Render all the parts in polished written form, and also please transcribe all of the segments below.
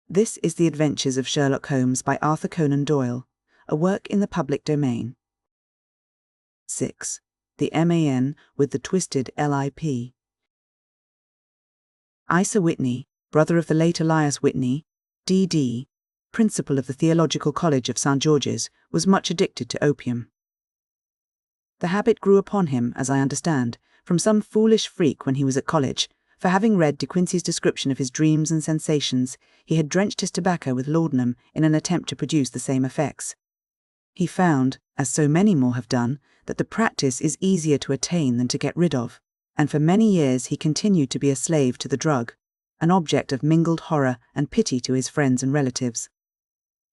This is The Adventures of Sherlock Holmes by Arthur Conan Doyle, a work in the public domain. 6. The MAN with the twisted LIP. Isa Whitney, brother of the late Elias Whitney, D.D., principal of the Theological College of St. George's, was much addicted to opium. The habit grew upon him, as I understand, from some foolish freak when he was at college, for having read De Quincey's description of his dreams and sensations, he had drenched his tobacco with laudanum in an attempt to produce the same effects. He found, as so many more have done, that the practice is easier to attain than to get rid of, and for many years he continued to be a slave to the drug, an object of mingled horror and pity to his friends and relatives.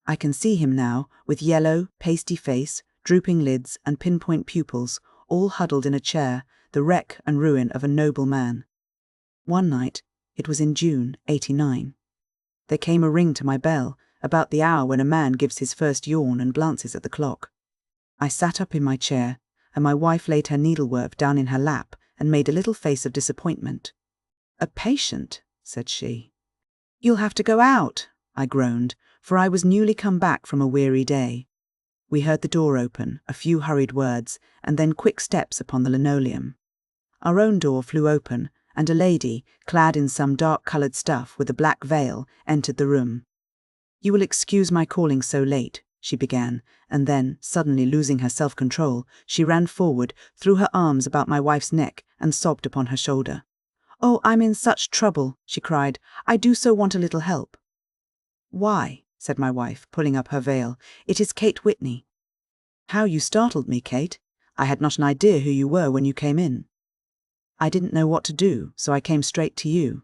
I can see him now, with yellow, pasty face, drooping lids, and pinpoint pupils, all huddled in a chair, the wreck and ruin of a noble man. One night, it was in June, 89. There came a ring to my bell, about the hour when a man gives his first yawn and glances at the clock. I sat up in my chair, and my wife laid her needlework down in her lap and made a little face of disappointment. "A patient," said she. "You'll have to go out," I groaned, for I was newly come back from a weary day. We heard the door open, a few hurried words, and then quick steps upon the linoleum. Our own door flew open, and a lady, clad in some dark-coloured stuff with a black veil, entered the room. "You will excuse my calling so late," she began, and then, suddenly losing her self-control, she ran forward, threw her arms about my wife's neck, and sobbed upon her shoulder. "Oh, I'm in such trouble," she cried. "I do so want a little help." "Why," said my wife, pulling up her veil, "it is Kate Whitney." "How you startled me, Kate. I had not an idea who you were when you came in." "I didn't know what to do, so I came straight to you."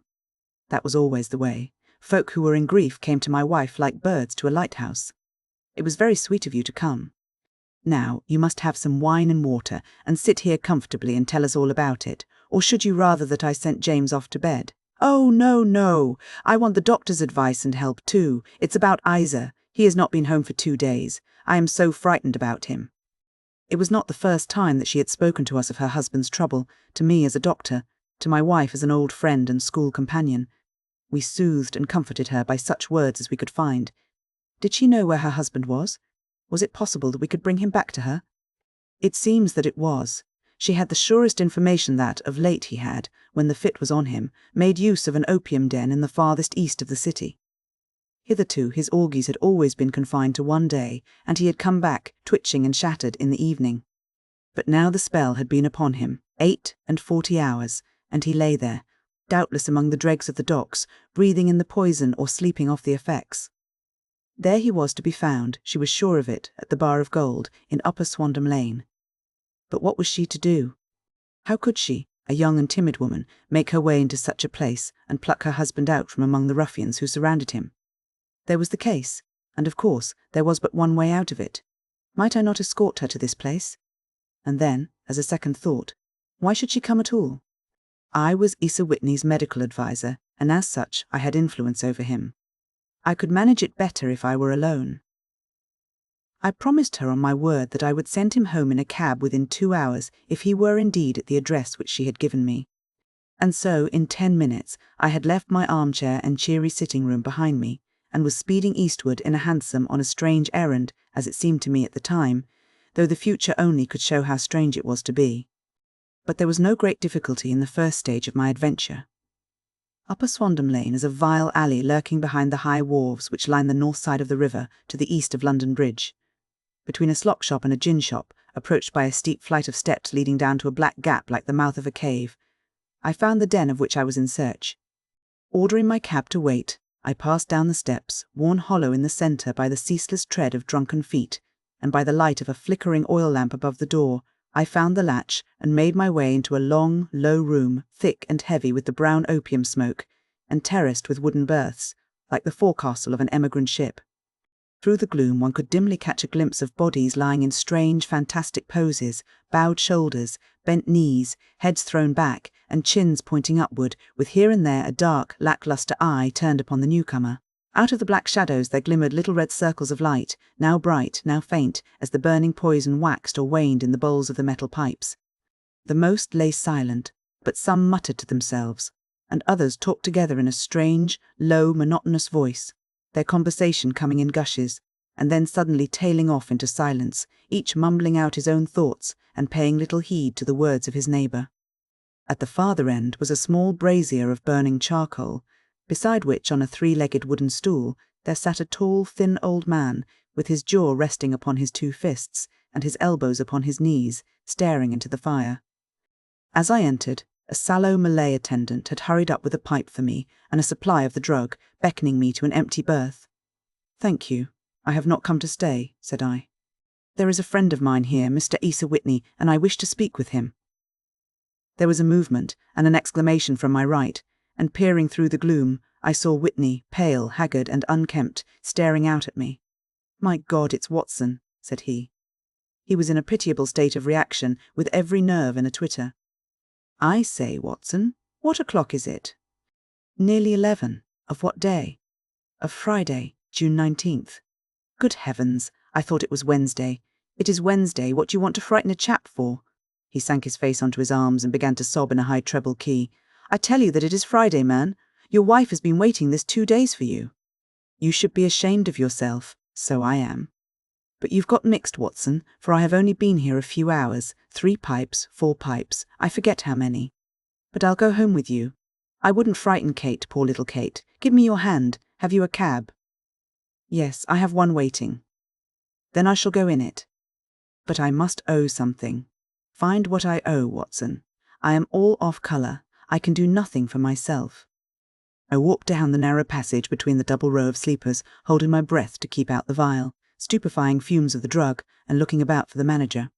That was always the way. Folk who were in grief came to my wife like birds to a lighthouse. "It was very sweet of you to come. Now, you must have some wine and water, and sit here comfortably and tell us all about it, or should you rather that I sent James off to bed?" "Oh, no, no. I want the doctor's advice and help too. It's about Isa. He has not been home for 2 days. I am so frightened about him." It was not the first time that she had spoken to us of her husband's trouble, to me as a doctor, to my wife as an old friend and school companion. We soothed and comforted her by such words as we could find. Did she know where her husband was? Was it possible that we could bring him back to her? It seems that it was. She had the surest information that, of late he had, when the fit was on him, made use of an opium den in the farthest east of the city. Hitherto his orgies had always been confined to one day, and he had come back, twitching and shattered, in the evening. But now the spell had been upon him, 48 hours, and he lay there, doubtless among the dregs of the docks, breathing in the poison or sleeping off the effects. There he was to be found, she was sure of it, at the Bar of Gold, in Upper Swandam Lane. But what was she to do? How could she, a young and timid woman, make her way into such a place and pluck her husband out from among the ruffians who surrounded him? There was the case, and of course there was but one way out of it. Might I not escort her to this place? And then, as a second thought, why should she come at all? I was Isa Whitney's medical adviser, and as such I had influence over him. I could manage it better if I were alone. I promised her on my word that I would send him home in a cab within 2 hours if he were indeed at the address which she had given me. And so, in 10 minutes, I had left my armchair and cheery sitting-room behind me, and was speeding eastward in a hansom on a strange errand, as it seemed to me at the time, though the future only could show how strange it was to be. But there was no great difficulty in the first stage of my adventure. Upper Swandam Lane is a vile alley lurking behind the high wharves which line the north side of the river to the east of London Bridge. Between a slop shop and a gin shop, approached by a steep flight of steps leading down to a black gap like the mouth of a cave, I found the den of which I was in search. Ordering my cab to wait, I passed down the steps, worn hollow in the centre by the ceaseless tread of drunken feet, and by the light of a flickering oil lamp above the door, I found the latch and made my way into a long, low room, thick and heavy with the brown opium smoke, and terraced with wooden berths, like the forecastle of an emigrant ship. Through the gloom one could dimly catch a glimpse of bodies lying in strange, fantastic poses, bowed shoulders, bent knees, heads thrown back, and chins pointing upward, with here and there a dark, lacklustre eye turned upon the newcomer. Out of the black shadows there glimmered little red circles of light, now bright, now faint, as the burning poison waxed or waned in the bowls of the metal pipes. The most lay silent, but some muttered to themselves, and others talked together in a strange, low, monotonous voice. their conversation coming in gushes, and then suddenly tailing off into silence, each mumbling out his own thoughts and paying little heed to the words of his neighbour. At the farther end was a small brazier of burning charcoal, beside which, on a three-legged wooden stool, there sat a tall, thin old man, with his jaw resting upon his two fists and his elbows upon his knees, staring into the fire. As I entered, a sallow Malay attendant had hurried up with a pipe for me and a supply of the drug, beckoning me to an empty berth. "Thank you. I have not come to stay," said I. "There is a friend of mine here, Mr. Asa Whitney, and I wish to speak with him." There was a movement and an exclamation from my right, and peering through the gloom, I saw Whitney, pale, haggard, and unkempt, staring out at me. "My God, it's Watson," said he. He was in a pitiable state of reaction, with every nerve in a twitter. "I say, Watson, what o'clock is it?" "Nearly 11. Of what day?" "Of Friday, June 19th. "Good heavens, I thought it was Wednesday. It is Wednesday. What do you want to frighten a chap for?" He sank his face onto his arms and began to sob in a high treble key. "I tell you that it is Friday, man. Your wife has been waiting this 2 days for you." "You should be ashamed of yourself." "So I am. But you've got mixed, Watson, for I have only been here a few hours, 3 pipes, 4 pipes, I forget how many. But I'll go home with you. I wouldn't frighten Kate, poor little Kate. Give me your hand. Have you a cab?" "Yes, I have one waiting." "Then I shall go in it." "But I must owe something." "Find what I owe, Watson. I am all off colour. I can do nothing for myself." I walked down the narrow passage between the double row of sleepers, holding my breath to keep out the vile, stupefying fumes of the drug, and looking about for the manager.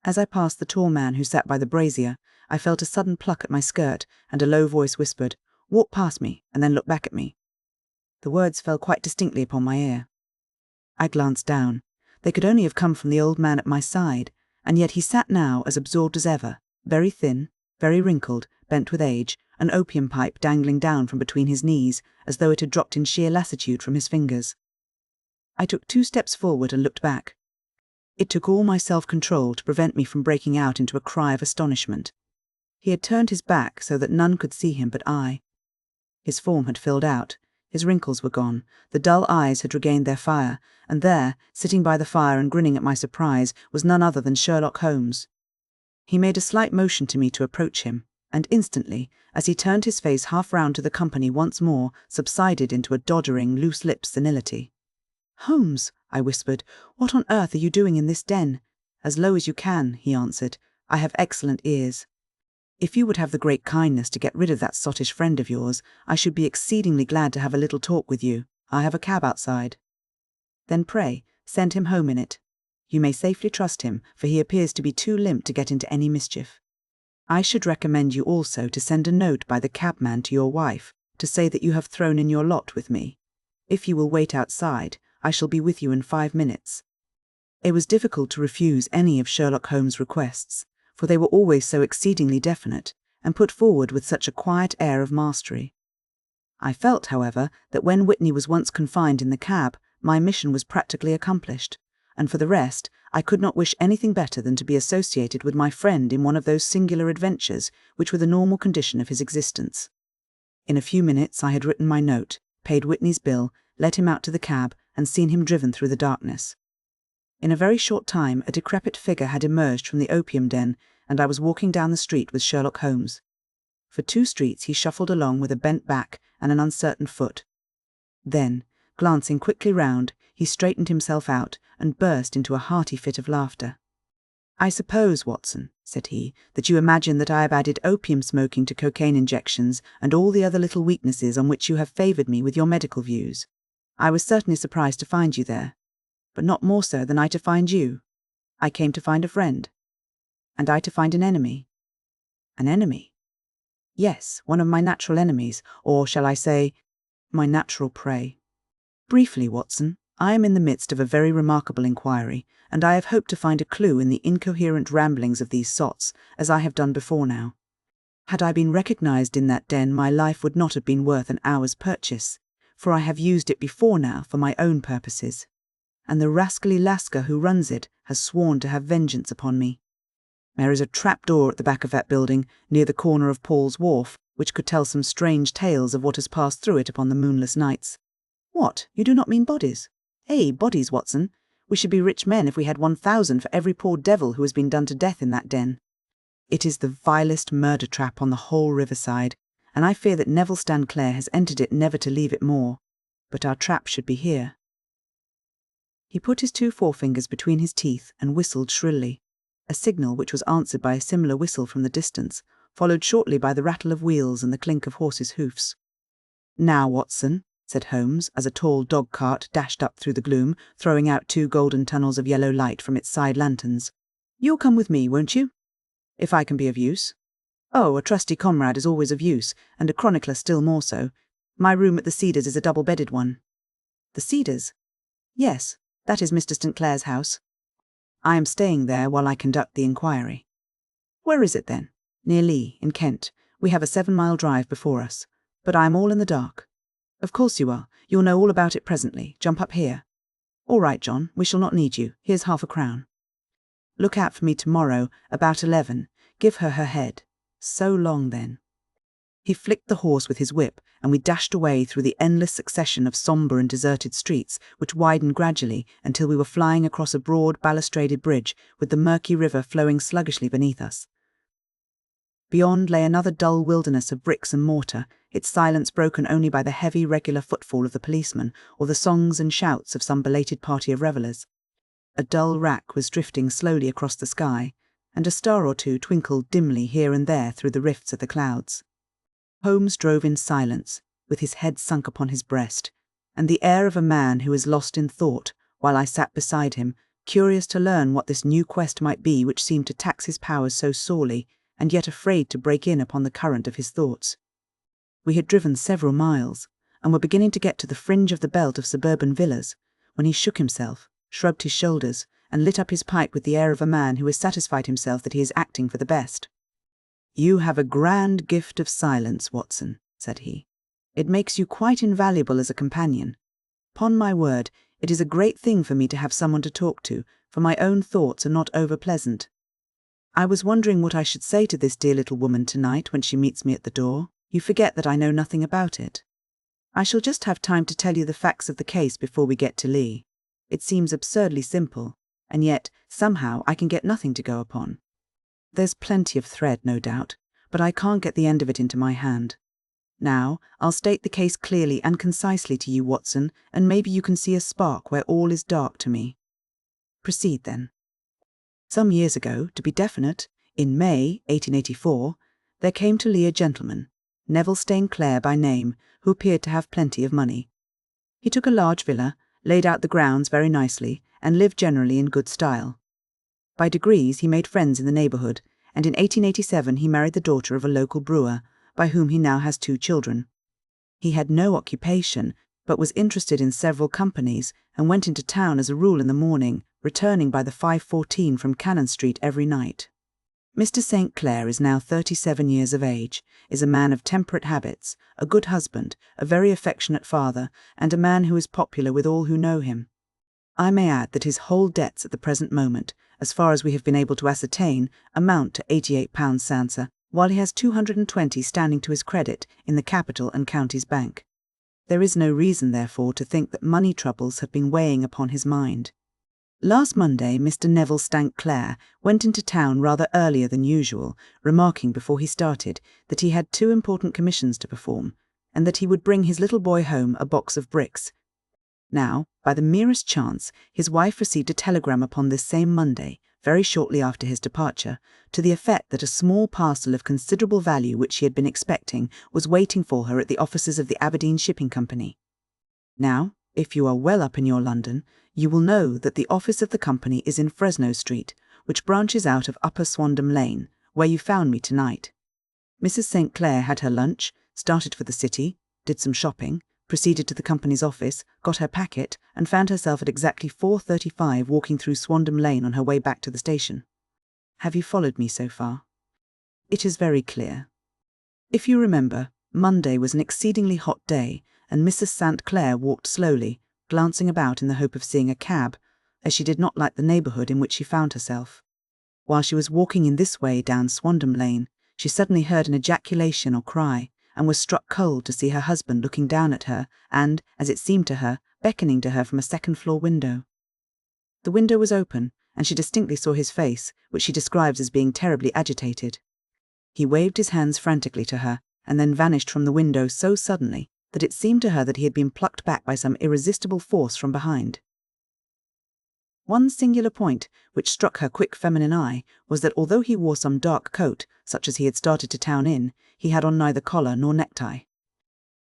As I passed the tall man who sat by the brazier, I felt a sudden pluck at my skirt, and a low voice whispered, "Walk past me, and then look back at me." The words fell quite distinctly upon my ear. I glanced down. They could only have come from the old man at my side, and yet he sat now as absorbed as ever, very thin, very wrinkled, bent with age, an opium pipe dangling down from between his knees, as though it had dropped in sheer lassitude from his fingers. I took 2 steps forward and looked back. It took all my self-control to prevent me from breaking out into a cry of astonishment. He had turned his back so that none could see him but I. His form had filled out, his wrinkles were gone, the dull eyes had regained their fire, and there, sitting by the fire and grinning at my surprise, was none other than Sherlock Holmes. He made a slight motion to me to approach him, and instantly, as he turned his face half round to the company once more, subsided into a doddering, loose-lipped senility. "Holmes," I whispered, "what on earth are you doing in this den?" "As low as you can," he answered. "I have excellent ears. If you would have the great kindness to get rid of that sottish friend of yours, I should be exceedingly glad to have a little talk with you. I have a cab outside." "Then pray, send him home in it. You may safely trust him, for he appears to be too limp to get into any mischief. I should recommend you also to send a note by the cabman to your wife, to say that you have thrown in your lot with me. If you will wait outside, I shall be with you in 5 minutes." It was difficult to refuse any of Sherlock Holmes' requests, for they were always so exceedingly definite, and put forward with such a quiet air of mastery. I felt, however, that when Whitney was once confined in the cab, my mission was practically accomplished, and for the rest, I could not wish anything better than to be associated with my friend in one of those singular adventures which were the normal condition of his existence. In a few minutes I had written my note, paid Whitney's bill, let him out to the cab, and seen him driven through the darkness. In a very short time a decrepit figure had emerged from the opium den, and I was walking down the street with Sherlock Holmes. For 2 streets he shuffled along with a bent back and an uncertain foot. Then, glancing quickly round, he straightened himself out and burst into a hearty fit of laughter. "I suppose, Watson," said he, "that you imagine that I have added opium smoking to cocaine injections and all the other little weaknesses on which you have favoured me with your medical views. I was certainly surprised to find you there, but not more so than I to find you. I came to find a friend." "And I to find an enemy." "An enemy?" "Yes, one of my natural enemies, or shall I say, my natural prey. Briefly, Watson, I am in the midst of a very remarkable inquiry, and I have hoped to find a clue in the incoherent ramblings of these sots, as I have done before now. Had I been recognised in that den, my life would not have been worth an hour's purchase, for I have used it before now for my own purposes, and the rascally Lascar who runs it has sworn to have vengeance upon me. There is a trap-door at the back of that building, near the corner of Paul's Wharf, which could tell some strange tales of what has passed through it upon the moonless nights. What, you do not mean bodies? Bodies, Watson. We should be rich men if we had 1,000 for every poor devil who has been done to death in that den. It is the vilest murder trap on the whole riverside, and I fear that Neville St. Clair has entered it never to leave it more. But our trap should be here. He put his 2 forefingers between his teeth and whistled shrilly, a signal which was answered by a similar whistle from the distance, followed shortly by the rattle of wheels and the clink of horses' hoofs. "Now, Watson," said Holmes, as a tall dog-cart dashed up through the gloom, throwing out 2 golden tunnels of yellow light from its side lanterns. "You'll come with me, won't you? If I can be of use." "Oh, a trusty comrade is always of use, and a chronicler still more so. My room at the Cedars is a double-bedded one." "The Cedars?" "Yes, that is Mr. St. Clair's house. I am staying there while I conduct the inquiry." "Where is it, then?" "Near Lee, in Kent. We have a 7-mile drive before us. But I am all in the dark." "Of course you are. You'll know all about it presently. Jump up here." "All right, John. We shall not need you. Here's half a crown." "Look out for me tomorrow, about 11. Give her her head. So long, then." He flicked the horse with his whip, and we dashed away through the endless succession of sombre and deserted streets, which widened gradually until we were flying across a broad balustraded bridge, with the murky river flowing sluggishly beneath us. Beyond lay another dull wilderness of bricks and mortar, its silence broken only by the heavy, regular footfall of the policeman, or the songs and shouts of some belated party of revellers. A dull wrack was drifting slowly across the sky, and a star or two twinkled dimly here and there through the rifts of the clouds. Holmes drove in silence, with his head sunk upon his breast, and the air of a man who is lost in thought, while I sat beside him, curious to learn what this new quest might be which seemed to tax his powers so sorely, and yet afraid to break in upon the current of his thoughts. We had driven several miles, and were beginning to get to the fringe of the belt of suburban villas, when he shook himself, shrugged his shoulders, and lit up his pipe with the air of a man who has satisfied himself that he is acting for the best. "You have a grand gift of silence, Watson," said he. "It makes you quite invaluable as a companion. 'Pon my word, it is a great thing for me to have someone to talk to, for my own thoughts are not over-pleasant. I was wondering what I should say to this dear little woman tonight when she meets me at the door. You forget that I know nothing about it. I shall just have time to tell you the facts of the case before we get to Lee. It seems absurdly simple, and yet, somehow, I can get nothing to go upon. There's plenty of thread, no doubt, but I can't get the end of it into my hand. Now, I'll state the case clearly and concisely to you, Watson, and maybe you can see a spark where all is dark to me. Proceed, then. Some years ago, to be definite, in May 1884, there came to Lee a gentleman, Neville St. Clair by name, who appeared to have plenty of money. He took a large villa, laid out the grounds very nicely, and lived generally in good style. By degrees he made friends in the neighbourhood, and in 1887 he married the daughter of a local brewer, by whom he now has 2 children. He had no occupation, but was interested in several companies, and went into town as a rule in the morning, returning by the 5:14 from Cannon Street every night. Mr. St. Clair is now 37 years of age, is a man of temperate habits, a good husband, a very affectionate father, and a man who is popular with all who know him. I may add that his whole debts at the present moment, as far as we have been able to ascertain, amount to £88 stanza, while he has 220 standing to his credit in the Capital and Counties Bank. There is no reason, therefore, to think that money troubles have been weighing upon his mind. Last Monday, Mr. Neville St. Clair went into town rather earlier than usual, remarking before he started that he had 2 important commissions to perform, and that he would bring his little boy home a box of bricks. Now, by the merest chance, his wife received a telegram upon this same Monday, very shortly after his departure, to the effect that a small parcel of considerable value which she had been expecting was waiting for her at the offices of the Aberdeen Shipping Company. Now, if you are well up in your London, you will know that the office of the company is in Fresno Street, which branches out of Upper Swandam Lane, where you found me tonight. Mrs. St. Clair had her lunch, started for the city, did some shopping, proceeded to the company's office, got her packet, and found herself at exactly 4:35 walking through Swandam Lane on her way back to the station. Have you followed me so far? It is very clear. If you remember, Monday was an exceedingly hot day, and Mrs. St. Clair walked slowly, glancing about in the hope of seeing a cab, as she did not like the neighbourhood in which she found herself. While she was walking in this way down Swandam Lane, she suddenly heard an ejaculation or cry, and was struck cold to see her husband looking down at her and, as it seemed to her, beckoning to her from a second-floor window. The window was open, and she distinctly saw his face, which she describes as being terribly agitated. He waved his hands frantically to her, and then vanished from the window so suddenly that it seemed to her that he had been plucked back by some irresistible force from behind. One singular point which struck her quick feminine eye was that although he wore some dark coat, such as he had started to town in, he had on neither collar nor necktie.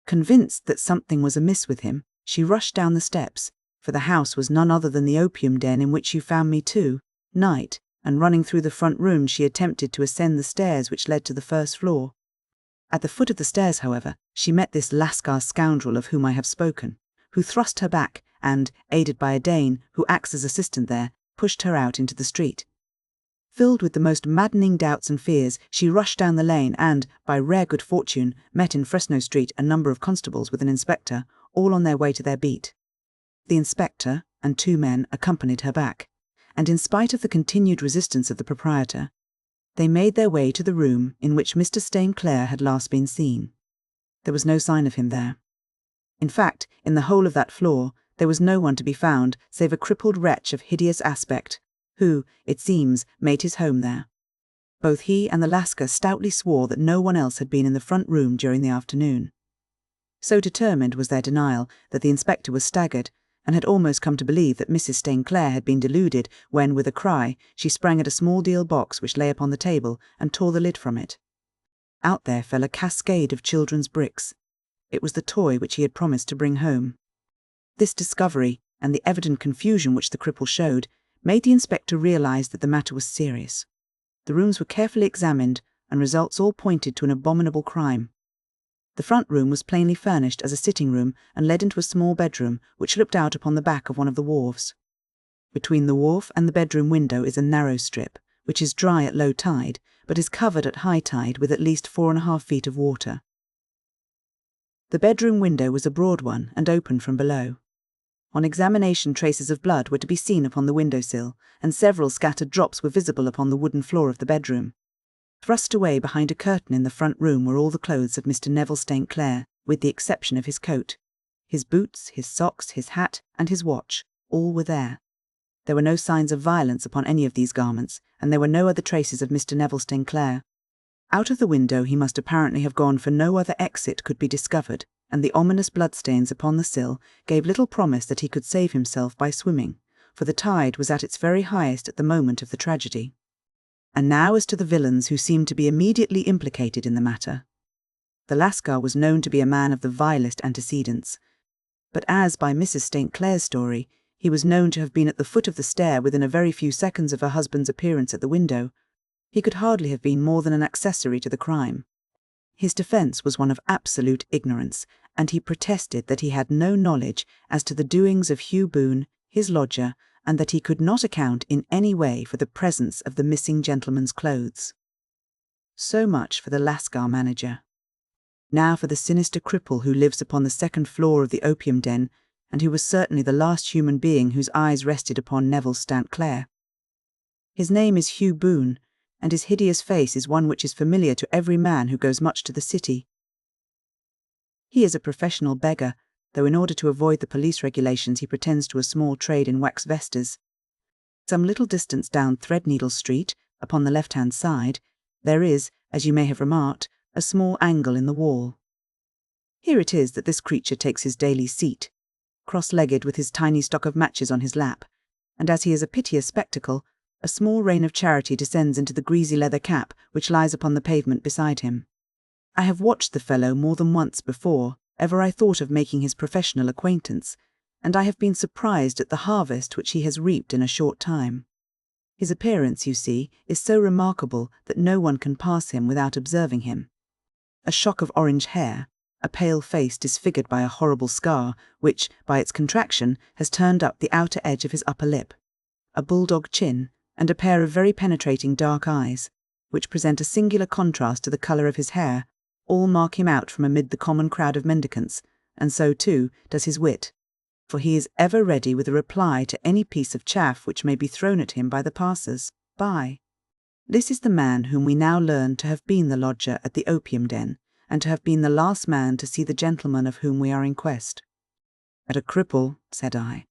Convinced that something was amiss with him, she rushed down the steps, for the house was none other than the opium den in which you found me night, and running through the front room she attempted to ascend the stairs which led to the first floor. At the foot of the stairs, however, she met this Lascar scoundrel of whom I have spoken, who thrust her back and, aided by a Dane who acts as assistant there, pushed her out into the street. Filled with the most maddening doubts and fears, she rushed down the lane and, by rare good fortune, met in Fresno Street a number of constables with an inspector, all on their way to their beat. The inspector and 2 men accompanied her back, and in spite of the continued resistance of the proprietor, they made their way to the room in which Mr. St. Clair had last been seen. There was no sign of him there. In fact, in the whole of that floor, there was no one to be found save a crippled wretch of hideous aspect, who, it seems, made his home there. Both he and the Lascar stoutly swore that no one else had been in the front room during the afternoon. So determined was their denial that the inspector was staggered, and had almost come to believe that Mrs. St. Clair had been deluded when, with a cry, she sprang at a small deal box which lay upon the table and tore the lid from it. Out there fell a cascade of children's bricks. It was the toy which he had promised to bring home. This discovery, and the evident confusion which the cripple showed, made the inspector realize that the matter was serious. The rooms were carefully examined, and results all pointed to an abominable crime. The front room was plainly furnished as a sitting room and led into a small bedroom which looked out upon the back of one of the wharves. Between the wharf and the bedroom window is a narrow strip, which is dry at low tide, but is covered at high tide with at least 4½ feet of water. The bedroom window was a broad one and open from below. On examination, traces of blood were to be seen upon the window-sill, and several scattered drops were visible upon the wooden floor of the bedroom. Thrust away behind a curtain in the front room were all the clothes of Mr. Neville St. Clair, with the exception of his coat. His boots, his socks, his hat, and his watch, all were there. There were no signs of violence upon any of these garments, and there were no other traces of Mr. Neville St. Clair. Out of the window he must apparently have gone, for no other exit could be discovered, and the ominous bloodstains upon the sill gave little promise that he could save himself by swimming, for the tide was at its very highest at the moment of the tragedy. And now as to the villains who seemed to be immediately implicated in the matter. The Lascar was known to be a man of the vilest antecedents, but as, by Mrs. St. Clair's story, he was known to have been at the foot of the stair within a very few seconds of her husband's appearance at the window, he could hardly have been more than an accessory to the crime. His defence was one of absolute ignorance, and he protested that he had no knowledge as to the doings of Hugh Boone, his lodger, and that he could not account in any way for the presence of the missing gentleman's clothes. So much for the Lascar manager. Now for the sinister cripple who lives upon the second floor of the opium den, and who was certainly the last human being whose eyes rested upon Neville St. Clair. His name is Hugh Boone, and his hideous face is one which is familiar to every man who goes much to the city. He is a professional beggar, though in order to avoid the police regulations he pretends to a small trade in wax vestas. Some little distance down Threadneedle Street, upon the left-hand side, there is, as you may have remarked, a small angle in the wall. Here it is that this creature takes his daily seat, cross-legged with his tiny stock of matches on his lap, and as he is a piteous spectacle, a small rain of charity descends into the greasy leather cap which lies upon the pavement beside him. I have watched the fellow more than once before ever I thought of making his professional acquaintance, and I have been surprised at the harvest which he has reaped in a short time. His appearance, you see, is so remarkable that no one can pass him without observing him. A shock of orange hair, a pale face disfigured by a horrible scar, which, by its contraction, has turned up the outer edge of his upper lip, a bulldog chin, and a pair of very penetrating dark eyes, which present a singular contrast to the colour of his hair, all mark him out from amid the common crowd of mendicants, and so, too, does his wit, for he is ever ready with a reply to any piece of chaff which may be thrown at him by the passers-by. This is the man whom we now learn to have been the lodger at the opium den, and to have been the last man to see the gentleman of whom we are in quest." "But a cripple," said I.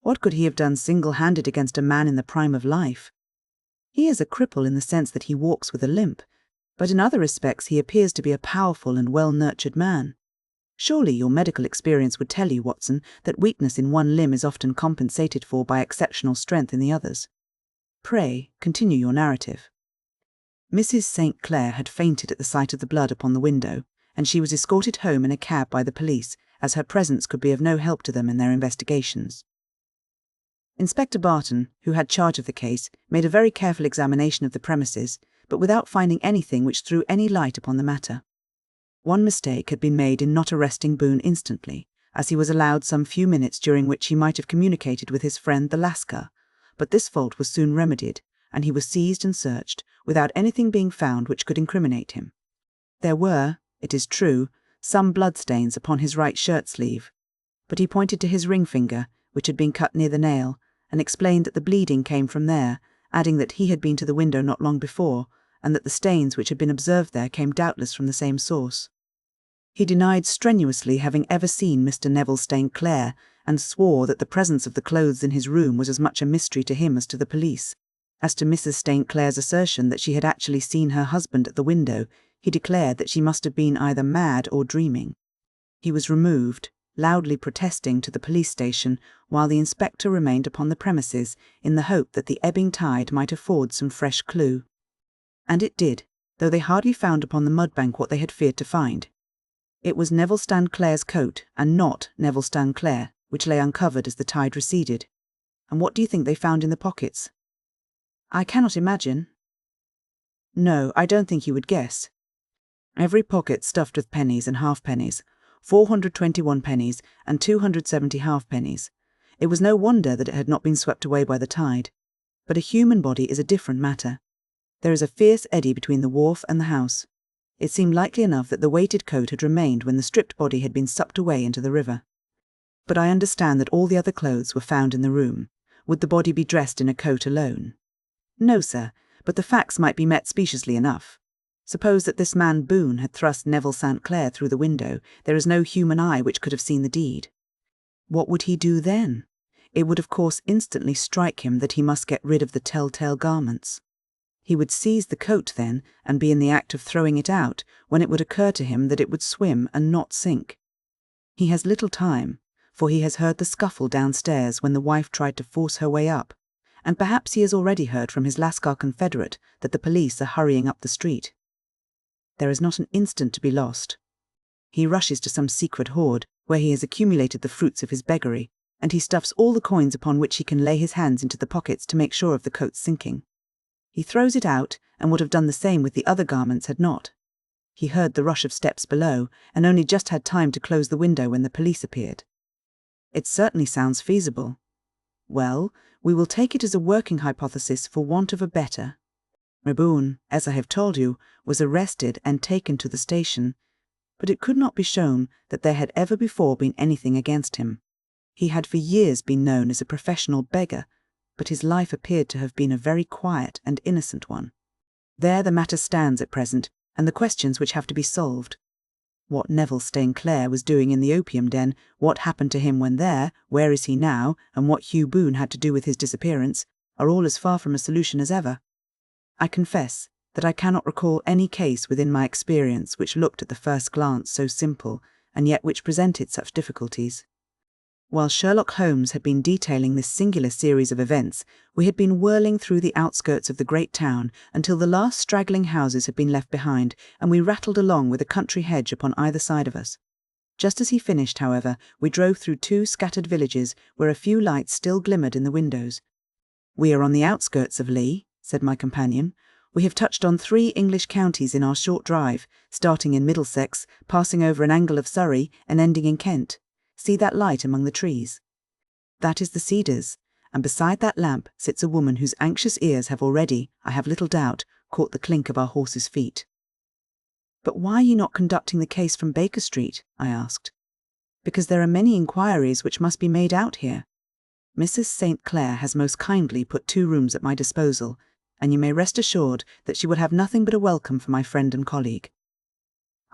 "What could he have done single-handed against a man in the prime of life?" "He is a cripple in the sense that he walks with a limp, but in other respects he appears to be a powerful and well-nurtured man. Surely your medical experience would tell you, Watson, that weakness in one limb is often compensated for by exceptional strength in the others. Pray, continue your narrative." "Mrs. St. Clair had fainted at the sight of the blood upon the window, and she was escorted home in a cab by the police, as her presence could be of no help to them in their investigations." Inspector Barton, who had charge of the case, made a very careful examination of the premises, but without finding anything which threw any light upon the matter. One mistake had been made in not arresting Boone instantly, as he was allowed some few minutes during which he might have communicated with his friend the Lascar, but this fault was soon remedied, and he was seized and searched, without anything being found which could incriminate him. There were, it is true, some bloodstains upon his right shirt sleeve, but he pointed to his ring finger, which had been cut near the nail, and explained that the bleeding came from there, adding that he had been to the window not long before, and that the stains which had been observed there came doubtless from the same source. He denied strenuously having ever seen Mr. Neville St. Clair, and swore that the presence of the clothes in his room was as much a mystery to him as to the police. As to Mrs. St. Clair's assertion that she had actually seen her husband at the window, he declared that she must have been either mad or dreaming. He was removed, loudly protesting, to the police station, while the inspector remained upon the premises, in the hope that the ebbing tide might afford some fresh clue. And it did, though they hardly found upon the mudbank what they had feared to find. It was Neville St. Clair's coat, and not Neville St. Clair, which lay uncovered as the tide receded. And what do you think they found in the pockets? I cannot imagine. No, I don't think you would guess. Every pocket stuffed with pennies and halfpennies, 421 pennies and 270 halfpennies. It was no wonder that it had not been swept away by the tide. But a human body is a different matter. There is a fierce eddy between the wharf and the house. It seemed likely enough that the weighted coat had remained when the stripped body had been sucked away into the river. But I understand that all the other clothes were found in the room. Would the body be dressed in a coat alone? No, sir, but the facts might be met speciously enough. Suppose that this man Boone had thrust Neville St. Clair through the window, there is no human eye which could have seen the deed. What would he do then? It would of course instantly strike him that he must get rid of the telltale garments. He would seize the coat then, and be in the act of throwing it out, when it would occur to him that it would swim and not sink. He has little time, for he has heard the scuffle downstairs when the wife tried to force her way up, and perhaps he has already heard from his Lascar confederate that the police are hurrying up the street. There is not an instant to be lost. He rushes to some secret hoard, where he has accumulated the fruits of his beggary, and he stuffs all the coins upon which he can lay his hands into the pockets to make sure of the coat's sinking. He throws it out, and would have done the same with the other garments had not. He heard the rush of steps below, and only just had time to close the window when the police appeared. It certainly sounds feasible. Well, we will take it as a working hypothesis for want of a better. Boone, as I have told you, was arrested and taken to the station, but it could not be shown that there had ever before been anything against him. He had for years been known as a professional beggar, but his life appeared to have been a very quiet and innocent one. There the matter stands at present, and the questions which have to be solved. What Neville St. Clair was doing in the opium den, what happened to him when there, where is he now, and what Hugh Boone had to do with his disappearance, are all as far from a solution as ever. I confess that I cannot recall any case within my experience which looked at the first glance so simple, and yet which presented such difficulties. While Sherlock Holmes had been detailing this singular series of events, we had been whirling through the outskirts of the great town until the last straggling houses had been left behind, and we rattled along with a country hedge upon either side of us. Just as he finished, however, we drove through 2 scattered villages where a few lights still glimmered in the windows. "We are on the outskirts of Lee," said my companion. "We have touched on 3 English counties in our short drive, starting in Middlesex, passing over an angle of Surrey, and ending in Kent. See that light among the trees? That is the Cedars, and beside that lamp sits a woman whose anxious ears have already, I have little doubt, caught the clink of our horses' feet." "But why are you not conducting the case from Baker Street?" I asked. "Because there are many inquiries which must be made out here. Mrs. St. Clair has most kindly put 2 rooms at my disposal, and you may rest assured that she will have nothing but a welcome for my friend and colleague."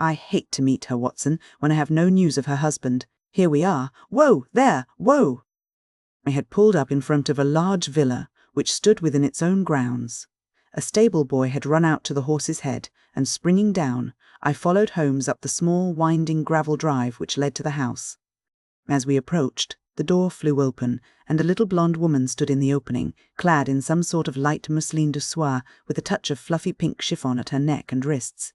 I hate to meet her, Watson, when I have no news of her husband. Here we are. Whoa, there, whoa! I had pulled up in front of a large villa, which stood within its own grounds. A stable boy had run out to the horse's head, and springing down, I followed Holmes up the small, winding gravel drive which led to the house. As we approached, the door flew open, and a little blonde woman stood in the opening, clad in some sort of light mousseline de soie, with a touch of fluffy pink chiffon at her neck and wrists.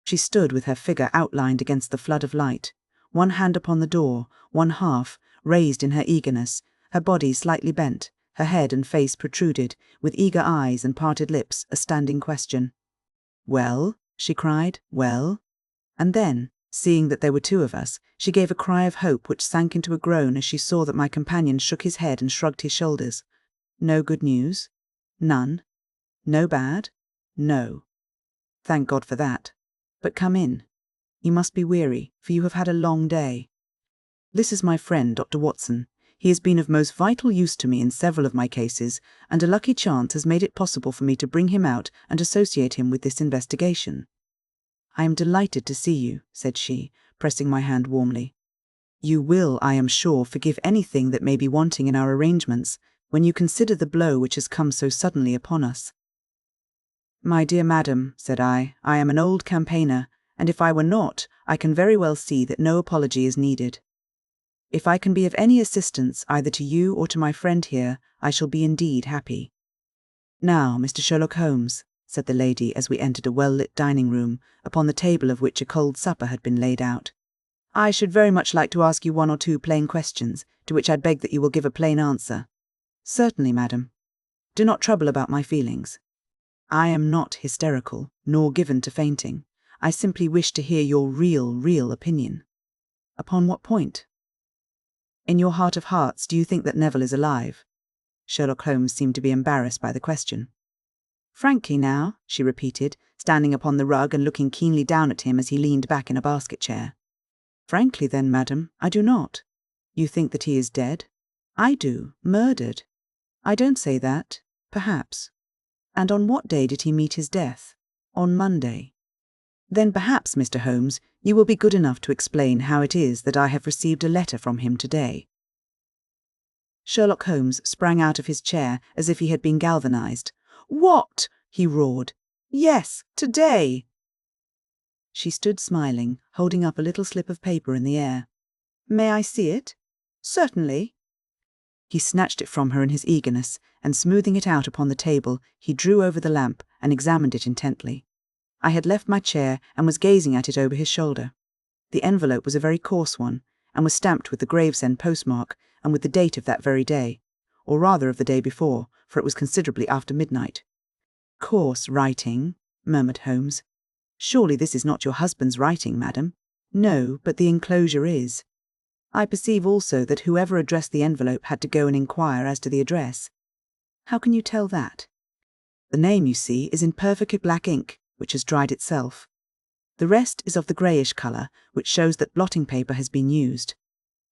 She stood with her figure outlined against the flood of light, one hand upon the door, one half, raised in her eagerness, her body slightly bent, her head and face protruded, with eager eyes and parted lips, a standing question. "Well?" she cried. "Well?" And then, seeing that there were two of us, she gave a cry of hope which sank into a groan as she saw that my companion shook his head and shrugged his shoulders. "No good news?" "None." "No bad?" "No." "Thank God for that. But come in. You must be weary, for you have had a long day. This is my friend, Dr. Watson. He has been of most vital use to me in several of my cases, and a lucky chance has made it possible for me to bring him out and associate him with this investigation." "I am delighted to see you," said she, pressing my hand warmly. "You will, I am sure, forgive anything that may be wanting in our arrangements, when you consider the blow which has come so suddenly upon us." "My dear madam," said I am an old campaigner, and if I were not, I can very well see that no apology is needed. If I can be of any assistance either to you or to my friend here, I shall be indeed happy." "Now, Mr. Sherlock Holmes," said the lady as we entered a well-lit dining room, upon the table of which a cold supper had been laid out, "I should very much like to ask you one or two plain questions, to which I beg that you will give a plain answer." "Certainly, madam. Do not trouble about my feelings. I am not hysterical, nor given to fainting. I simply wish to hear your real opinion." "Upon what point?" "In your heart of hearts, do you think that Neville is alive?" Sherlock Holmes seemed to be embarrassed by the question. "Frankly now," she repeated, standing upon the rug and looking keenly down at him as he leaned back in a basket chair. "Frankly then, madam, I do not." "You think that he is dead?" "I do. Murdered." "I don't say that. Perhaps." "And on what day did he meet his death?" "On Monday." "Then perhaps, Mr. Holmes, you will be good enough to explain how it is that I have received a letter from him today." Sherlock Holmes sprang out of his chair as if he had been galvanized. "What?" he roared. "Yes, today." She stood smiling, holding up a little slip of paper in the air. "May I see it?" "Certainly." He snatched it from her in his eagerness, and smoothing it out upon the table, he drew over the lamp and examined it intently. I had left my chair and was gazing at it over his shoulder. The envelope was a very coarse one, and was stamped with the Gravesend postmark and with the date of that very day, or rather of the day before, for it was considerably after midnight. "Coarse writing," murmured Holmes. "Surely this is not your husband's writing, madam?" "No, but the enclosure is." "I perceive also that whoever addressed the envelope had to go and inquire as to the address." "How can you tell that?" "The name, you see, is in perfectly black ink, which has dried itself. The rest is of the greyish colour, which shows that blotting paper has been used.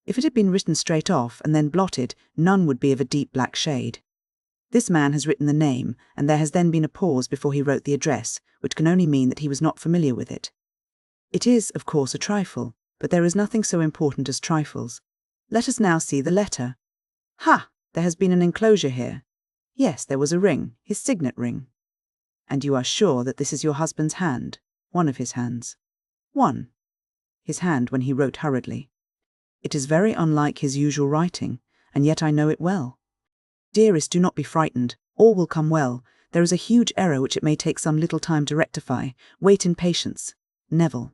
If it had been written straight off and then blotted, none would be of a deep black shade. This man has written the name, and there has then been a pause before he wrote the address, which can only mean that he was not familiar with it. It is, of course, a trifle, but there is nothing so important as trifles. Let us now see the letter. Ha! There has been an enclosure here. Yes, there was a ring, his signet ring. And you are sure that this is your husband's hand? One of his hands?" "One." "His hand when he wrote hurriedly." "It is very unlike his usual writing, and yet I know it well." "Dearest, do not be frightened. All will come well. There is a huge error which it may take some little time to rectify. Wait in patience. Neville."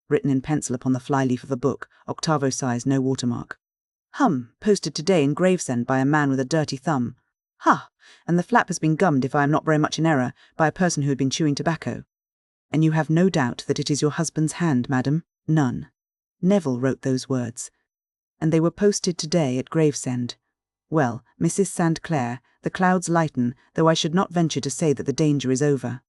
Written in pencil upon the flyleaf of a book, octavo size, no watermark. Posted today in Gravesend by a man with a dirty thumb. Ha! And the flap has been gummed, if I am not very much in error, by a person who had been chewing tobacco. And you have no doubt that it is your husband's hand, madam?" "None." "Neville wrote those words. And they were posted today at Gravesend. Well, Mrs. St. Clair, the clouds lighten, though I should not venture to say that the danger is over."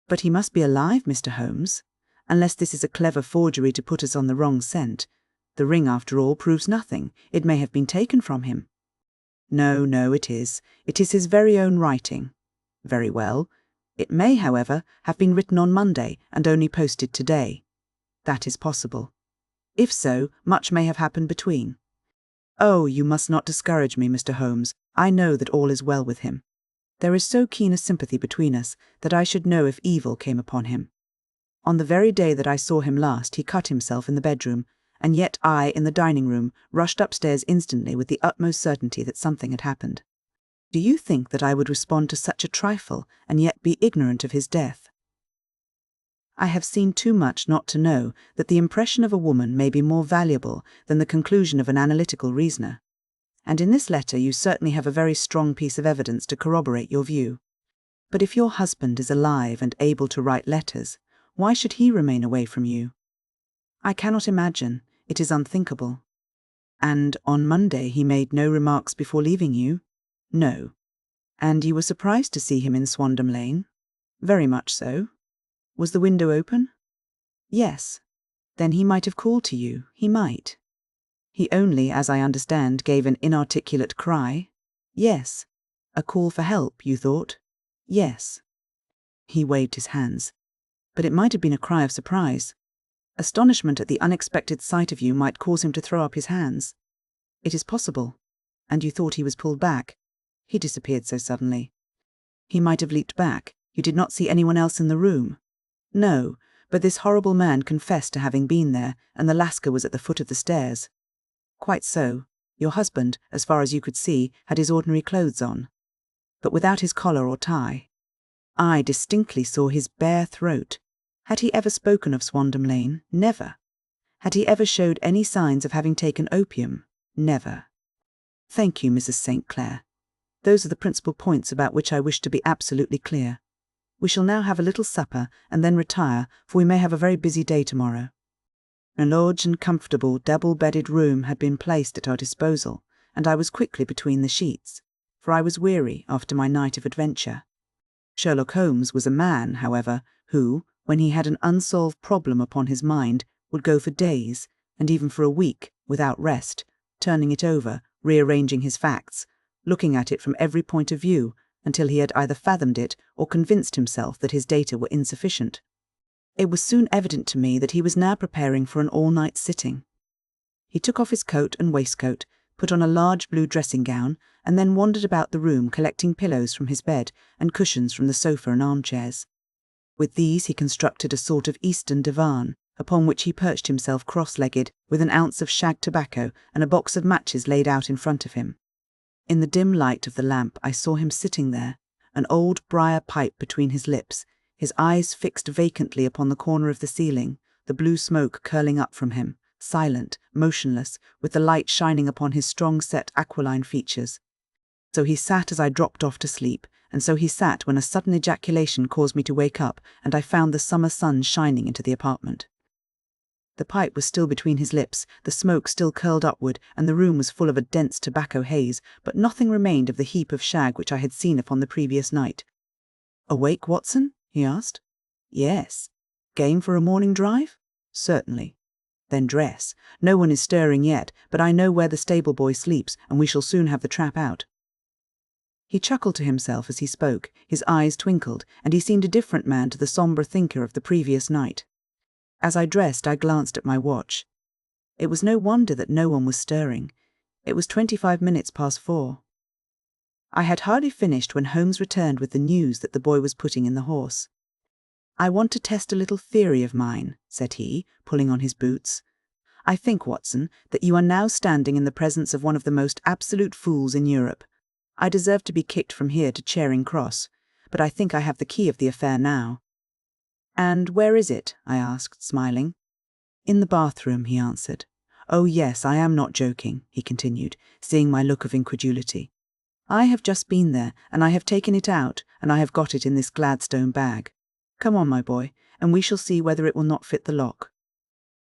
"But he must be alive, Mr. Holmes. Unless this is a clever forgery to put us on the wrong scent. The ring, after all, proves nothing. It may have been taken from him." No, it is. It is his very own writing." "Very well. It may, however, have been written on Monday and only posted today." That is possible. If so, much may have happened between. Oh, you must not discourage me, Mr. Holmes. I know that all is well with him. There is so keen a sympathy between us that I should know if evil came upon him. On the very day that I saw him last, he cut himself in the bedroom, and yet I, in the dining room, rushed upstairs instantly with the utmost certainty that something had happened. Do you think that I would respond to such a trifle and yet be ignorant of his death? I have seen too much not to know that the impression of a woman may be more valuable than the conclusion of an analytical reasoner. And in this letter you certainly have a very strong piece of evidence to corroborate your view. But if your husband is alive and able to write letters, why should he remain away from you? I cannot imagine. It is unthinkable. And on Monday he made no remarks before leaving you? No. And you were surprised to see him in Swandam Lane? Very much so. Was the window open? Yes. Then he might have called to you. He might. He only, as I understand, gave an inarticulate cry? Yes. A call for help, you thought? Yes. He waved his hands. But it might have been a cry of surprise. Astonishment at the unexpected sight of you might cause him to throw up his hands. It is possible. And you thought he was pulled back. He disappeared so suddenly. He might have leaped back. You did not see anyone else in the room. No, but this horrible man confessed to having been there, and the Lascar was at the foot of the stairs. Quite so. Your husband, as far as you could see, had his ordinary clothes on, but without his collar or tie. I distinctly saw his bare throat. Had he ever spoken of Swandam Lane? Never. Had he ever showed any signs of having taken opium? Never. Thank you, Mrs. St. Clair. Those are the principal points about which I wish to be absolutely clear. We shall now have a little supper and then retire, for we may have a very busy day tomorrow. A large and comfortable double-bedded room had been placed at our disposal, and I was quickly between the sheets, for I was weary after my night of adventure. Sherlock Holmes was a man, however, who, when he had an unsolved problem upon his mind, would go for days, and even for a week, without rest, turning it over, rearranging his facts, looking at it from every point of view, until he had either fathomed it or convinced himself that his data were insufficient. It was soon evident to me that he was now preparing for an all-night sitting. He took off his coat and waistcoat, put on a large blue dressing gown, and then wandered about the room collecting pillows from his bed and cushions from the sofa and armchairs. With these he constructed a sort of Eastern divan, upon which he perched himself cross-legged, with an ounce of shag tobacco and a box of matches laid out in front of him. In the dim light of the lamp I saw him sitting there, an old briar pipe between his lips, his eyes fixed vacantly upon the corner of the ceiling, the blue smoke curling up from him, silent, motionless, with the light shining upon his strong-set aquiline features. So he sat as I dropped off to sleep, and so he sat when a sudden ejaculation caused me to wake up, and I found the summer sun shining into the apartment. The pipe was still between his lips, the smoke still curled upward, and the room was full of a dense tobacco haze, but nothing remained of the heap of shag which I had seen upon the previous night. "Awake, Watson?" he asked. "Yes." "Game for a morning drive?" "Certainly." "Then dress. No one is stirring yet, but I know where the stable boy sleeps, and we shall soon have the trap out." He chuckled to himself as he spoke, his eyes twinkled, and he seemed a different man to the sombre thinker of the previous night. As I dressed, I glanced at my watch. It was no wonder that no one was stirring. It was 25 minutes past 4. I had hardly finished when Holmes returned with the news that the boy was putting in the horse. "I want to test a little theory of mine," said he, pulling on his boots. "I think, Watson, that you are now standing in the presence of one of the most absolute fools in Europe. I deserve to be kicked from here to Charing Cross, but I think I have the key of the affair now." "And where is it?" I asked, smiling. "In the bathroom," he answered. "Oh yes, I am not joking," he continued, seeing my look of incredulity. "I have just been there, and I have taken it out, and I have got it in this Gladstone bag. Come on, my boy, and we shall see whether it will not fit the lock."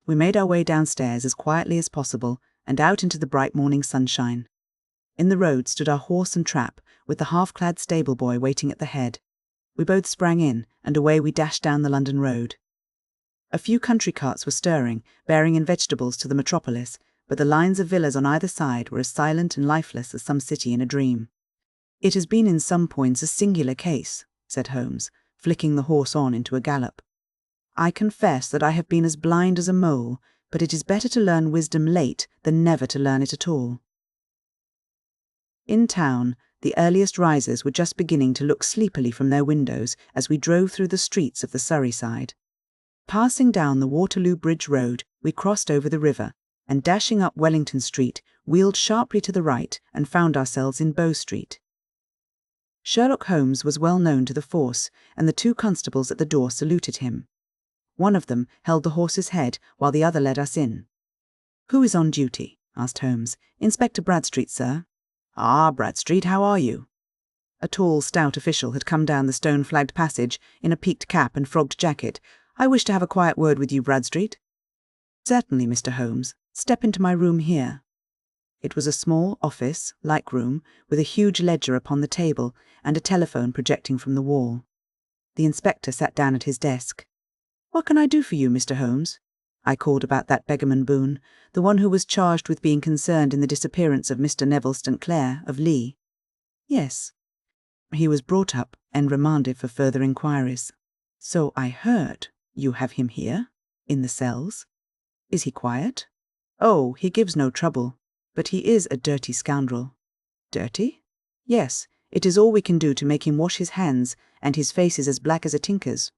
We made our way downstairs as quietly as possible, and out into the bright morning sunshine. In the road stood our horse and trap, with the half-clad stable boy waiting at the head. We both sprang in, and away we dashed down the London road. A few country carts were stirring, bearing in vegetables to the metropolis, but the lines of villas on either side were as silent and lifeless as some city in a dream. "It has been in some points a singular case," said Holmes, flicking the horse on into a gallop. I confess that I have been as blind as a mole, but it is better to learn wisdom late than never to learn it at all. In town, the earliest risers were just beginning to look sleepily from their windows as we drove through the streets of the Surrey side. Passing down the Waterloo Bridge Road, we crossed over the river, and dashing up Wellington Street, wheeled sharply to the right and found ourselves in Bow Street. Sherlock Holmes was well known to the force, and the two constables at the door saluted him. One of them held the horse's head while the other led us in. "Who is on duty?" asked Holmes. "Inspector Bradstreet, sir." "Ah, Bradstreet, how are you?" A tall, stout official had come down the stone-flagged passage in a peaked cap and frogged jacket. "I wish to have a quiet word with you, Bradstreet." "Certainly, Mr. Holmes. Step into my room here." It was a small office-like room with a huge ledger upon the table and a telephone projecting from the wall. The inspector sat down at his desk. "What can I do for you, Mr. Holmes?" I called about that beggarman Boone, the one who was charged with being concerned in the disappearance of Mr. Neville St. Clair of Lee. "Yes." "He was brought up and remanded for further inquiries." "So I heard. You have him here? In the cells? Is he quiet?" "Oh, he gives no trouble, but he is a dirty scoundrel." "Dirty?" "Yes, it is all we can do to make him wash his hands, and his face is as black as a tinker's."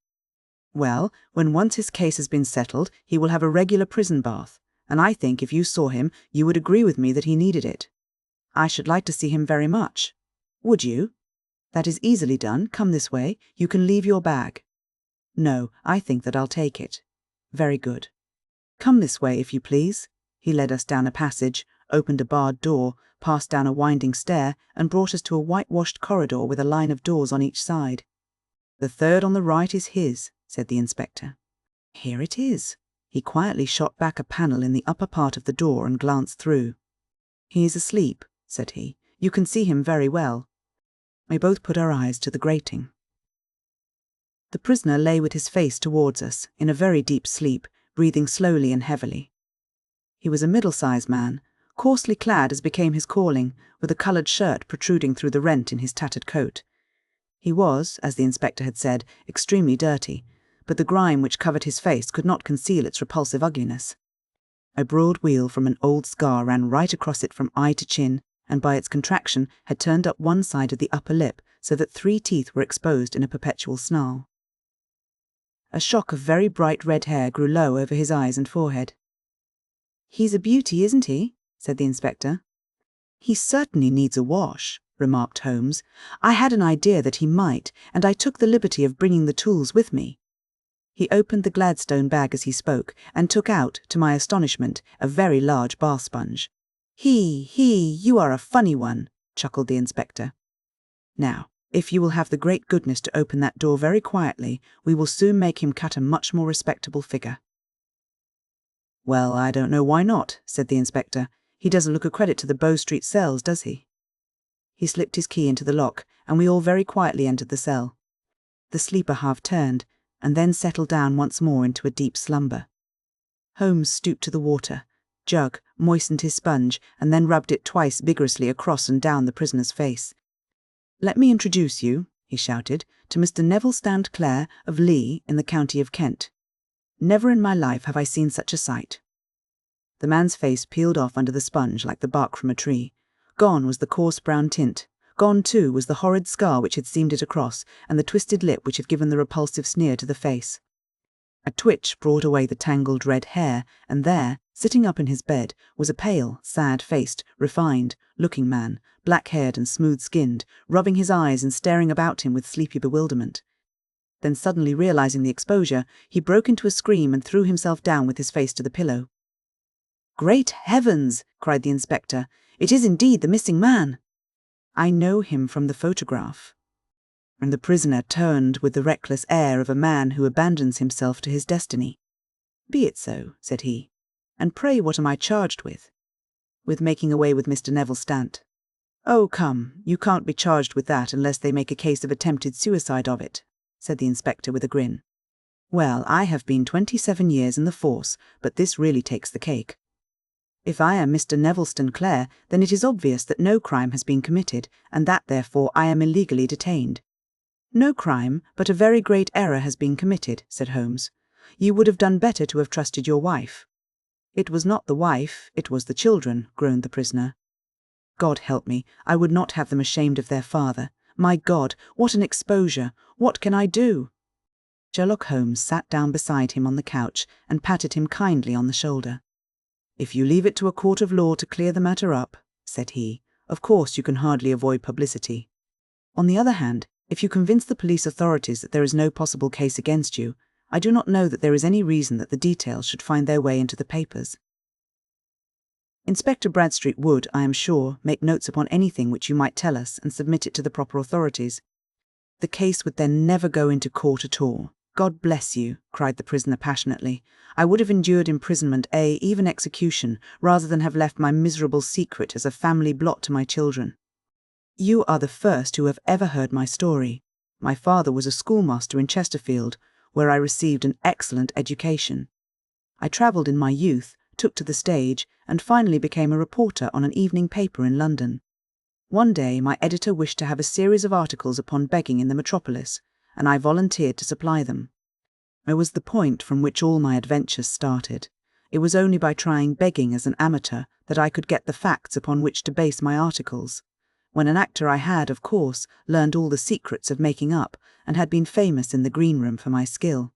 "Well, when once his case has been settled, he will have a regular prison bath, and I think if you saw him, you would agree with me that he needed it." "I should like to see him very much." "Would you?" "That is easily done. Come this way. You can leave your bag." "No, I think that I'll take it." "Very good. Come this way, if you please." He led us down a passage, opened a barred door, passed down a winding stair, and brought us to a whitewashed corridor with a line of doors on each side. "The third on the right is his," said the inspector. "Here it is." He quietly shot back a panel in the upper part of the door and glanced through. "He is asleep," said he. "You can see him very well." We both put our eyes to the grating. The prisoner lay with his face towards us, in a very deep sleep, breathing slowly and heavily. He was a middle-sized man, coarsely clad as became his calling, with a coloured shirt protruding through the rent in his tattered coat. He was, as the inspector had said, extremely dirty, but the grime which covered his face could not conceal its repulsive ugliness. A broad wheal from an old scar ran right across it from eye to chin, and by its contraction had turned up one side of the upper lip so that 3 teeth were exposed in a perpetual snarl. A shock of very bright red hair grew low over his eyes and forehead. "He's a beauty, isn't he?" said the inspector. "He certainly needs a wash," remarked Holmes. "I had an idea that he might, and I took the liberty of bringing the tools with me." He opened the Gladstone bag as he spoke, and took out, to my astonishment, a very large bath sponge. You are a funny one," chuckled the inspector. "Now, if you will have the great goodness to open that door very quietly, we will soon make him cut a much more respectable figure." "Well, I don't know why not," said the inspector. "He doesn't look a credit to the Bow Street cells, does he?" He slipped his key into the lock, and we all very quietly entered the cell. The sleeper half turned, and then settled down once more into a deep slumber. Holmes stooped to the water, jug, moistened his sponge, and then rubbed it twice vigorously across and down the prisoner's face. "Let me introduce you," he shouted, "to Mr. Neville St. Clair of Lee in the county of Kent. Never in my life have I seen such a sight." The man's face peeled off under the sponge like the bark from a tree. Gone was the coarse brown tint. Gone, too, was the horrid scar which had seamed it across, and the twisted lip which had given the repulsive sneer to the face. A twitch brought away the tangled red hair, and there, sitting up in his bed, was a pale, sad-faced, refined-looking man, black-haired and smooth-skinned, rubbing his eyes and staring about him with sleepy bewilderment. Then suddenly realizing the exposure, he broke into a scream and threw himself down with his face to the pillow. "Great heavens!" cried the inspector. "It is indeed the missing man." "I know him from the photograph." And the prisoner turned with the reckless air of a man who abandons himself to his destiny. "Be it so," said he. "And pray what am I charged with?" "With making away with Mr. Neville Stant." "Oh, come, you can't be charged with that unless they make a case of attempted suicide of it," said the inspector with a grin. "Well, I have been 27 years in the force, but this really takes the cake. If I am Mr. Neville St. Clair, then it is obvious that no crime has been committed, and that, therefore, I am illegally detained." "No crime, but a very great error has been committed," said Holmes. You would have done better to have trusted your wife." "It was not the wife, it was the children," groaned the prisoner. "God help me, I would not have them ashamed of their father. My God, what an exposure! What can I do?" Sherlock Holmes sat down beside him on the couch and patted him kindly on the shoulder. "If you leave it to a court of law to clear the matter up," said he, "of course you can hardly avoid publicity. On the other hand, if you convince the police authorities that there is no possible case against you, I do not know that there is any reason that the details should find their way into the papers. Inspector Bradstreet would, I am sure, make notes upon anything which you might tell us and submit it to the proper authorities. The case would then never go into court at all. God bless you," cried the prisoner passionately. "I would have endured imprisonment, even execution, rather than have left my miserable secret as a family blot to my children. You are the first who have ever heard my story. My father was a schoolmaster in Chesterfield, where I received an excellent education. I travelled in my youth, took to the stage, and finally became a reporter on an evening paper in London. One day my editor wished to have a series of articles upon begging in the metropolis, and I volunteered to supply them. It was the point from which all my adventures started. It was only by trying begging as an amateur that I could get the facts upon which to base my articles. When an actor I had, of course, learned all the secrets of making up, and had been famous in the green room for my skill.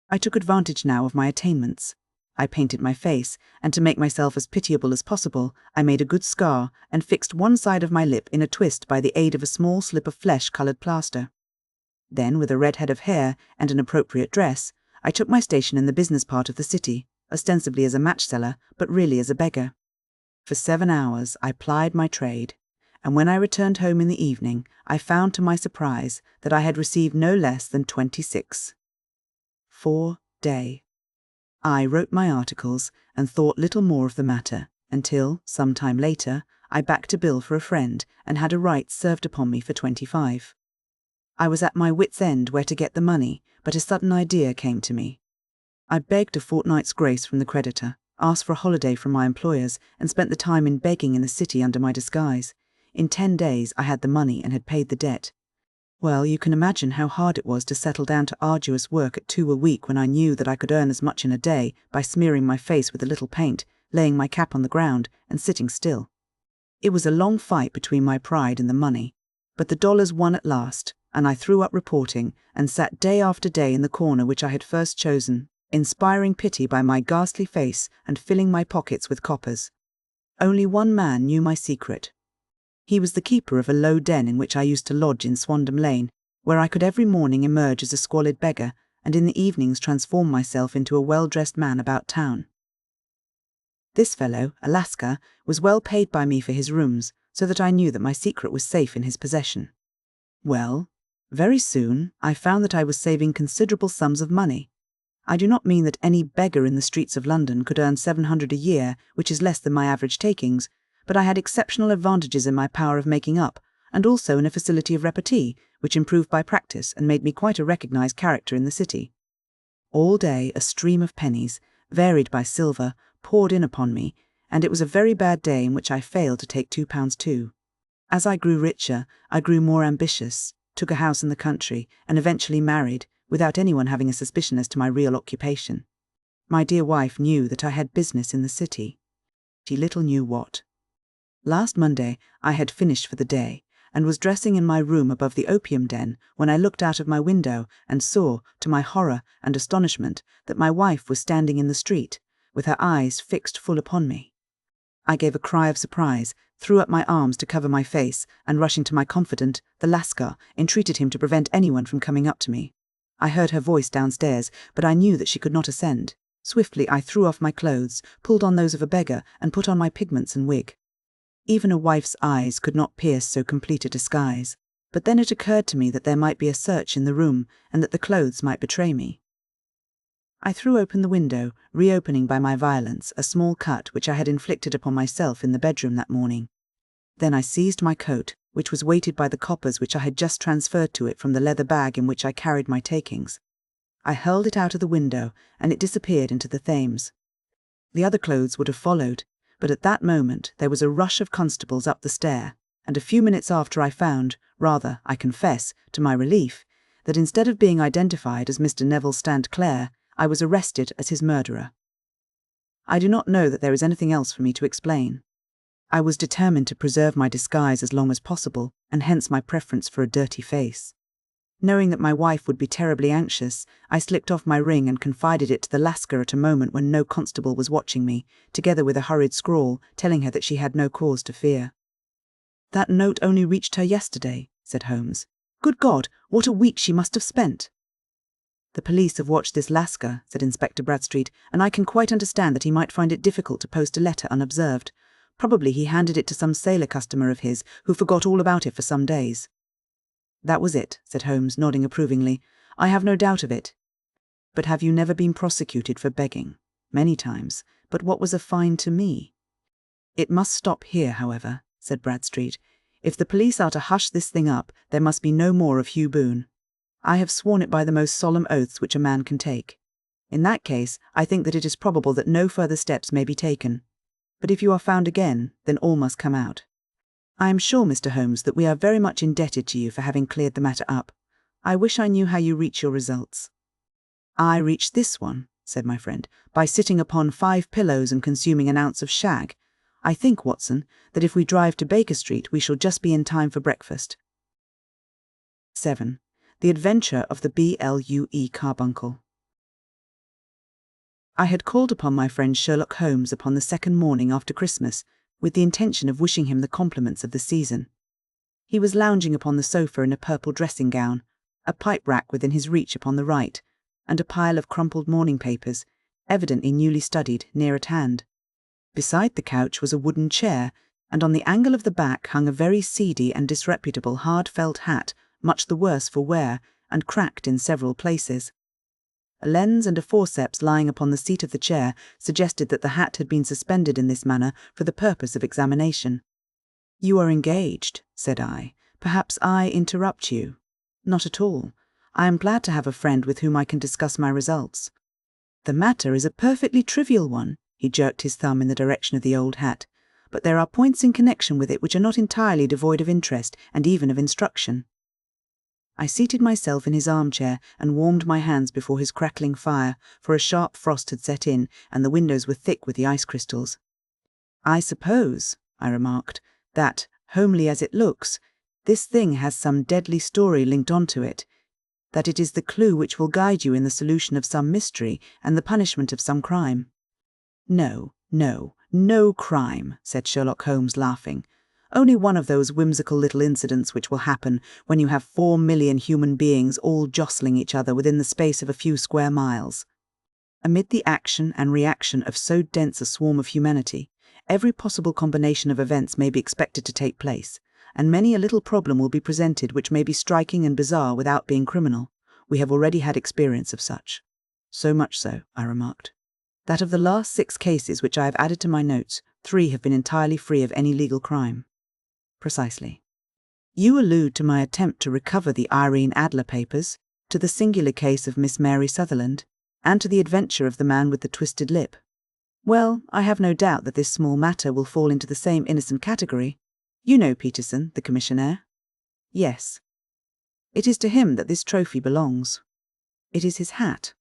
I took advantage now of my attainments. I painted my face, and to make myself as pitiable as possible, I made a good scar and fixed one side of my lip in a twist by the aid of a small slip of flesh-coloured plaster. Then, with a red head of hair and an appropriate dress, I took my station in the business part of the city, ostensibly as a match-seller, but really as a beggar. For 7 hours I plied my trade, and when I returned home in the evening, I found to my surprise that I had received no less than 26. 4 day. I wrote my articles and thought little more of the matter until, some time later, I backed a bill for a friend and had a right served upon me for 25. I was at my wits' end where to get the money, but a sudden idea came to me. I begged a fortnight's grace from the creditor, asked for a holiday from my employers, and spent the time in begging in the city under my disguise. In 10 days I had the money and had paid the debt. Well, you can imagine how hard it was to settle down to arduous work at 2 a week when I knew that I could earn as much in a day by smearing my face with a little paint, laying my cap on the ground, and sitting still. It was a long fight between my pride and the money, but the dollars won at last, and I threw up reporting and sat day after day in the corner which I had first chosen, inspiring pity by my ghastly face and filling my pockets with coppers. Only one man knew my secret. He was the keeper of a low den in which I used to lodge in Swandam Lane, where I could every morning emerge as a squalid beggar, and in the evenings transform myself into a well-dressed man about town. This fellow, Alaska, was well paid by me for his rooms, so that I knew that my secret was safe in his possession. Well, very soon I found that I was saving considerable sums of money. I do not mean that any beggar in the streets of London could earn 700 a year, which is less than my average takings, but I had exceptional advantages in my power of making up, and also in a facility of repartee, which improved by practice and made me quite a recognised character in the city. All day a stream of pennies, varied by silver, poured in upon me, and it was a very bad day in which I failed to take £2 too. As I grew richer, I grew more ambitious, took a house in the country, and eventually married, without anyone having a suspicion as to my real occupation. My dear wife knew that I had business in the city. She little knew what. Last Monday I had finished for the day, and was dressing in my room above the opium den when I looked out of my window and saw, to my horror and astonishment, that my wife was standing in the street, with her eyes fixed full upon me. I gave a cry of surprise, threw up my arms to cover my face, and rushing to my confidant, the Lascar, entreated him to prevent anyone from coming up to me. I heard her voice downstairs, but I knew that she could not ascend. Swiftly I threw off my clothes, pulled on those of a beggar, and put on my pigments and wig. Even a wife's eyes could not pierce so complete a disguise, but then it occurred to me that there might be a search in the room, and that the clothes might betray me. I threw open the window, reopening by my violence a small cut which I had inflicted upon myself in the bedroom that morning. Then I seized my coat, which was weighted by the coppers which I had just transferred to it from the leather bag in which I carried my takings. I hurled it out of the window, and it disappeared into the Thames. The other clothes would have followed, but at that moment there was a rush of constables up the stair, and a few minutes after I found, rather, I confess, to my relief, that instead of being identified as Mr. Neville St. Clair, I was arrested as his murderer. I do not know that there is anything else for me to explain. I was determined to preserve my disguise as long as possible, and hence my preference for a dirty face. Knowing that my wife would be terribly anxious, I slipped off my ring and confided it to the Lascar at a moment when no constable was watching me, together with a hurried scrawl telling her that she had no cause to fear. "That note only reached her yesterday," said Holmes. "Good God, what a week she must have spent!" "The police have watched this Lascar," said Inspector Bradstreet, "and I can quite understand that he might find it difficult to post a letter unobserved. Probably he handed it to some sailor customer of his who forgot all about it for some days." "That was it," said Holmes, nodding approvingly. "I have no doubt of it. But have you never been prosecuted for begging?" "Many times. But what was a fine to me?" "It must stop here, however," said Bradstreet. "If the police are to hush this thing up, there must be no more of Hugh Boone. I have sworn it by the most solemn oaths which a man can take. In that case, I think that it is probable that no further steps may be taken. But if you are found again, then all must come out. I am sure, Mr. Holmes, that we are very much indebted to you for having cleared the matter up. I wish I knew how you reach your results." "I reached this one," said my friend, "by sitting upon 5 pillows and consuming an ounce of shag. I think, Watson, that if we drive to Baker Street we shall just be in time for breakfast." 7. The Adventure of the BLUE Carbuncle. I had called upon my friend Sherlock Holmes upon the second morning after Christmas, with the intention of wishing him the compliments of the season. He was lounging upon the sofa in a purple dressing gown, a pipe-rack within his reach upon the right, and a pile of crumpled morning papers, evidently newly studied, near at hand. Beside the couch was a wooden chair, and on the angle of the back hung a very seedy and disreputable hard felt hat, much the worse for wear, and cracked in several places. A lens and a forceps lying upon the seat of the chair suggested that the hat had been suspended in this manner for the purpose of examination. "You are engaged," said I. "Perhaps I interrupt you?" "Not at all. I am glad to have a friend with whom I can discuss my results." "The matter is a perfectly trivial one," he jerked his thumb in the direction of the old hat, "but there are points in connection with it which are not entirely devoid of interest and even of instruction." I seated myself in his armchair and warmed my hands before his crackling fire, for a sharp frost had set in and the windows were thick with the ice crystals. "I suppose," I remarked, "that, homely as it looks, this thing has some deadly story linked onto it, that it is the clue which will guide you in the solution of some mystery and the punishment of some crime." "No, no, no crime," said Sherlock Holmes, laughing. "Only one of those whimsical little incidents which will happen when you have 4 million human beings all jostling each other within the space of a few square miles. Amid the action and reaction of so dense a swarm of humanity, every possible combination of events may be expected to take place, and many a little problem will be presented which may be striking and bizarre without being criminal. We have already had experience of such." "So much so," I remarked, "that of the last 6 cases which I have added to my notes, 3 have been entirely free of any legal crime." "Precisely. You allude to my attempt to recover the Irene Adler papers, to the singular case of Miss Mary Sutherland, and to the adventure of the man with the twisted lip. Well, I have no doubt that this small matter will fall into the same innocent category. You know Peterson, the commissionaire?" "Yes." "It is to him that this trophy belongs." "It is his hat."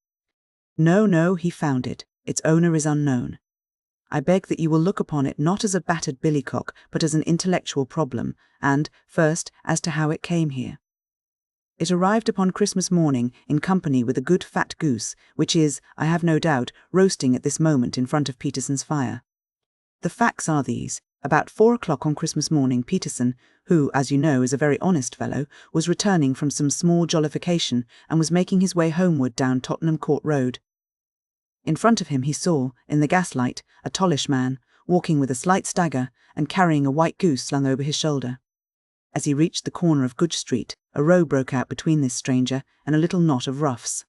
No, he found it. Its owner is unknown. I beg that you will look upon it not as a battered billycock, but as an intellectual problem, and, first, as to how it came here. It arrived upon Christmas morning in company with a good fat goose, which is, I have no doubt, roasting at this moment in front of Peterson's fire. The facts are these. About 4 o'clock on Christmas morning, Peterson, who, as you know, is a very honest fellow, was returning from some small jollification and was making his way homeward down Tottenham Court Road. In front of him he saw, in the gaslight, a tallish man, walking with a slight stagger and carrying a white goose slung over his shoulder. As he reached the corner of Goodge Street, a row broke out between this stranger and a little knot of roughs.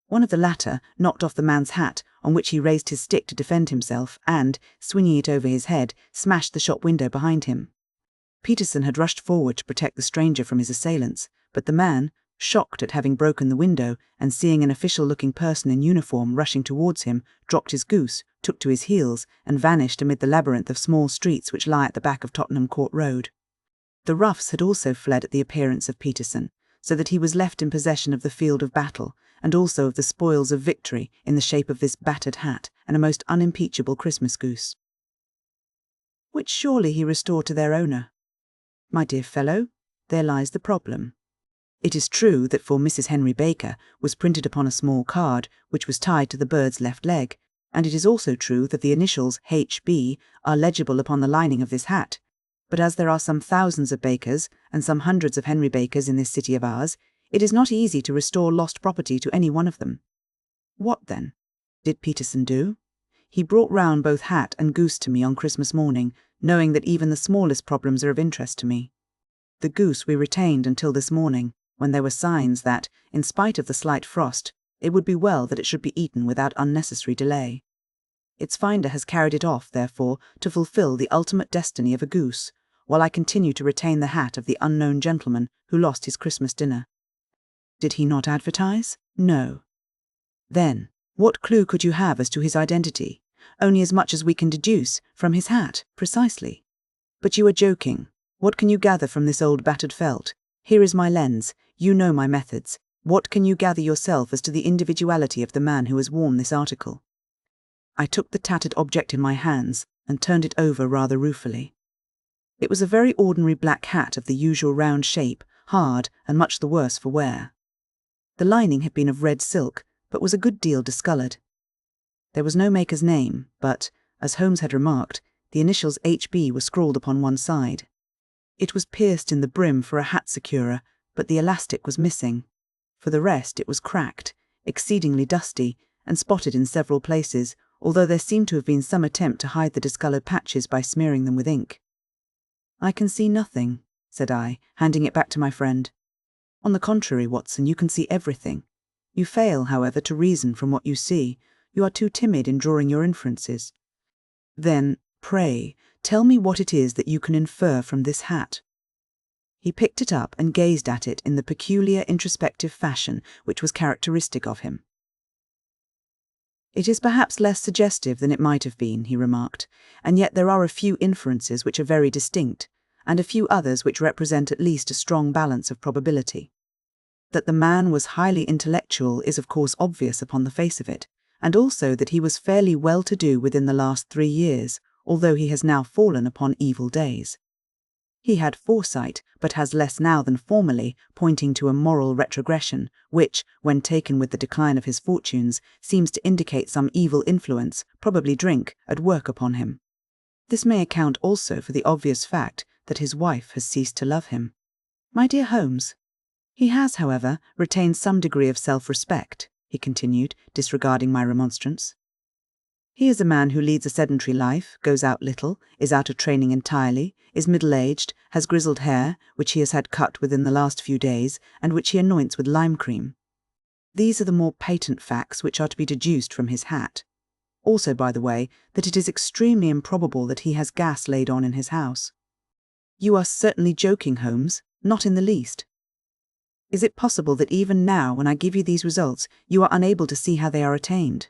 One of the latter knocked off the man's hat, on which he raised his stick to defend himself and, swinging it over his head, smashed the shop window behind him. Peterson had rushed forward to protect the stranger from his assailants, but the man, shocked at having broken the window and seeing an official-looking person in uniform rushing towards him, dropped his goose, took to his heels, and vanished amid the labyrinth of small streets which lie at the back of Tottenham Court Road. The roughs had also fled at the appearance of Peterson, so that he was left in possession of the field of battle, and also of the spoils of victory in the shape of this battered hat and a most unimpeachable Christmas goose, which surely he restored to their owner. My dear fellow, there lies the problem. It is true that for Mrs. Henry Baker was printed upon a small card which was tied to the bird's left leg, and it is also true that the initials H.B. are legible upon the lining of this hat. But as there are some thousands of Bakers and some hundreds of Henry Bakers in this city of ours, it is not easy to restore lost property to any one of them. What, then, did Peterson do? He brought round both hat and goose to me on Christmas morning, knowing that even the smallest problems are of interest to me. The goose we retained until this morning, when there were signs that, in spite of the slight frost, it would be well that it should be eaten without unnecessary delay. Its finder has carried it off, therefore, to fulfil the ultimate destiny of a goose, while I continue to retain the hat of the unknown gentleman who lost his Christmas dinner. Did he not advertise? No. Then, what clue could you have as to his identity? Only as much as we can deduce from his hat, precisely. But you are joking. What can you gather from this old battered felt? Here is my lens. You know my methods. What can you gather yourself as to the individuality of the man who has worn this article? I took the tattered object in my hands and turned it over rather ruefully. It was a very ordinary black hat of the usual round shape, hard and much the worse for wear. The lining had been of red silk, but was a good deal discoloured. There was no maker's name, but, as Holmes had remarked, the initials H.B. were scrawled upon one side. It was pierced in the brim for a hat securer, but the elastic was missing. For the rest, it was cracked, exceedingly dusty, and spotted in several places, although there seemed to have been some attempt to hide the discoloured patches by smearing them with ink. "I can see nothing," said I, handing it back to my friend. "On the contrary, Watson, you can see everything. You fail, however, to reason from what you see. You are too timid in drawing your inferences. Then, pray, tell me what it is that you can infer from this hat." He picked it up and gazed at it in the peculiar introspective fashion which was characteristic of him. "It is perhaps less suggestive than it might have been," he remarked, "and yet there are a few inferences which are very distinct, and a few others which represent at least a strong balance of probability. That the man was highly intellectual is of course obvious upon the face of it, and also that he was fairly well-to-do within the last 3 years, although he has now fallen upon evil days. He had foresight, but has less now than formerly, pointing to a moral retrogression, which, when taken with the decline of his fortunes, seems to indicate some evil influence, probably drink, at work upon him. This may account also for the obvious fact that his wife has ceased to love him. My dear Holmes, he has, however, retained some degree of self-respect," he continued, disregarding my remonstrance. "He is a man who leads a sedentary life, goes out little, is out of training entirely, is middle-aged, has grizzled hair, which he has had cut within the last few days, and which he anoints with lime cream. These are the more patent facts which are to be deduced from his hat. Also, by the way, that it is extremely improbable that he has gas laid on in his house." "You are certainly joking, Holmes." "Not in the least." "Is it possible that even now, when I give you these results, you are unable to see how they are attained?"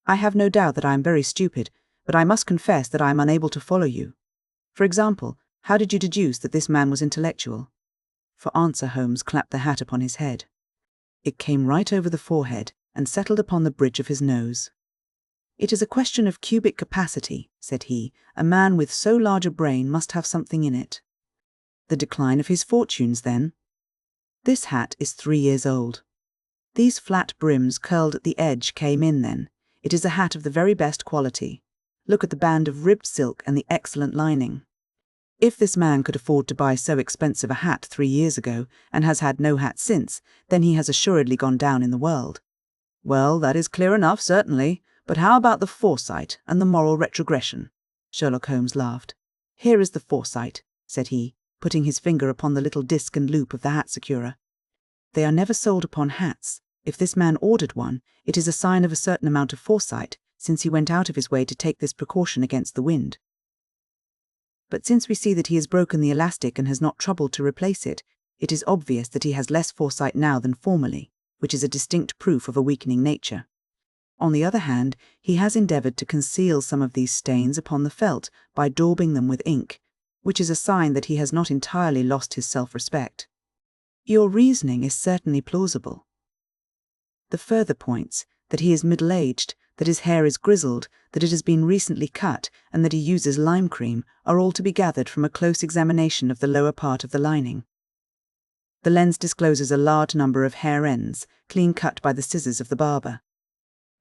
"I have no doubt that I am very stupid, but I must confess that I am unable to follow you. For example, how did you deduce that this man was intellectual?" For answer, Holmes clapped the hat upon his head. It came right over the forehead and settled upon the bridge of his nose. "It is a question of cubic capacity," said he. "A man with so large a brain must have something in it." "The decline of his fortunes, then?" "This hat is 3 years old. These flat brims curled at the edge came in then. It is a hat of the very best quality. Look at the band of ribbed silk and the excellent lining. If this man could afford to buy so expensive a hat 3 years ago, and has had no hat since, then he has assuredly gone down in the world." "Well, that is clear enough, certainly. But how about the foresight and the moral retrogression?" Sherlock Holmes laughed. "Here is the foresight," said he, putting his finger upon the little disc and loop of the hat securer. "They are never sold upon hats. If this man ordered one, it is a sign of a certain amount of foresight, since he went out of his way to take this precaution against the wind. But since we see that he has broken the elastic and has not troubled to replace it, it is obvious that he has less foresight now than formerly, which is a distinct proof of a weakening nature. On the other hand, he has endeavoured to conceal some of these stains upon the felt by daubing them with ink, which is a sign that he has not entirely lost his self-respect. Your reasoning is certainly plausible." The further points, that he is middle-aged, that his hair is grizzled, that it has been recently cut, and that he uses lime cream, are all to be gathered from a close examination of the lower part of the lining. The lens discloses a large number of hair ends, clean cut by the scissors of the barber.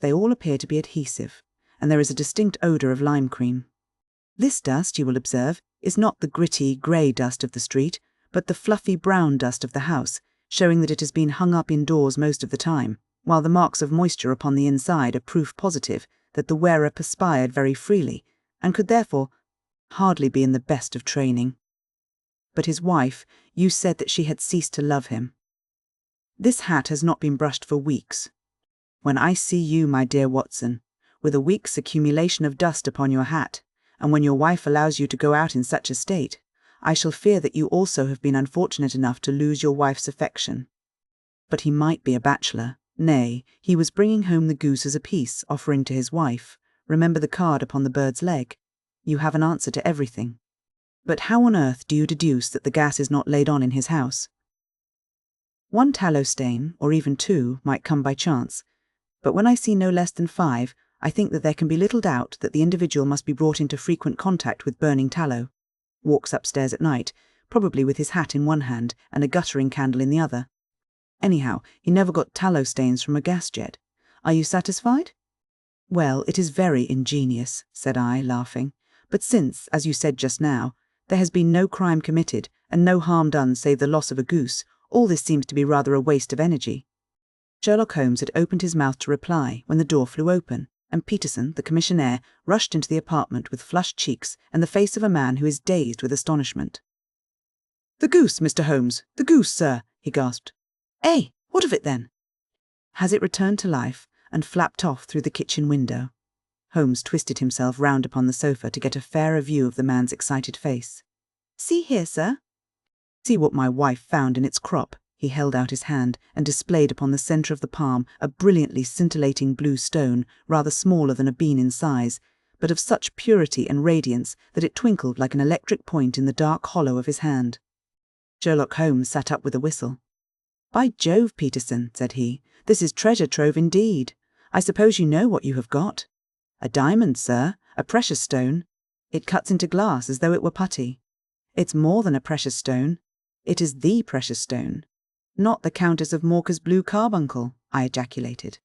They all appear to be adhesive, and there is a distinct odour of lime cream. This dust, you will observe, is not the gritty, grey dust of the street, but the fluffy brown dust of the house, showing that it has been hung up indoors most of the time, while the marks of moisture upon the inside are proof positive that the wearer perspired very freely, and could therefore hardly be in the best of training. But his wife, you said that she had ceased to love him. This hat has not been brushed for weeks. When I see you, my dear Watson, with a week's accumulation of dust upon your hat, and when your wife allows you to go out in such a state, I shall fear that you also have been unfortunate enough to lose your wife's affection. But he might be a bachelor. Nay, he was bringing home the goose as a piece, offering to his wife. Remember the card upon the bird's leg. You have an answer to everything. But how on earth do you deduce that the gas is not laid on in his house? One tallow stain, or even two, might come by chance, but when I see no less than 5, I think that there can be little doubt that the individual must be brought into frequent contact with burning tallow. Walks upstairs at night, probably with his hat in one hand and a guttering candle in the other. Anyhow, he never got tallow stains from a gas jet. Are you satisfied? Well, it is very ingenious, said I, laughing. But since, as you said just now, there has been no crime committed and no harm done save the loss of a goose, all this seems to be rather a waste of energy. Sherlock Holmes had opened his mouth to reply when the door flew open, and Peterson, the commissionaire, rushed into the apartment with flushed cheeks and the face of a man who is dazed with astonishment. "The goose, Mr. Holmes, the goose, sir," he gasped. "Eh, what of it then?" "Has it returned to life and flapped off through the kitchen window?" Holmes twisted himself round upon the sofa to get a fairer view of the man's excited face. "See here, sir." "See what my wife found in its crop." He held out his hand and displayed upon the centre of the palm a brilliantly scintillating blue stone, rather smaller than a bean in size, but of such purity and radiance that it twinkled like an electric point in the dark hollow of his hand. Sherlock Holmes sat up with a whistle. "By Jove, Peterson," said he, "this is treasure trove indeed. I suppose you know what you have got?" "A diamond, sir, a precious stone. It cuts into glass as though it were putty. It's more than a precious stone. It is the precious stone." "Not the Countess of Morcar's blue carbuncle," I ejaculated.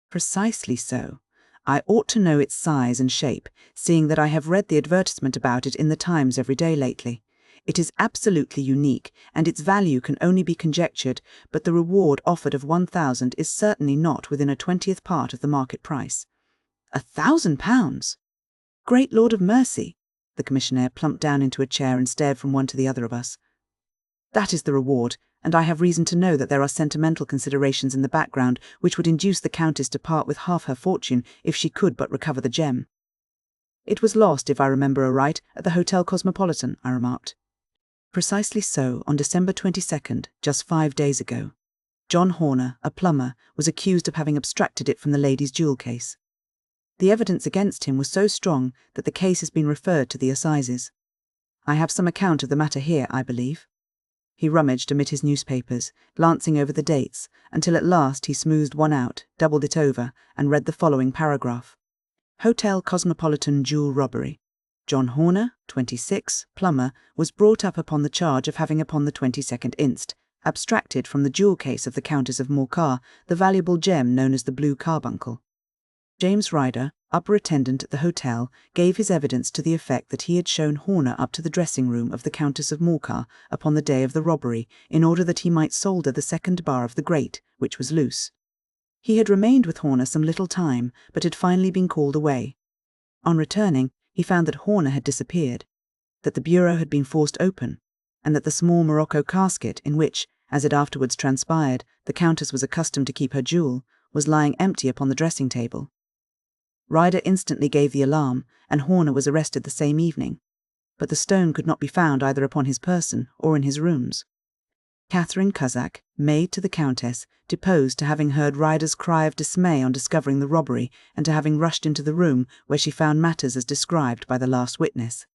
"Precisely so. I ought to know its size and shape, seeing that I have read the advertisement about it in the Times every day lately. It is absolutely unique, and its value can only be conjectured, but the reward offered of 1,000 is certainly not within a 20th part of the market price." £1,000! Great Lord of mercy! The commissionaire plumped down into a chair and stared from one to the other of us. "That is the reward, and I have reason to know that there are sentimental considerations in the background which would induce the Countess to part with half her fortune if she could but recover the gem." "It was lost, if I remember aright, at the Hotel Cosmopolitan," I remarked. "Precisely so, on December 22nd, just 5 days ago. John Horner, a plumber, was accused of having abstracted it from the lady's jewel case. The evidence against him was so strong that the case has been referred to the assizes. I have some account of the matter here, I believe." He rummaged amid his newspapers, glancing over the dates, until at last he smoothed one out, doubled it over, and read the following paragraph. "Hotel Cosmopolitan jewel robbery. John Horner, 26, plumber, was brought up upon the charge of having upon the 22nd inst. abstracted from the jewel case of the Countess of Morcar the valuable gem known as the blue carbuncle. James Ryder, upper attendant at the hotel, gave his evidence to the effect that he had shown Horner up to the dressing-room of the Countess of Morcar upon the day of the robbery in order that he might solder the second bar of the grate, which was loose. He had remained with Horner some little time, but had finally been called away. On returning, he found that Horner had disappeared, that the bureau had been forced open, and that the small morocco casket in which, as it afterwards transpired, the Countess was accustomed to keep her jewel, was lying empty upon the dressing-table. Ryder instantly gave the alarm, and Horner was arrested the same evening, but the stone could not be found either upon his person or in his rooms. Catherine Cusack, maid to the Countess, deposed to having heard Ryder's cry of dismay on discovering the robbery and to having rushed into the room where she found matters as described by the last witness.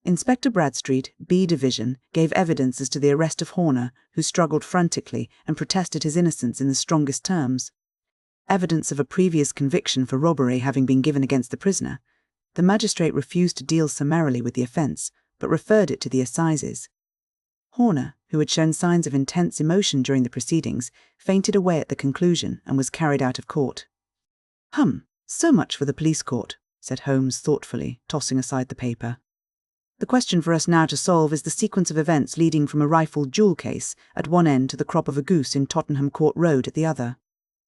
Inspector Bradstreet, B Division, gave evidence as to the arrest of Horner, who struggled frantically and protested his innocence in the strongest terms. Evidence of a previous conviction for robbery having been given against the prisoner, the magistrate refused to deal summarily with the offence, but referred it to the assizes. Horner, who had shown signs of intense emotion during the proceedings, fainted away at the conclusion and was carried out of court. So much for the police court, said Holmes thoughtfully, tossing aside the paper. The question for us now to solve is the sequence of events leading from a rifled jewel case at one end to the crop of a goose in Tottenham Court Road at the other.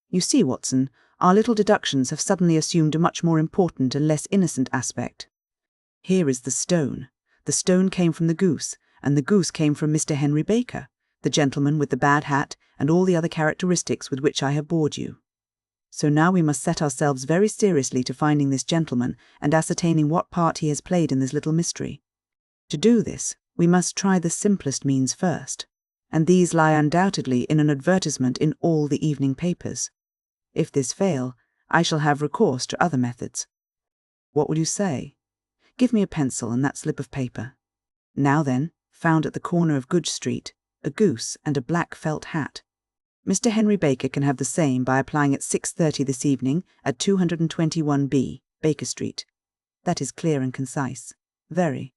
You see, Watson, our little deductions have suddenly assumed a much more important and less innocent aspect. Here is the stone. The stone came from the goose, and the goose came from Mr. Henry Baker, the gentleman with the bad hat and all the other characteristics with which I have bored you. So now we must set ourselves very seriously to finding this gentleman and ascertaining what part he has played in this little mystery. To do this, we must try the simplest means first, and these lie undoubtedly in an advertisement in all the evening papers. If this fail, I shall have recourse to other methods. What will you say? Give me a pencil and that slip of paper. Now then, found at the corner of Goodge Street, a goose and a black felt hat. Mr. Henry Baker can have the same by applying at 6:30 this evening at 221B, Baker Street. That is clear and concise. Very.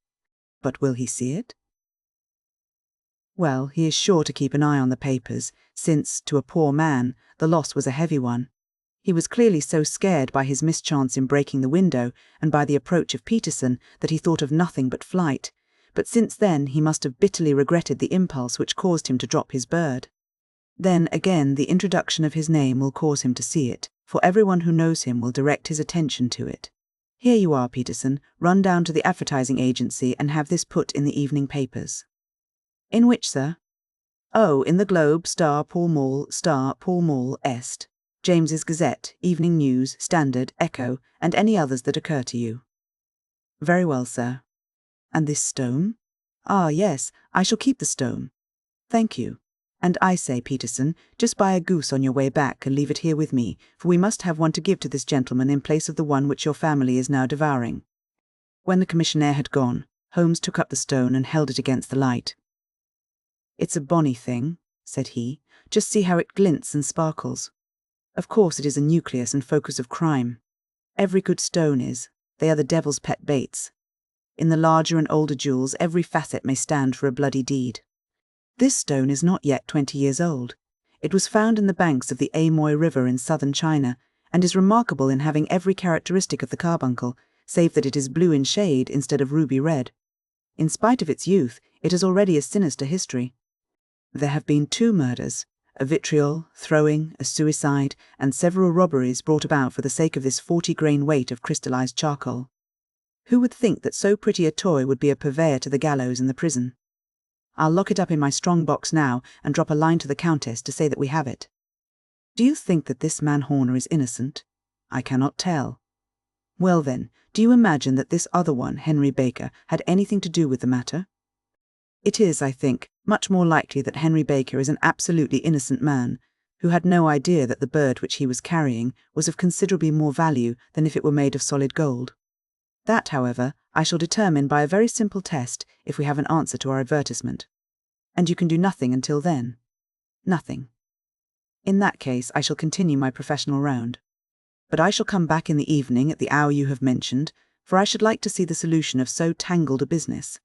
But will he see it? Well, he is sure to keep an eye on the papers, since, to a poor man, the loss was a heavy one. He was clearly so scared by his mischance in breaking the window and by the approach of Peterson that he thought of nothing but flight, but since then he must have bitterly regretted the impulse which caused him to drop his bird. Then, again, the introduction of his name will cause him to see it, for everyone who knows him will direct his attention to it. Here you are, Peterson. Run down to the advertising agency and have this put in the evening papers. In which, sir? Oh, in the Globe, Star, Pall Mall, Est, James's Gazette, Evening News, Standard, Echo, and any others that occur to you. Very well, sir. And this stone? Ah, yes, I shall keep the stone. Thank you. And I say, Peterson, just buy a goose on your way back and leave it here with me, for we must have one to give to this gentleman in place of the one which your family is now devouring. When the commissionaire had gone, Holmes took up the stone and held it against the light. It's a bonny thing, said he. Just see how it glints and sparkles. Of course it is a nucleus and focus of crime. Every good stone is. They are the devil's pet baits. In the larger and older jewels, every facet may stand for a bloody deed. This stone is not yet 20 years old. It was found in the banks of the Amoy River in southern China, and is remarkable in having every characteristic of the carbuncle, save that it is blue in shade instead of ruby red. In spite of its youth, it has already a sinister history. There have been 2 murders, a vitriol, throwing, a suicide, and several robberies brought about for the sake of this 40-grain weight of crystallized charcoal. Who would think that so pretty a toy would be a purveyor to the gallows and the prison? I'll lock it up in my strong box now and drop a line to the Countess to say that we have it. Do you think that this man Horner is innocent? I cannot tell. Well then, do you imagine that this other one, Henry Baker, had anything to do with the matter? It is, I think, much more likely that Henry Baker is an absolutely innocent man, who had no idea that the bird which he was carrying was of considerably more value than if it were made of solid gold. That, however, I shall determine by a very simple test if we have an answer to our advertisement. And you can do nothing until then. Nothing. In that case, I shall continue my professional round. But I shall come back in the evening at the hour you have mentioned, for I should like to see the solution of so tangled a business.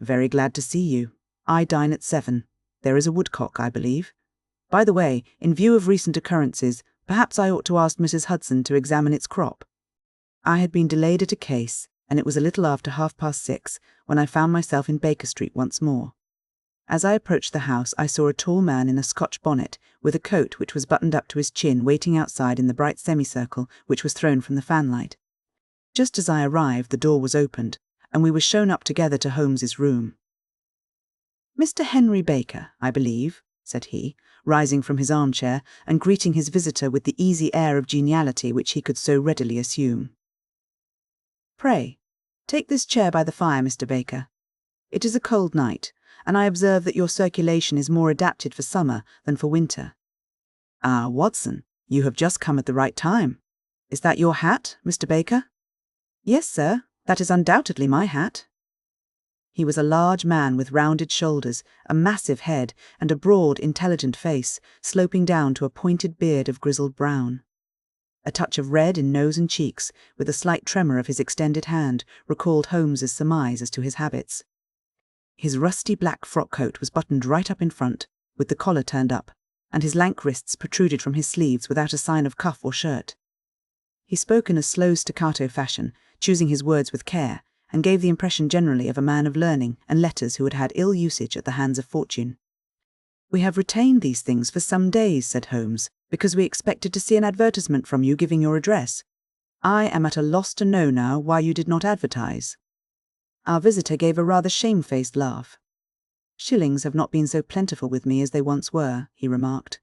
Very glad to see you. I dine at 7. There is a woodcock, I believe. By the way, in view of recent occurrences, perhaps I ought to ask Mrs. Hudson to examine its crop. I had been delayed at a case, and it was a little after 6:30 when I found myself in Baker Street once more. As I approached the house, I saw a tall man in a Scotch bonnet, with a coat which was buttoned up to his chin, waiting outside in the bright semicircle which was thrown from the fanlight. Just as I arrived, the door was opened, and we were shown up together to Holmes's room. Mr. Henry Baker, I believe, said he, rising from his armchair and greeting his visitor with the easy air of geniality which he could so readily assume. Pray, take this chair by the fire, Mr. Baker. It is a cold night, and I observe that your circulation is more adapted for summer than for winter. Ah, Watson, you have just come at the right time. Is that your hat, Mr. Baker? Yes, sir, that is undoubtedly my hat. He was a large man with rounded shoulders, a massive head, and a broad, intelligent face, sloping down to a pointed beard of grizzled brown. A touch of red in nose and cheeks, with a slight tremor of his extended hand, recalled Holmes's surmise as to his habits. His rusty black frock coat was buttoned right up in front, with the collar turned up, and his lank wrists protruded from his sleeves without a sign of cuff or shirt. He spoke in a slow staccato fashion, choosing his words with care, and gave the impression generally of a man of learning and letters who had had ill usage at the hands of fortune. "We have retained these things for some days," said Holmes, "because we expected to see an advertisement from you giving your address. I am at a loss to know now why you did not advertise." Our visitor gave a rather shamefaced laugh. "Shillings have not been so plentiful with me as they once were," he remarked.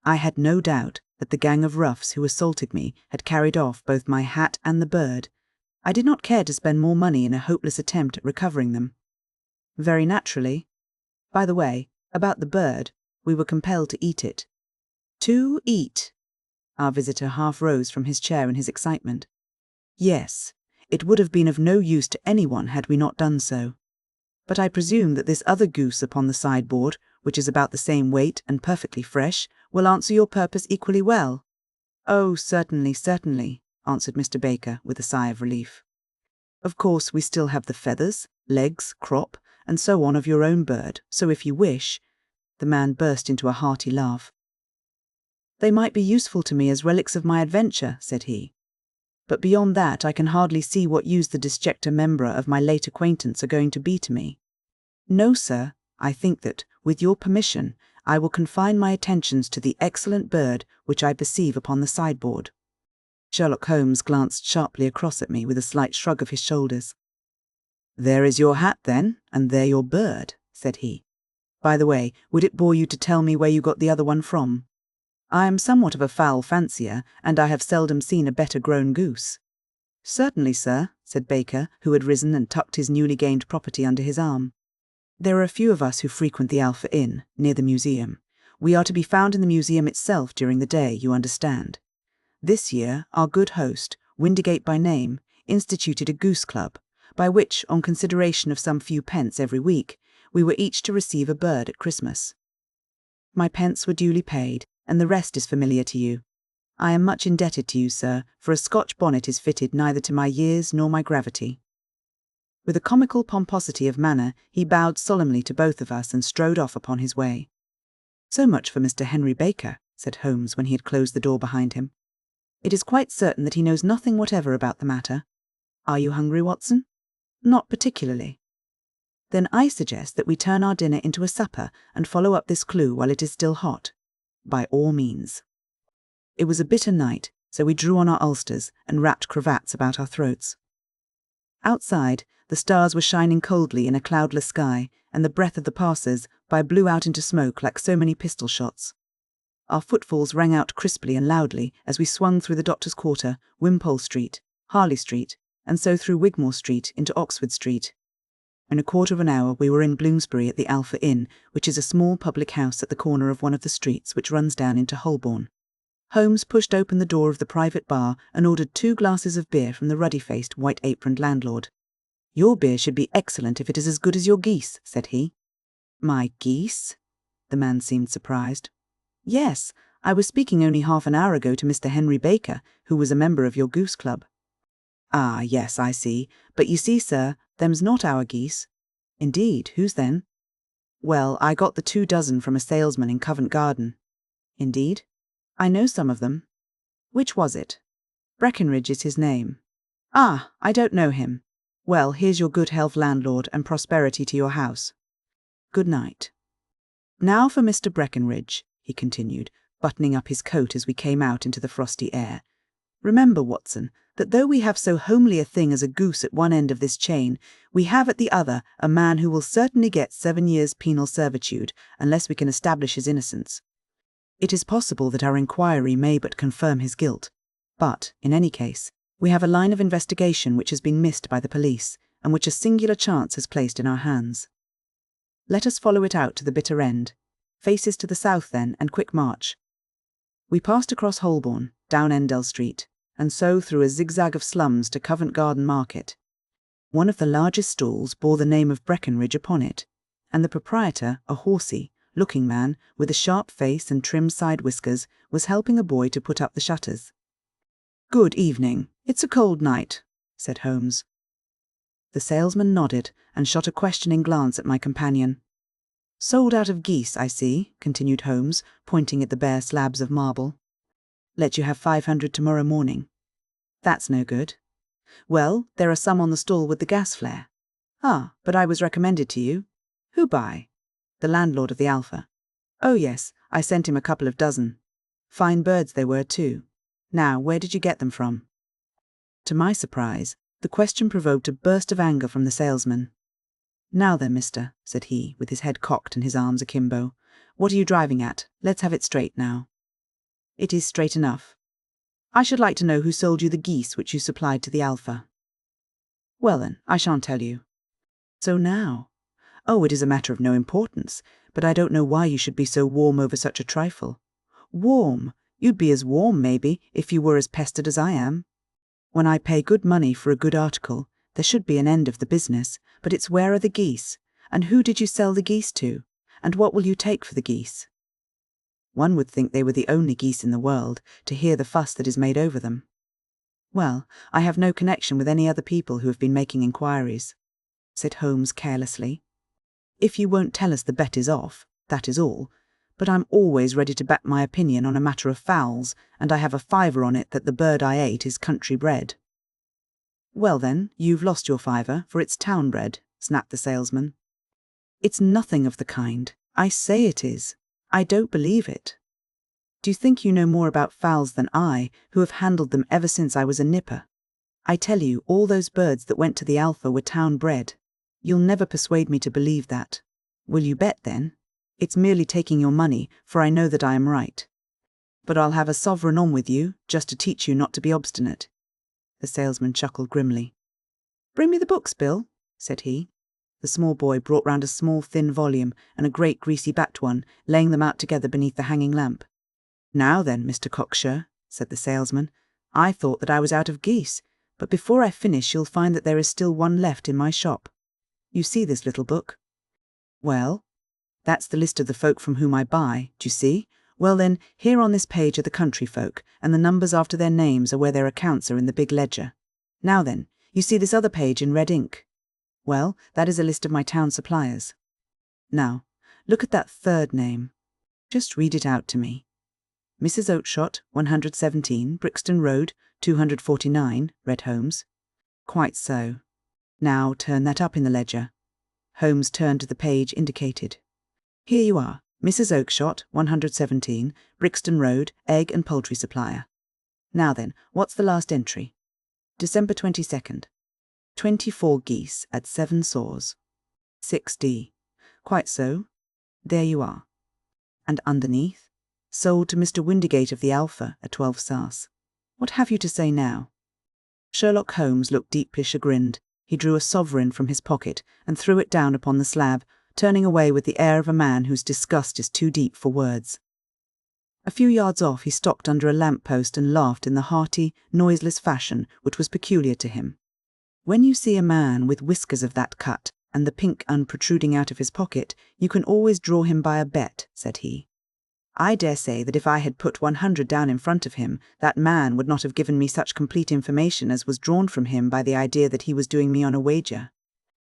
I had no doubt that the gang of roughs who assaulted me had carried off both my hat and the bird. I did not care to spend more money in a hopeless attempt at recovering them. Very naturally. By the way, about the bird, we were compelled to eat it. To eat? Our visitor half rose from his chair in his excitement. Yes, it would have been of no use to anyone had we not done so. But I presume that this other goose upon the sideboard, which is about the same weight and perfectly fresh, will answer your purpose equally well. "Oh, certainly, certainly," answered Mr. Baker with a sigh of relief. "Of course, we still have the feathers, legs, crop, and so on of your own bird, so if you wish—" The man burst into a hearty laugh. "They might be useful to me as relics of my adventure," said he. "But beyond that I can hardly see what use the disjecta membra of my late acquaintance are going to be to me. No, sir, I think that, with your permission, I will confine my attentions to the excellent bird which I perceive upon the sideboard." Sherlock Holmes glanced sharply across at me with a slight shrug of his shoulders. "There is your hat, then, and there your bird," said he. "By the way, would it bore you to tell me where you got the other one from? I am somewhat of a fowl fancier, and I have seldom seen a better grown goose." "Certainly, sir," said Baker, who had risen and tucked his newly gained property under his arm. "There are a few of us who frequent the Alpha Inn, near the museum. We are to be found in the museum itself during the day, you understand. This year, our good host, Windigate by name, instituted a goose club, by which, on consideration of some few pence every week, we were each to receive a bird at Christmas. My pence were duly paid, and the rest is familiar to you. I am much indebted to you, sir, for a Scotch bonnet is fitted neither to my years nor my gravity." With a comical pomposity of manner, he bowed solemnly to both of us and strode off upon his way. "So much for Mr. Henry Baker," said Holmes when he had closed the door behind him. "It is quite certain that he knows nothing whatever about the matter. Are you hungry, Watson?" "Not particularly." "Then I suggest that we turn our dinner into a supper and follow up this clue while it is still hot. By all means." It was a bitter night, so we drew on our ulsters and wrapped cravats about our throats. Outside, the stars were shining coldly in a cloudless sky, and the breath of the passers by blew out into smoke like so many pistol shots. Our footfalls rang out crisply and loudly as we swung through the Doctor's Quarter, Wimpole Street, Harley Street, and so through Wigmore Street into Oxford Street. In a quarter of an hour we were in Bloomsbury at the Alpha Inn, which is a small public house at the corner of one of the streets which runs down into Holborn. Holmes pushed open the door of the private bar and ordered 2 glasses of beer from the ruddy-faced, white-aproned landlord. "Your beer should be excellent if it is as good as your geese," said he. "My geese?" The man seemed surprised. "Yes, I was speaking only half an hour ago to Mr. Henry Baker, who was a member of your goose club." "Ah, yes, I see. But you see, sir, them's not our geese." "Indeed, whose then?" "Well, I got the 2 dozen from a salesman in Covent Garden." "Indeed? I know some of them." "Which was it?" "Breckenridge is his name." "Ah, I don't know him. Well, here's your good health, landlord, and prosperity to your house. Good night. Now for Mr. Breckenridge," he continued, buttoning up his coat as we came out into the frosty air. "Remember, Watson, that though we have so homely a thing as a goose at one end of this chain, we have at the other a man who will certainly get 7 years' penal servitude unless we can establish his innocence. It is possible that our inquiry may but confirm his guilt, but, in any case, we have a line of investigation which has been missed by the police, and which a singular chance has placed in our hands. Let us follow it out to the bitter end. Faces to the south, then, and quick march." We passed across Holborn, down Endell Street, and so through a zigzag of slums to Covent Garden Market. One of the largest stalls bore the name of Breckenridge upon it, and the proprietor, a horsey looking man with a sharp face and trim side whiskers, was helping a boy to put up the shutters. "Good evening. It's a cold night," said Holmes. The salesman nodded and shot a questioning glance at my companion. "Sold out of geese, I see," continued Holmes, pointing at the bare slabs of marble. "Let you have 500 tomorrow morning." "That's no good." "Well, there are some on the stall with the gas flare." "Ah, but I was recommended to you." "Who by?" "The landlord of the Alpha." "Oh yes, I sent him a couple of dozen. Fine birds they were too. Now, where did you get them from?" To my surprise, the question provoked a burst of anger from the salesman. "Now then, mister," said he, with his head cocked and his arms akimbo, "what are you driving at? Let's have it straight now." "It is straight enough." "I should like to know who sold you the geese which you supplied to the Alpha." "Well then, I shan't tell you." "So now? Oh, it is a matter of no importance, but I don't know why you should be so warm over such a trifle." "Warm? You'd be as warm, maybe, if you were as pestered as I am. When I pay good money for a good article, there should be an end of the business, but it's where are the geese, and who did you sell the geese to, and what will you take for the geese?" One would think they were the only geese in the world, to hear the fuss that is made over them. "Well, I have no connection with any other people who have been making inquiries," said Holmes carelessly. "If you won't tell us the bet is off, that is all, but I'm always ready to back my opinion on a matter of fowls, and I have a fiver on it that the bird I ate is country bred." "Well then, you've lost your fiver, for it's town bred," snapped the salesman. "It's nothing of the kind. I say it is. I don't believe it. Do you think you know more about fowls than I, who have handled them ever since I was a nipper? I tell you, all those birds that went to the Alpha were town bred. You'll never persuade me to believe that. Will you bet, then? It's merely taking your money, for I know that I am right. But I'll have a sovereign on with you, just to teach you not to be obstinate." The salesman chuckled grimly. "Bring me the books, Bill," said he. The small boy brought round a small thin volume and a great greasy-backed one, laying them out together beneath the hanging lamp. "Now then, Mr. Cocksure," said the salesman, "I thought that I was out of geese, but before I finish you'll find that there is still one left in my shop. You see this little book? Well, that's the list of the folk from whom I buy, do you see? Well then, here on this page are the country folk, and the numbers after their names are where their accounts are in the big ledger. Now then, you see this other page in red ink? Well, that is a list of my town suppliers. Now, look at that third name. Just read it out to me. Mrs. Oakshott, 117, Brixton Road, 249, read Holmes. Quite so. Now turn that up in the ledger. Holmes turned to the page indicated. Here you are, Mrs. Oakshott, 117, Brixton Road, egg and poultry supplier. Now then, what's the last entry? December 22nd. 24 geese at 7 saws. 6d. Quite so. There you are. And underneath, sold to Mr. Windigate of the Alpha at 12 sas. What have you to say now? Sherlock Holmes looked deeply chagrined. He drew a sovereign from his pocket and threw it down upon the slab, turning away with the air of a man whose disgust is too deep for words. A few yards off he stopped under a lamp-post and laughed in the hearty, noiseless fashion which was peculiar to him. When you see a man with whiskers of that cut, and the pink un protruding out of his pocket, you can always draw him by a bet, said he. I dare say that if I had put 100 down in front of him, that man would not have given me such complete information as was drawn from him by the idea that he was doing me on a wager.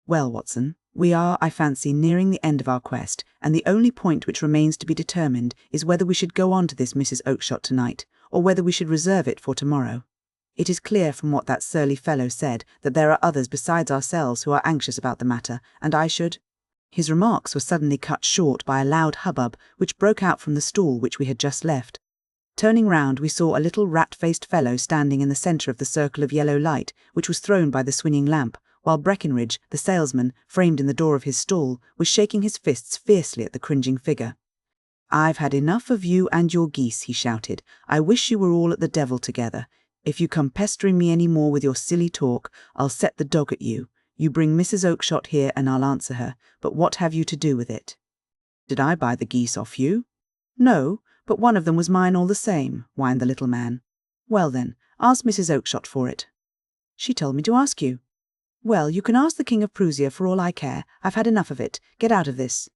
Well, Watson, we are, I fancy, nearing the end of our quest, and the only point which remains to be determined is whether we should go on to this Mrs. Oakshott tonight, or whether we should reserve it for tomorrow. It is clear from what that surly fellow said that there are others besides ourselves who are anxious about the matter, and I should— His remarks were suddenly cut short by a loud hubbub which broke out from the stall which we had just left. Turning round, we saw a little rat-faced fellow standing in the centre of the circle of yellow light which was thrown by the swinging lamp, while Breckenridge, the salesman, framed in the door of his stall, was shaking his fists fiercely at the cringing figure. "I've had enough of you and your geese," he shouted. "I wish you were all at the devil together. If you come pestering me any more with your silly talk, I'll set the dog at you. You bring Mrs. Oakshott here and I'll answer her, but what have you to do with it?" "Did I buy the geese off you?" "No, but one of them was mine all the same," whined the little man. "Well then, ask Mrs. Oakshott for it." "She told me to ask you." Well, you can ask the King of Prussia for all I care. I've had enough of it. Get out of this.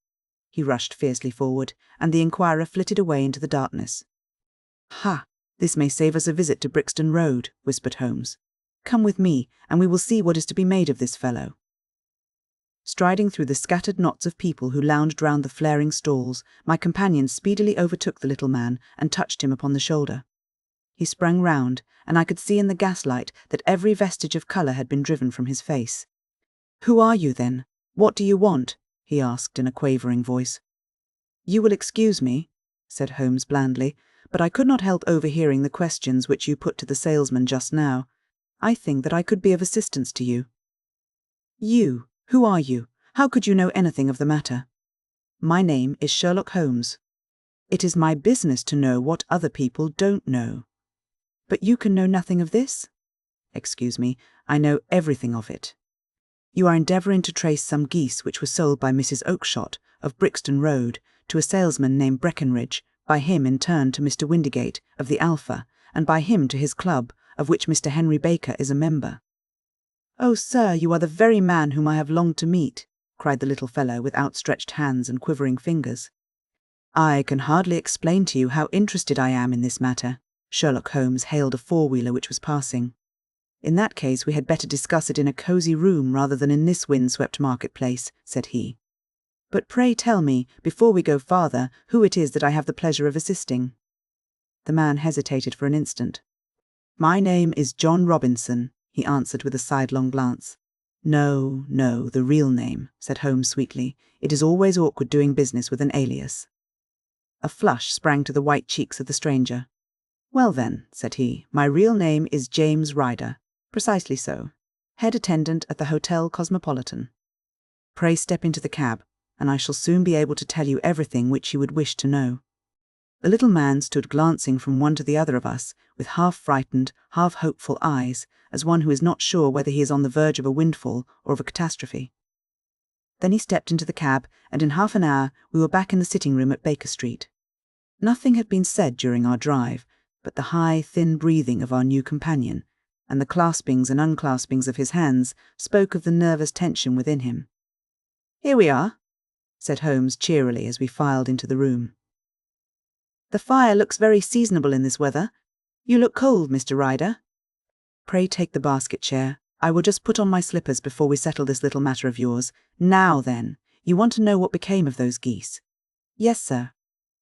He rushed fiercely forward, and the inquirer flitted away into the darkness. Ha! This may save us a visit to Brixton Road, whispered Holmes. Come with me, and we will see what is to be made of this fellow. Striding through the scattered knots of people who lounged round the flaring stalls, my companion speedily overtook the little man and touched him upon the shoulder. He sprang round, and I could see in the gaslight that every vestige of colour had been driven from his face. "Who are you, then? What do you want?" he asked in a quavering voice. "You will excuse me," said Holmes blandly, "but I could not help overhearing the questions which you put to the salesman just now. I think that I could be of assistance to you." "You? Who are you? How could you know anything of the matter?" "My name is Sherlock Holmes. It is my business to know what other people don't know." "But you can know nothing of this?" "Excuse me, I know everything of it. You are endeavouring to trace some geese which were sold by Mrs. Oakshott, of Brixton Road, to a salesman named Breckenridge, by him in turn to Mr. Windigate, of the Alpha, and by him to his club, of which Mr. Henry Baker is a member." "Oh, sir, you are the very man whom I have longed to meet," cried the little fellow with outstretched hands and quivering fingers. "I can hardly explain to you how interested I am in this matter." Sherlock Holmes hailed a four-wheeler which was passing. "In that case we had better discuss it in a cosy room rather than in this wind-swept marketplace," said he. "But pray tell me, before we go farther, who it is that I have the pleasure of assisting." The man hesitated for an instant. "My name is John Robinson," he answered with a sidelong glance. "No, no, the real name," said Holmes sweetly. "It is always awkward doing business with an alias." A flush sprang to the white cheeks of the stranger. "Well then," said he, "my real name is James Ryder." "Precisely so. Head attendant at the Hotel Cosmopolitan." "Pray step into the cab, and I shall soon be able to tell you everything which you would wish to know." The little man stood glancing from one to the other of us, with half-frightened, half-hopeful eyes, as one who is not sure whether he is on the verge of a windfall or of a catastrophe. Then he stepped into the cab, and in half an hour we were back in the sitting-room at Baker Street. Nothing had been said during our drive, but the high, thin breathing of our new companion, and the claspings and unclaspings of his hands spoke of the nervous tension within him. "Here we are," said Holmes cheerily as we filed into the room. "The fire looks very seasonable in this weather. You look cold, Mr. Ryder." "Pray take the basket chair. I will just put on my slippers before we settle this little matter of yours. Now then, you want to know what became of those geese?" "Yes, sir.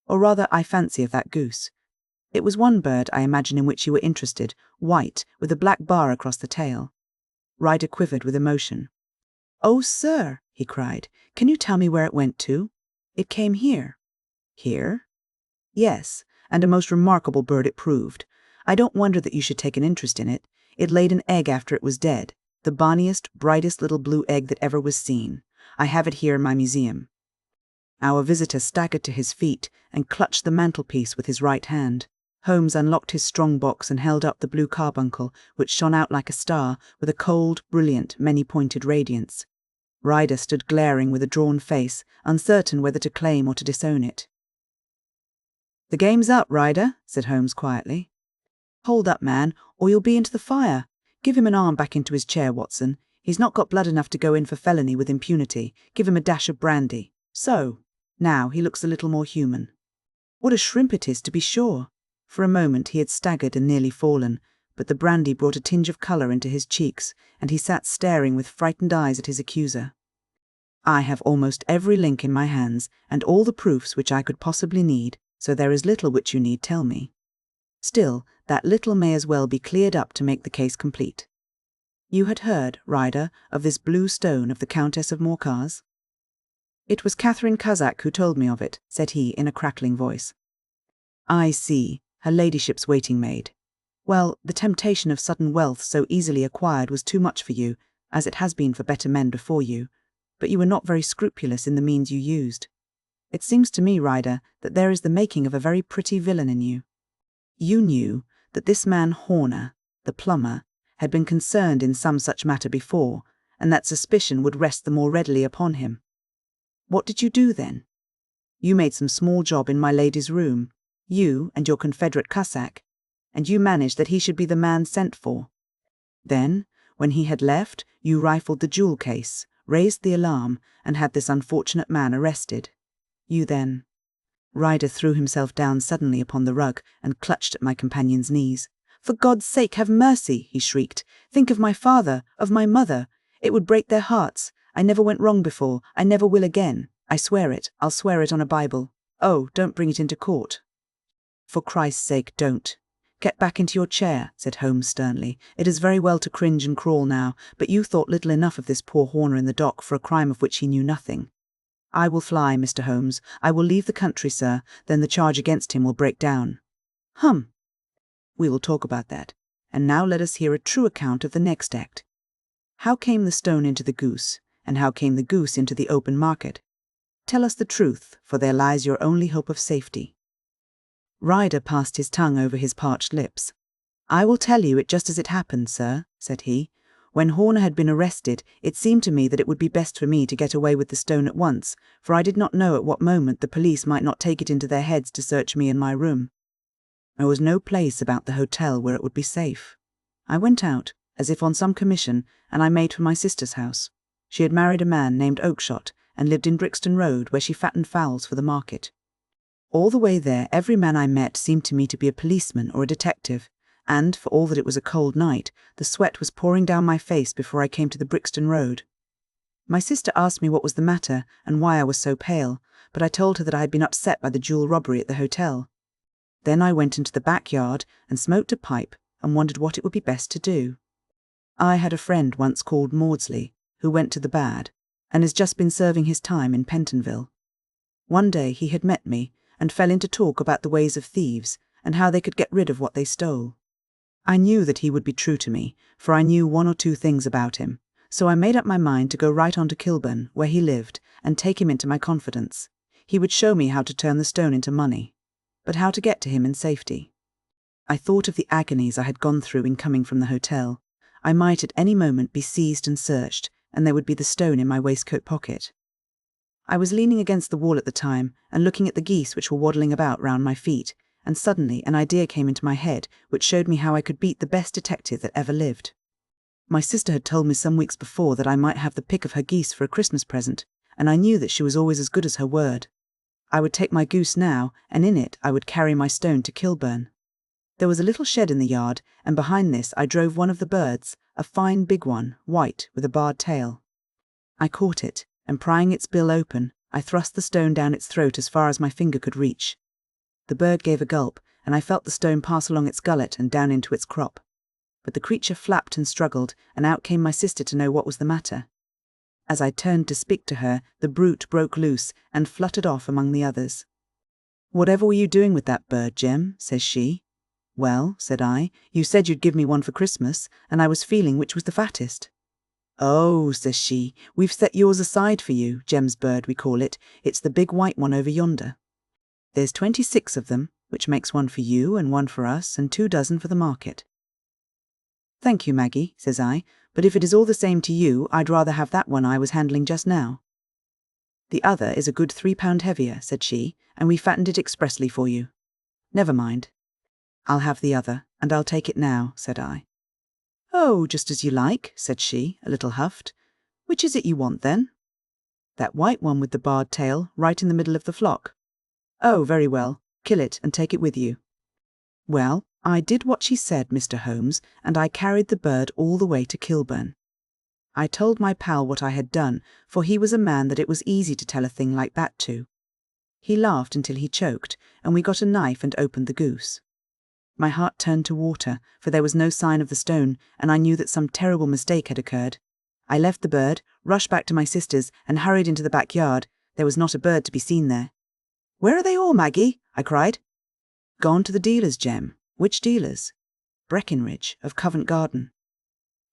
Or rather, I fancy of that goose. It was one bird, I imagine, in which you were interested, white, with a black bar across the tail." Ryder quivered with emotion. "Oh, sir," he cried, "can you tell me where it went to? It came here." "Here?" "Yes, and a most remarkable bird it proved. I don't wonder that you should take an interest in it. It laid an egg after it was dead, the bonniest, brightest little blue egg that ever was seen. I have it here in my museum." Our visitor staggered to his feet and clutched the mantelpiece with his right hand. Holmes unlocked his strong-box and held up the blue carbuncle, which shone out like a star, with a cold, brilliant, many-pointed radiance. Ryder stood glaring with a drawn face, uncertain whether to claim or to disown it. "The game's up, Ryder," said Holmes quietly. "Hold up, man, or you'll be into the fire. Give him an arm back into his chair, Watson. He's not got blood enough to go in for felony with impunity. Give him a dash of brandy. So. Now he looks a little more human. What a shrimp it is, to be sure." For a moment he had staggered and nearly fallen, but the brandy brought a tinge of colour into his cheeks, and he sat staring with frightened eyes at his accuser. "I have almost every link in my hands, and all the proofs which I could possibly need, so there is little which you need tell me. Still, that little may as well be cleared up to make the case complete. You had heard, Ryder, of this blue stone of the Countess of Morcar's?" "It was Catherine Cusack who told me of it," said he in a crackling voice. "I see, her ladyship's waiting-maid. Well, the temptation of sudden wealth so easily acquired was too much for you, as it has been for better men before you, but you were not very scrupulous in the means you used. It seems to me, Ryder, that there is the making of a very pretty villain in you. You knew that this man Horner, the plumber, had been concerned in some such matter before, and that suspicion would rest the more readily upon him. What did you do then? You made some small job in my lady's room, you and your confederate Cusack, and you managed that he should be the man sent for. Then, When he had left, you rifled the jewel case, raised the alarm, and had this unfortunate man arrested. You then—" Ryder threw himself down suddenly upon the rug and clutched at my companion's knees. "For God's sake, have mercy!" he shrieked. "Think of my father, of my mother. It would break their hearts. I never went wrong before. I never will again. I swear it. I'll swear it on a Bible. Oh, don't bring it into court." "For Christ's sake, don't. Get back into your chair," said Holmes sternly. "It is very well to cringe and crawl now, but you thought little enough of this poor Horner in the dock for a crime of which he knew nothing. I will fly, Mr. Holmes. I will leave the country, sir. Then the charge against him will break down." "Hum. We will talk about that. And now let us hear a true account of the next act. How came the stone into the goose, and how came the goose into the open market? Tell us the truth, for there lies your only hope of safety." Ryder passed his tongue over his parched lips. "I will tell you it just as it happened, sir," said he. "When Horner had been arrested, it seemed to me that it would be best for me to get away with the stone at once, for I did not know at what moment the police might not take it into their heads to search me in my room. There was no place about the hotel where it would be safe. I went out, as if on some commission, and I made for my sister's house. She had married a man named Oakshott, and lived in Brixton Road, where she fattened fowls for the market. All the way there, every man I met seemed to me to be a policeman or a detective, and, for all that it was a cold night, the sweat was pouring down my face before I came to the Brixton Road. My sister asked me what was the matter, and why I was so pale, but I told her that I had been upset by the jewel robbery at the hotel. Then I went into the backyard and smoked a pipe and wondered what it would be best to do. I had a friend once called Maudsley, who went to the bad, and has just been serving his time in Pentonville. One day he had met me, and fell into talk about the ways of thieves, and how they could get rid of what they stole. I knew that he would be true to me, for I knew one or two things about him, so I made up my mind to go right on to Kilburn, where he lived, and take him into my confidence. He would show me how to turn the stone into money, but how to get to him in safety. I thought of the agonies I had gone through in coming from the hotel. I might at any moment be seized and searched, and there would be the stone in my waistcoat pocket. I was leaning against the wall at the time, and looking at the geese which were waddling about round my feet, and suddenly an idea came into my head which showed me how I could beat the best detective that ever lived. My sister had told me some weeks before that I might have the pick of her geese for a Christmas present, and I knew that she was always as good as her word. I would take my goose now, and in it I would carry my stone to Kilburn. There was a little shed in the yard, and behind this I drove one of the birds, a fine big one, white, with a barred tail. I caught it, and prying its bill open, I thrust the stone down its throat as far as my finger could reach. The bird gave a gulp, and I felt the stone pass along its gullet and down into its crop. But the creature flapped and struggled, and out came my sister to know what was the matter. As I turned to speak to her, the brute broke loose and fluttered off among the others. "Whatever were you doing with that bird, Jem?" says she. "Well," said I, "you said you'd give me one for Christmas, and I was feeling which was the fattest." "Oh," says she, "we've set yours aside for you, Jem's bird we call it. It's the big white one over yonder. There's 26 of them, which makes one for you and one for us and 2 dozen for the market." "Thank you, Maggie," says I, "but if it is all the same to you, I'd rather have that one I was handling just now." "The other is a good 3 pound heavier," said she, "and we fattened it expressly for you." "Never mind." "I'll have the other, and I'll take it now," said I. "Oh, just as you like," said she, a little huffed. "Which is it you want, then?" "That white one with the barred tail, right in the middle of the flock." "Oh, very well. Kill it and take it with you." Well, I did what she said, Mr. Holmes, and I carried the bird all the way to Kilburn. I told my pal what I had done, for he was a man that it was easy to tell a thing like that to. He laughed until he choked, and we got a knife and opened the goose. My heart turned to water, for there was no sign of the stone, and I knew that some terrible mistake had occurred. I left the bird, rushed back to my sister's, and hurried into the backyard. There was not a bird to be seen there. "Where are they all, Maggie?" I cried. "Gone to the dealers, Jem." "Which dealers?" "Breckinridge, of Covent Garden."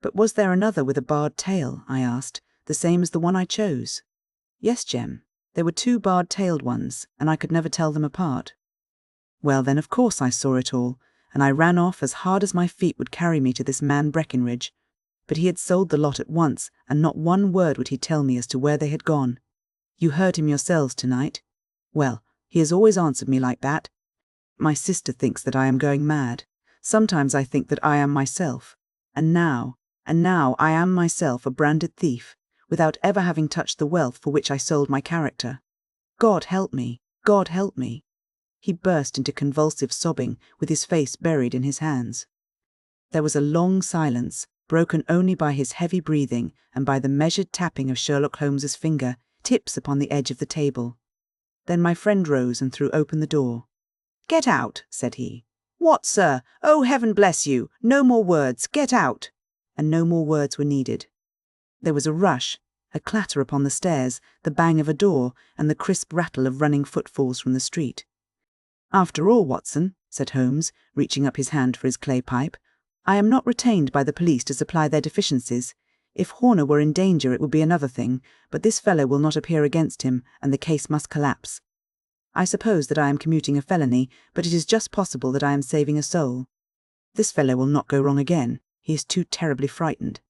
"But was there another with a barred tail?" I asked, "the same as the one I chose?" "Yes, Jem. There were 2 barred-tailed ones, and I could never tell them apart." Well, then, of course I saw it all, and I ran off as hard as my feet would carry me to this man Breckinridge. But he had sold the lot at once, and not one word would he tell me as to where they had gone. You heard him yourselves tonight. Well, he has always answered me like that. My sister thinks that I am going mad. Sometimes I think that I am myself. And and now I am myself a branded thief, without ever having touched the wealth for which I sold my character. God help me! God help me!" He burst into convulsive sobbing, with his face buried in his hands. There was a long silence, broken only by his heavy breathing and by the measured tapping of Sherlock Holmes's finger tips upon the edge of the table. Then my friend rose and threw open the door. "Get out," said he. "What, sir? Oh, heaven bless you! No more words! Get out!" And no more words were needed. There was a rush, a clatter upon the stairs, the bang of a door, and the crisp rattle of running footfalls from the street. "After all, Watson," said Holmes, reaching up his hand for his clay pipe, "I am not retained by the police to supply their deficiencies. If Horner were in danger it would be another thing, but this fellow will not appear against him, and the case must collapse. I suppose that I am commuting a felony, but it is just possible that I am saving a soul. This fellow will not go wrong again. He is too terribly frightened.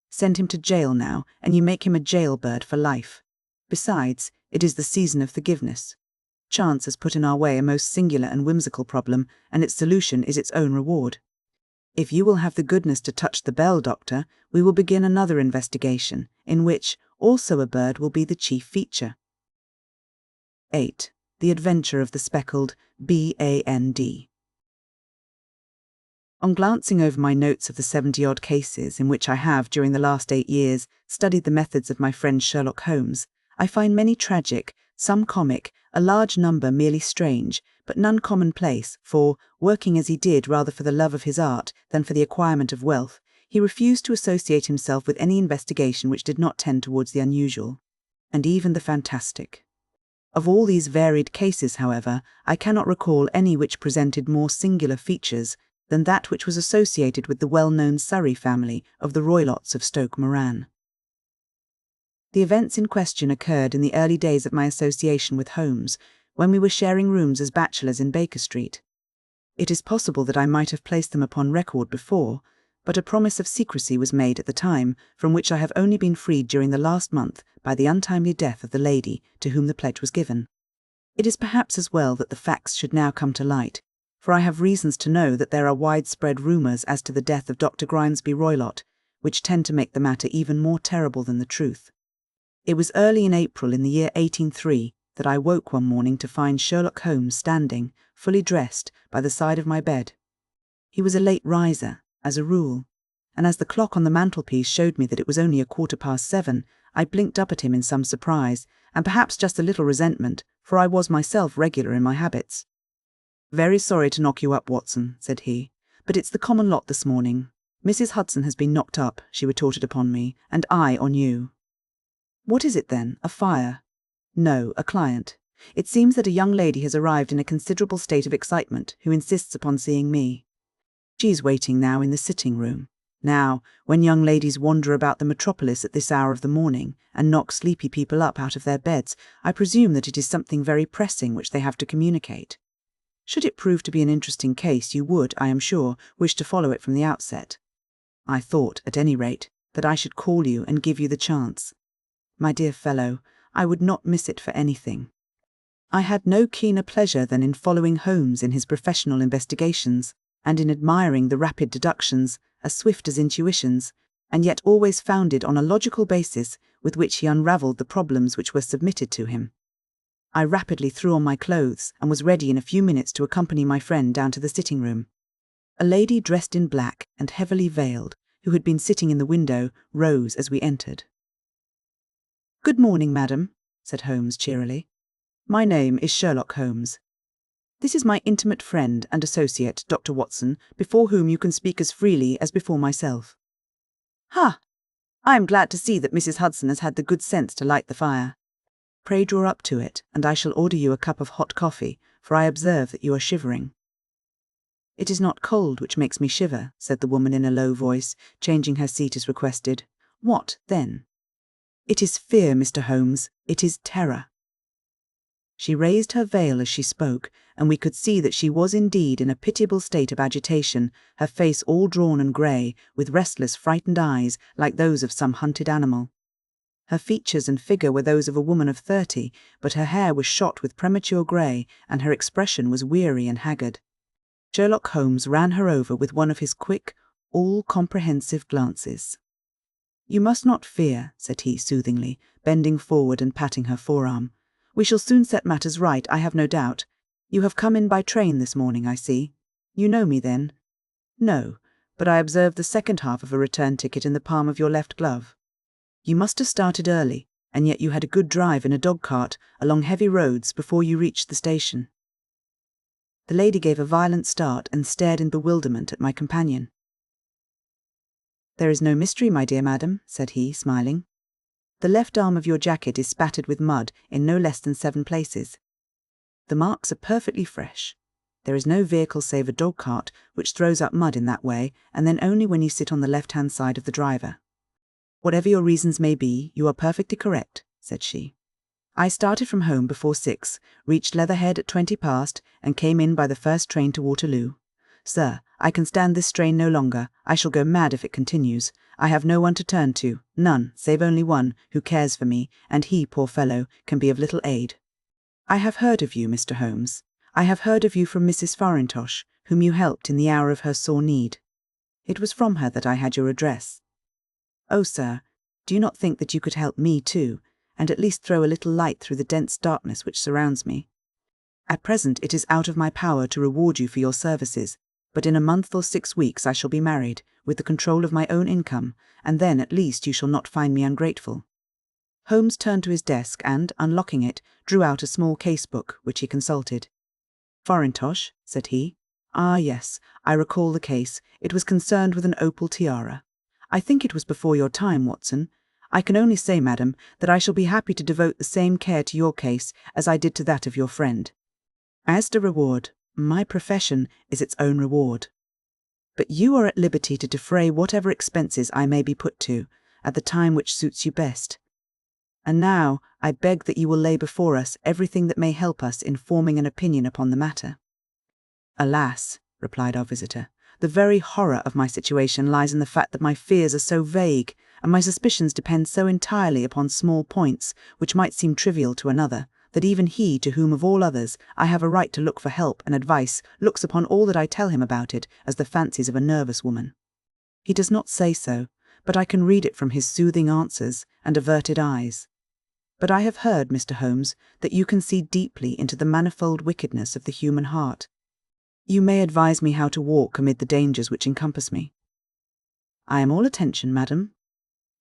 Send him to jail now, and you make him a jailbird for life. Besides, it is the season of forgiveness. Chance has put in our way a most singular and whimsical problem, and its solution is its own reward. If you will have the goodness to touch the bell, Doctor, we will begin another investigation, in which also a bird will be the chief feature." 8. The Adventure of the Speckled Band. On glancing over my notes of the 70-odd cases in which I have, during the last 8 years, studied the methods of my friend Sherlock Holmes, I find many tragic, some comic, a large number merely strange, but none commonplace, for, working as he did rather for the love of his art than for the acquirement of wealth, he refused to associate himself with any investigation which did not tend towards the unusual, and even the fantastic. Of all these varied cases, however, I cannot recall any which presented more singular features than that which was associated with the well-known Surrey family of the Roylotts of Stoke Moran. The events in question occurred in the early days of my association with Holmes, when we were sharing rooms as bachelors in Baker Street. It is possible that I might have placed them upon record before, but a promise of secrecy was made at the time, from which I have only been freed during the last month by the untimely death of the lady to whom the pledge was given. It is perhaps as well that the facts should now come to light, for I have reasons to know that there are widespread rumours as to the death of Dr. Grimesby Roylott, which tend to make the matter even more terrible than the truth. It was early in April in the year 1803 that I woke one morning to find Sherlock Holmes standing, fully dressed, by the side of my bed. He was a late riser, as a rule, and as the clock on the mantelpiece showed me that it was only 7:15, I blinked up at him in some surprise, and perhaps just a little resentment, for I was myself regular in my habits. "Very sorry to knock you up, Watson," said he, "but it's the common lot this morning. Mrs. Hudson has been knocked up," she retorted upon me, "and I on you." "What is it then? A fire?" "No, a client. It seems that a young lady has arrived in a considerable state of excitement, who insists upon seeing me. She is waiting now in the sitting-room. Now, when young ladies wander about the metropolis at this hour of the morning, and knock sleepy people up out of their beds, I presume that it is something very pressing which they have to communicate. Should it prove to be an interesting case, you would, I am sure, wish to follow it from the outset. I thought, at any rate, that I should call you and give you the chance. My dear fellow, I would not miss it for anything. I had no keener pleasure than in following Holmes in his professional investigations, and in admiring the rapid deductions, as swift as intuitions, and yet always founded on a logical basis with which he unravelled the problems which were submitted to him. I rapidly threw on my clothes and was ready in a few minutes to accompany my friend down to the sitting-room. A lady dressed in black and heavily veiled, who had been sitting in the window, rose as we entered. "Good morning, madam," said Holmes cheerily. "My name is Sherlock Holmes. This is my intimate friend and associate, Dr. Watson, before whom you can speak as freely as before myself." "Ha! I am glad to see that Mrs. Hudson has had the good sense to light the fire. Pray draw up to it, and I shall order you a cup of hot coffee, for I observe that you are shivering." "It is not cold which makes me shiver," said the woman in a low voice, changing her seat as requested. "What, then?" "It is fear, Mr. Holmes. It is terror." She raised her veil as she spoke, and we could see that she was indeed in a pitiable state of agitation, her face all drawn and grey, with restless, frightened eyes like those of some hunted animal. Her features and figure were those of a woman of 30, but her hair was shot with premature grey, and her expression was weary and haggard. Sherlock Holmes ran her over with one of his quick, all-comprehensive glances. "You must not fear," said he soothingly, bending forward and patting her forearm. "We shall soon set matters right, I have no doubt. You have come in by train this morning, I see. You know me, then?" "No, but I observed the second half of a return ticket in the palm of your left glove. You must have started early, and yet you had a good drive in a dog-cart along heavy roads before you reached the station." The lady gave a violent start and stared in bewilderment at my companion. "There is no mystery, my dear madam," said he, smiling. "The left arm of your jacket is spattered with mud in no less than 7 places. The marks are perfectly fresh. There is no vehicle save a dog-cart which throws up mud in that way, and then only when you sit on the left-hand side of the driver. Whatever your reasons may be, you are perfectly correct," said she. "I started from home before 6, reached Leatherhead at 20 past, and came in by the first train to Waterloo. Sir, I can stand this strain no longer. I shall go mad if it continues. I have no one to turn to, none, save only one, who cares for me, and he, poor fellow, can be of little aid. I have heard of you, Mr. Holmes. I have heard of you from Mrs. Farintosh, whom you helped in the hour of her sore need. It was from her that I had your address. Oh, sir, do you not think that you could help me too, and at least throw a little light through the dense darkness which surrounds me? At present it is out of my power to reward you for your services, but in a month or 6 weeks I shall be married, with the control of my own income, and then at least you shall not find me ungrateful." Holmes turned to his desk and, unlocking it, drew out a small case-book, which he consulted. "Farintosh," said he. "Ah, yes, I recall the case. It was concerned with an opal tiara. I think it was before your time, Watson. I can only say, madam, that I shall be happy to devote the same care to your case as I did to that of your friend. As to reward, my profession is its own reward. But you are at liberty to defray whatever expenses I may be put to, at the time which suits you best. And now I beg that you will lay before us everything that may help us in forming an opinion upon the matter." "Alas," replied our visitor, "the very horror of my situation lies in the fact that my fears are so vague, and my suspicions depend so entirely upon small points, which might seem trivial to another, that even he to whom of all others I have a right to look for help and advice looks upon all that I tell him about it as the fancies of a nervous woman. He does not say so, but I can read it from his soothing answers and averted eyes. But I have heard, Mr. Holmes, that you can see deeply into the manifold wickedness of the human heart. You may advise me how to walk amid the dangers which encompass me." "I am all attention, madam.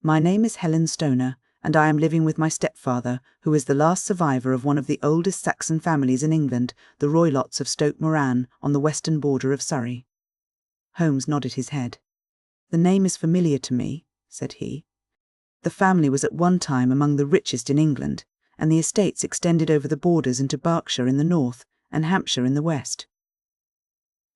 My name is Helen Stoner, and I am living with my stepfather, who is the last survivor of one of the oldest Saxon families in England, the Roylotts of Stoke Moran, on the western border of Surrey." Holmes nodded his head. "The name is familiar to me," said he. "The family was at one time among the richest in England, and the estates extended over the borders into Berkshire in the north and Hampshire in the west.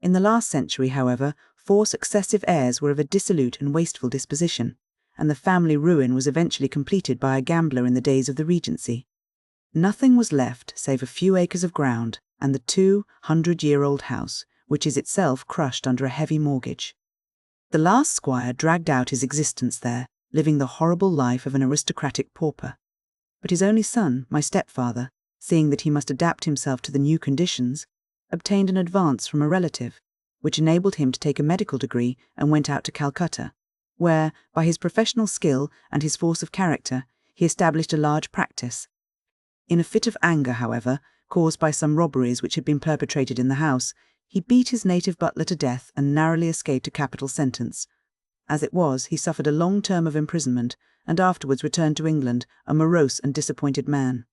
In the last century, however, 4 successive heirs were of a dissolute and wasteful disposition, and the family ruin was eventually completed by a gambler in the days of the Regency. Nothing was left save a few acres of ground and the 200-year-old house, which is itself crushed under a heavy mortgage. The last squire dragged out his existence there, living the horrible life of an aristocratic pauper. But his only son, my stepfather, seeing that he must adapt himself to the new conditions, obtained an advance from a relative, which enabled him to take a medical degree and went out to Calcutta, where, by his professional skill and his force of character, he established a large practice. In a fit of anger, however, caused by some robberies which had been perpetrated in the house, he beat his native butler to death and narrowly escaped a capital sentence. As it was, he suffered a long term of imprisonment, and afterwards returned to England, a morose and disappointed man.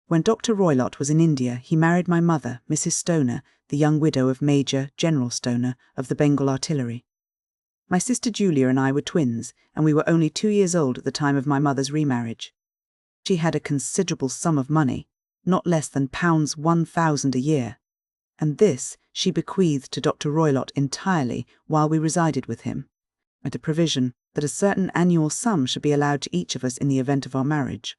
When Dr. Roylott was in India, he married my mother, Mrs. Stoner, the young widow of Major General Stoner of the Bengal Artillery. My sister Julia and I were twins, and we were only 2 years old at the time of my mother's remarriage. She had a considerable sum of money, not less than £1,000 a year, and this she bequeathed to Dr. Roylott entirely while we resided with him, with the provision that a certain annual sum should be allowed to each of us in the event of our marriage.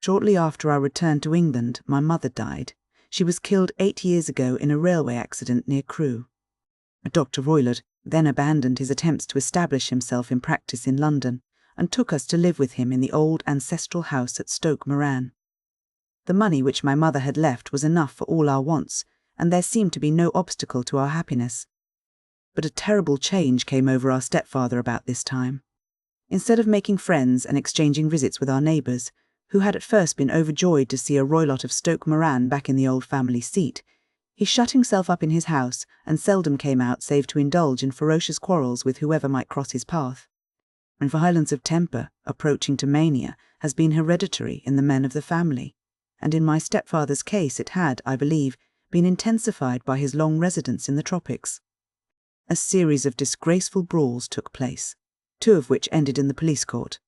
Shortly after our return to England, my mother died. She was killed 8 years ago in a railway accident near Crewe. Dr. Roylott then abandoned his attempts to establish himself in practice in London, and took us to live with him in the old ancestral house at Stoke Moran. The money which my mother had left was enough for all our wants, and there seemed to be no obstacle to our happiness. But a terrible change came over our stepfather about this time. Instead of making friends and exchanging visits with our neighbours, who had at first been overjoyed to see a Roylott of Stoke Moran back in the old family seat, he shut himself up in his house and seldom came out save to indulge in ferocious quarrels with whoever might cross his path. And violence of temper, approaching to mania, has been hereditary in the men of the family, and in my stepfather's case it had, I believe, been intensified by his long residence in the tropics. A series of disgraceful brawls took place, 2 of which ended in the police court,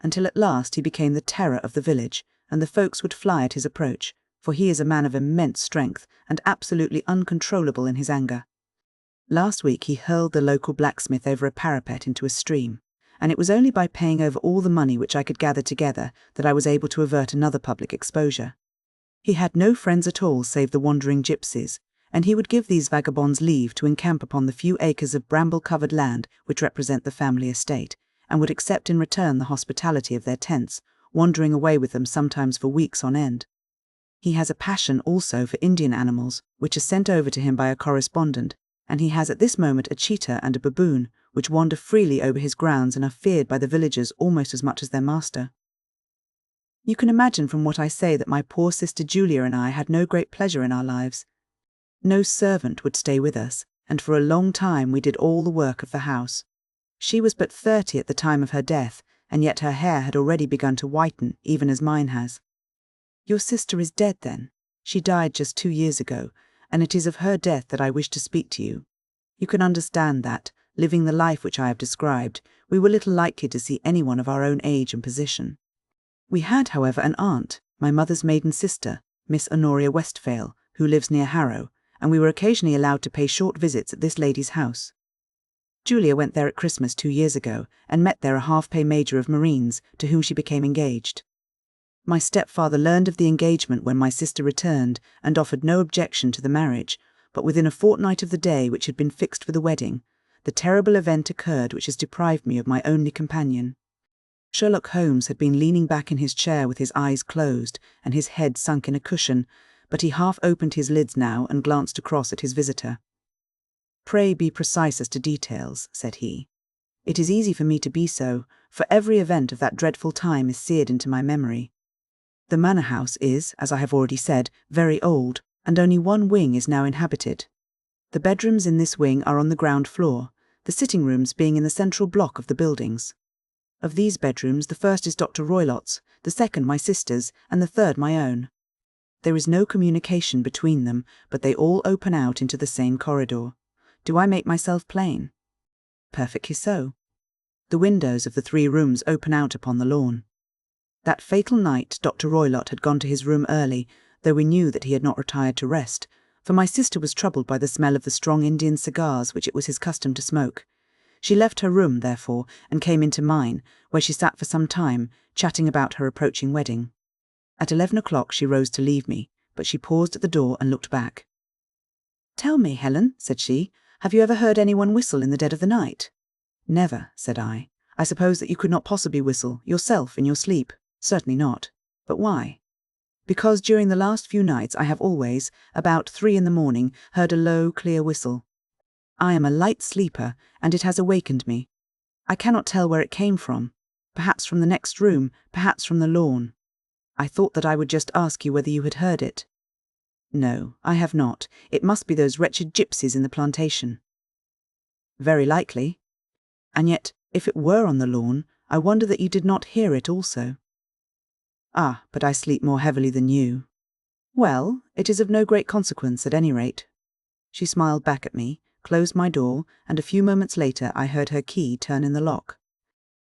until at last he became the terror of the village, and the folks would fly at his approach, for he is a man of immense strength and absolutely uncontrollable in his anger. Last week he hurled the local blacksmith over a parapet into a stream, and it was only by paying over all the money which I could gather together that I was able to avert another public exposure. He had no friends at all save the wandering gypsies, and he would give these vagabonds leave to encamp upon the few acres of bramble-covered land which represent the family estate, and would accept in return the hospitality of their tents, wandering away with them sometimes for weeks on end. He has a passion also for Indian animals, which are sent over to him by a correspondent, and he has at this moment a cheetah and a baboon, which wander freely over his grounds and are feared by the villagers almost as much as their master. You can imagine from what I say that my poor sister Julia and I had no great pleasure in our lives. No servant would stay with us, and for a long time we did all the work of the house. She was but 30 at the time of her death, and yet her hair had already begun to whiten, even as mine has. Your sister is dead, then? She died just 2 years ago, and it is of her death that I wish to speak to you. You can understand that, living the life which I have described, we were little likely to see anyone of our own age and position. We had, however, an aunt, my mother's maiden sister, Miss Honoria Westphale, who lives near Harrow, and we were occasionally allowed to pay short visits at this lady's house. Julia went there at Christmas 2 years ago, and met there a half-pay major of Marines, to whom she became engaged. My stepfather learned of the engagement when my sister returned, and offered no objection to the marriage, but within a fortnight of the day which had been fixed for the wedding, the terrible event occurred which has deprived me of my only companion. Sherlock Holmes had been leaning back in his chair with his eyes closed and his head sunk in a cushion, but he half opened his lids now and glanced across at his visitor. "Pray be precise as to details," said he. "It is easy for me to be so, for every event of that dreadful time is seared into my memory. The manor house is, as I have already said, very old, and only one wing is now inhabited. The bedrooms in this wing are on the ground floor, the sitting rooms being in the central block of the buildings. Of these bedrooms, the first is Dr. Roylott's, the second my sister's, and the third my own. There is no communication between them, but they all open out into the same corridor. Do I make myself plain?" "Perfectly so. The windows of the 3 rooms open out upon the lawn. That fatal night Dr. Roylott had gone to his room early, though we knew that he had not retired to rest, for my sister was troubled by the smell of the strong Indian cigars which it was his custom to smoke. She left her room, therefore, and came into mine, where she sat for some time, chatting about her approaching wedding. At 11 o'clock she rose to leave me, but she paused at the door and looked back. "Tell me, Helen," said she, "have you ever heard anyone whistle in the dead of the night?" "Never," said I. "I suppose that you could not possibly whistle, yourself, in your sleep." "Certainly not. But why?" "Because during the last few nights I have always, about 3 in the morning, heard a low, clear whistle. I am a light sleeper, and it has awakened me. I cannot tell where it came from. Perhaps from the next room, perhaps from the lawn. I thought that I would just ask you whether you had heard it." "No, I have not. It must be those wretched gypsies in the plantation." "Very likely. And yet, if it were on the lawn, I wonder that you did not hear it also." "Ah, but I sleep more heavily than you." "Well, it is of no great consequence at any rate." She smiled back at me, closed my door, and a few moments later I heard her key turn in the lock.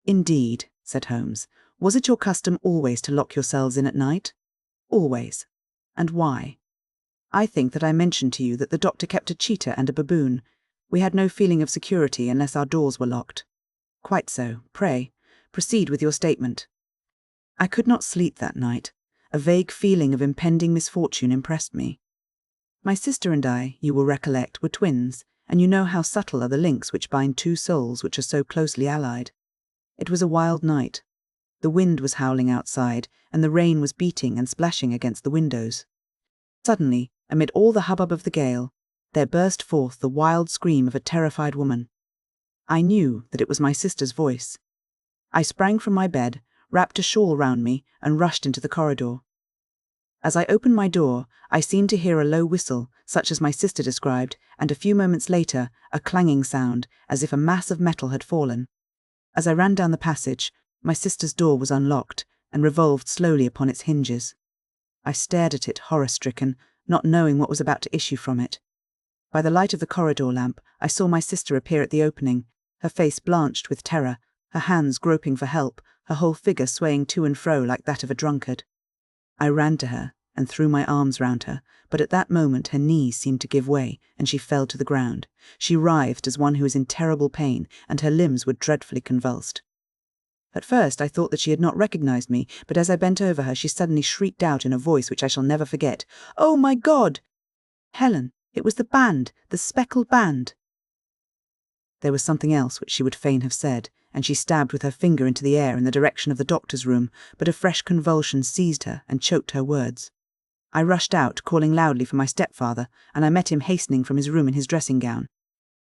"Indeed," said Holmes. "Was it your custom always to lock yourselves in at night?" "Always." "And why?" "I think that I mentioned to you that the doctor kept a cheetah and a baboon. We had no feeling of security unless our doors were locked." "Quite so. Pray, proceed with your statement." "I could not sleep that night. A vague feeling of impending misfortune impressed me. My sister and I, you will recollect, were twins, and you know how subtle are the links which bind 2 souls which are so closely allied. It was a wild night. The wind was howling outside, and the rain was beating and splashing against the windows. Suddenly, amid all the hubbub of the gale, there burst forth the wild scream of a terrified woman. I knew that it was my sister's voice. I sprang from my bed, wrapped a shawl round me, and rushed into the corridor. As I opened my door, I seemed to hear a low whistle, such as my sister described, and a few moments later, a clanging sound, as if a mass of metal had fallen. As I ran down the passage, my sister's door was unlocked and revolved slowly upon its hinges. I stared at it, horror-stricken, not knowing what was about to issue from it. By the light of the corridor lamp, I saw my sister appear at the opening, her face blanched with terror, her hands groping for help, her whole figure swaying to and fro like that of a drunkard. I ran to her and threw my arms round her, but at that moment her knees seemed to give way, and she fell to the ground. She writhed as one who is in terrible pain, and her limbs were dreadfully convulsed. At first I thought that she had not recognized me, but as I bent over her she suddenly shrieked out in a voice which I shall never forget, "Oh, my God! Helen, it was the band, the speckled band!" There was something else which she would fain have said, and she stabbed with her finger into the air in the direction of the doctor's room, but a fresh convulsion seized her and choked her words. I rushed out, calling loudly for my stepfather, and I met him hastening from his room in his dressing gown.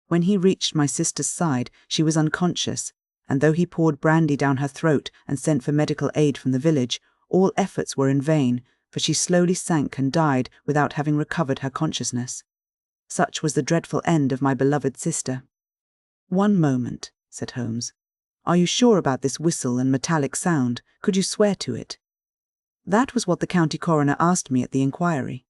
When he reached my sister's side, she was unconscious, and though he poured brandy down her throat and sent for medical aid from the village, all efforts were in vain, for she slowly sank and died without having recovered her consciousness. Such was the dreadful end of my beloved sister. "One moment," said Holmes. "Are you sure about this whistle and metallic sound? Could you swear to it?" That was what the county coroner asked me at the inquiry.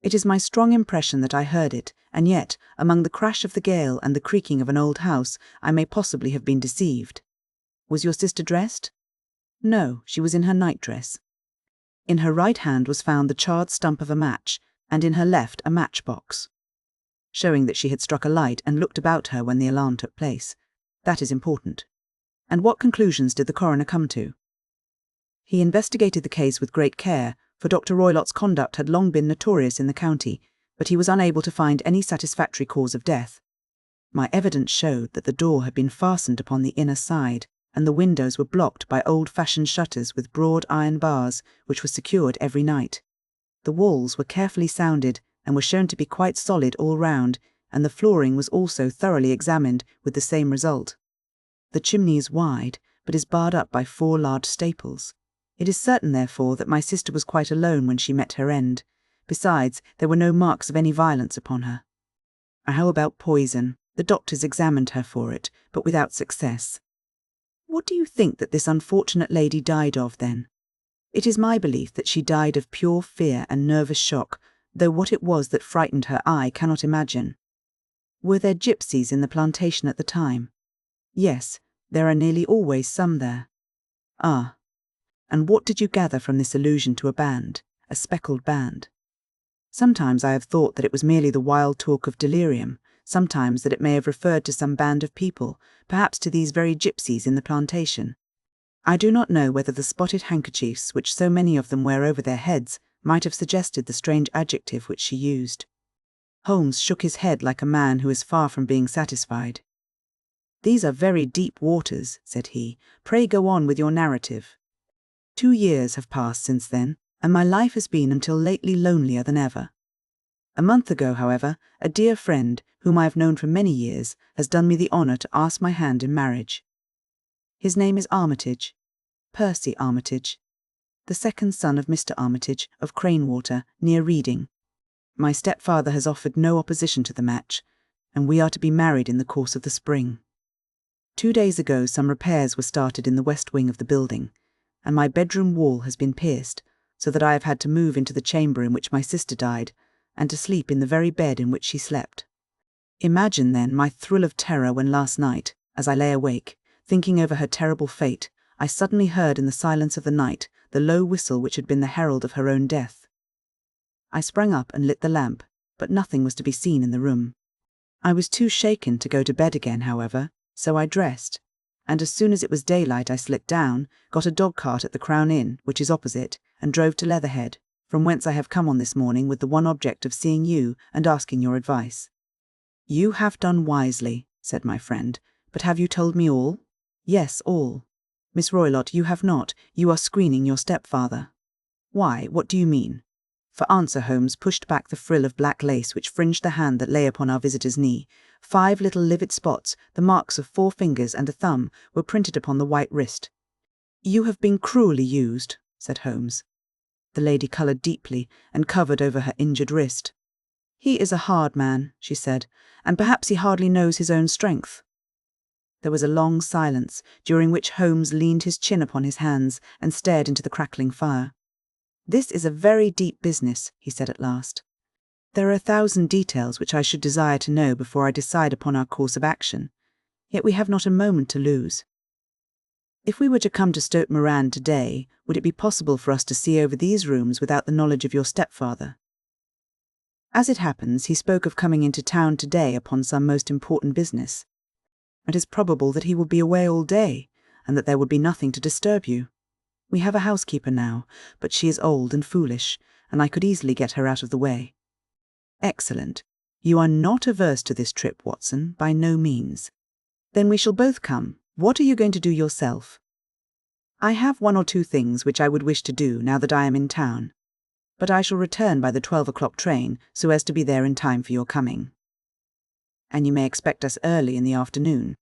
It is my strong impression that I heard it, and yet, among the crash of the gale and the creaking of an old house, I may possibly have been deceived. Was your sister dressed? No, she was in her nightdress. In her right hand was found the charred stump of a match, and in her left a matchbox, showing that she had struck a light and looked about her when the alarm took place. That is important. And what conclusions did the coroner come to? He investigated the case with great care, for Dr. Roylott's conduct had long been notorious in the county, but he was unable to find any satisfactory cause of death. My evidence showed that the door had been fastened upon the inner side, and the windows were blocked by old-fashioned shutters with broad iron bars, which were secured every night. The walls were carefully sounded, and were shown to be quite solid all round, and the flooring was also thoroughly examined, with the same result. The chimney is wide, but is barred up by 4 large staples. It is certain, therefore, that my sister was quite alone when she met her end. Besides, there were no marks of any violence upon her. How about poison? The doctors examined her for it, but without success. What do you think that this unfortunate lady died of, then? It is my belief that she died of pure fear and nervous shock, though what it was that frightened her I cannot imagine. Were there gypsies in the plantation at the time? Yes, there are nearly always some there. Ah. And what did you gather from this allusion to a band, a speckled band? Sometimes I have thought that it was merely the wild talk of delirium, sometimes that it may have referred to some band of people, perhaps to these very gypsies in the plantation. I do not know whether the spotted handkerchiefs which so many of them wear over their heads might have suggested the strange adjective which she used. Holmes shook his head like a man who is far from being satisfied. "These are very deep waters," said he. "Pray go on with your narrative." 2 years have passed since then, and my life has been until lately lonelier than ever. A month ago, however, a dear friend, whom I have known for many years, has done me the honour to ask my hand in marriage. His name is Armitage, Percy Armitage, the second son of Mr. Armitage of Cranewater, near Reading. My stepfather has offered no opposition to the match, and we are to be married in the course of the spring. 2 days ago some repairs were started in the west wing of the building, and my bedroom wall has been pierced, so that I have had to move into the chamber in which my sister died, and to sleep in the very bed in which she slept. Imagine, then, my thrill of terror when last night, as I lay awake, thinking over her terrible fate, I suddenly heard in the silence of the night the low whistle which had been the herald of her own death. I sprang up and lit the lamp, but nothing was to be seen in the room. I was too shaken to go to bed again, however, so I dressed, and as soon as it was daylight I slipped down, got a dog-cart at the Crown Inn, which is opposite, and drove to Leatherhead, from whence I have come on this morning with the one object of seeing you and asking your advice. "You have done wisely," said my friend, "but have you told me all?" "Yes, all." "Miss Roylott, you have not. You are screening your stepfather." "Why, what do you mean?" For answer, Holmes pushed back the frill of black lace which fringed the hand that lay upon our visitor's knee. 5 little livid spots, the marks of 4 fingers and a thumb, were printed upon the white wrist. "You have been cruelly used," said Holmes. The lady coloured deeply and covered over her injured wrist. "He is a hard man," she said, "and perhaps he hardly knows his own strength." There was a long silence, during which Holmes leaned his chin upon his hands and stared into the crackling fire. "This is a very deep business," he said at last. "There are 1,000 details which I should desire to know before I decide upon our course of action, yet we have not a moment to lose. If we were to come to Stoke Moran today, would it be possible for us to see over these rooms without the knowledge of your stepfather?" As it happens, he spoke of coming into town today upon some most important business. It is probable that he will be away all day, and that there would be nothing to disturb you. We have a housekeeper now, but she is old and foolish, and I could easily get her out of the way. Excellent. You are not averse to this trip, Watson, by no means. Then we shall both come. What are you going to do yourself? I have 1 or 2 things which I would wish to do now that I am in town, but I shall return by the 12 o'clock train so as to be there in time for your coming. And you may expect us early in the afternoon.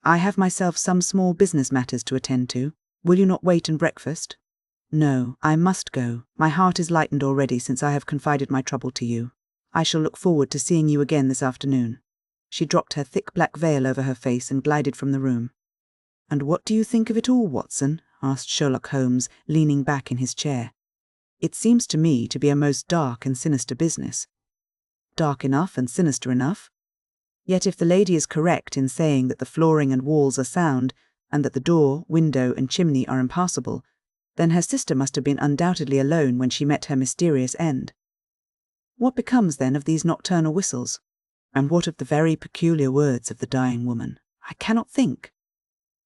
I have myself some small business matters to attend to. Will you not wait and breakfast? No, I must go. My heart is lightened already since I have confided my trouble to you. I shall look forward to seeing you again this afternoon. She dropped her thick black veil over her face and glided from the room. "And what do you think of it all, Watson?" asked Sherlock Holmes, leaning back in his chair. "It seems to me to be a most dark and sinister business." "Dark enough and sinister enough. Yet if the lady is correct in saying that the flooring and walls are sound, and that the door, window, and chimney are impassable, then her sister must have been undoubtedly alone when she met her mysterious end. What becomes then of these nocturnal whistles? And what of the very peculiar words of the dying woman? I cannot think.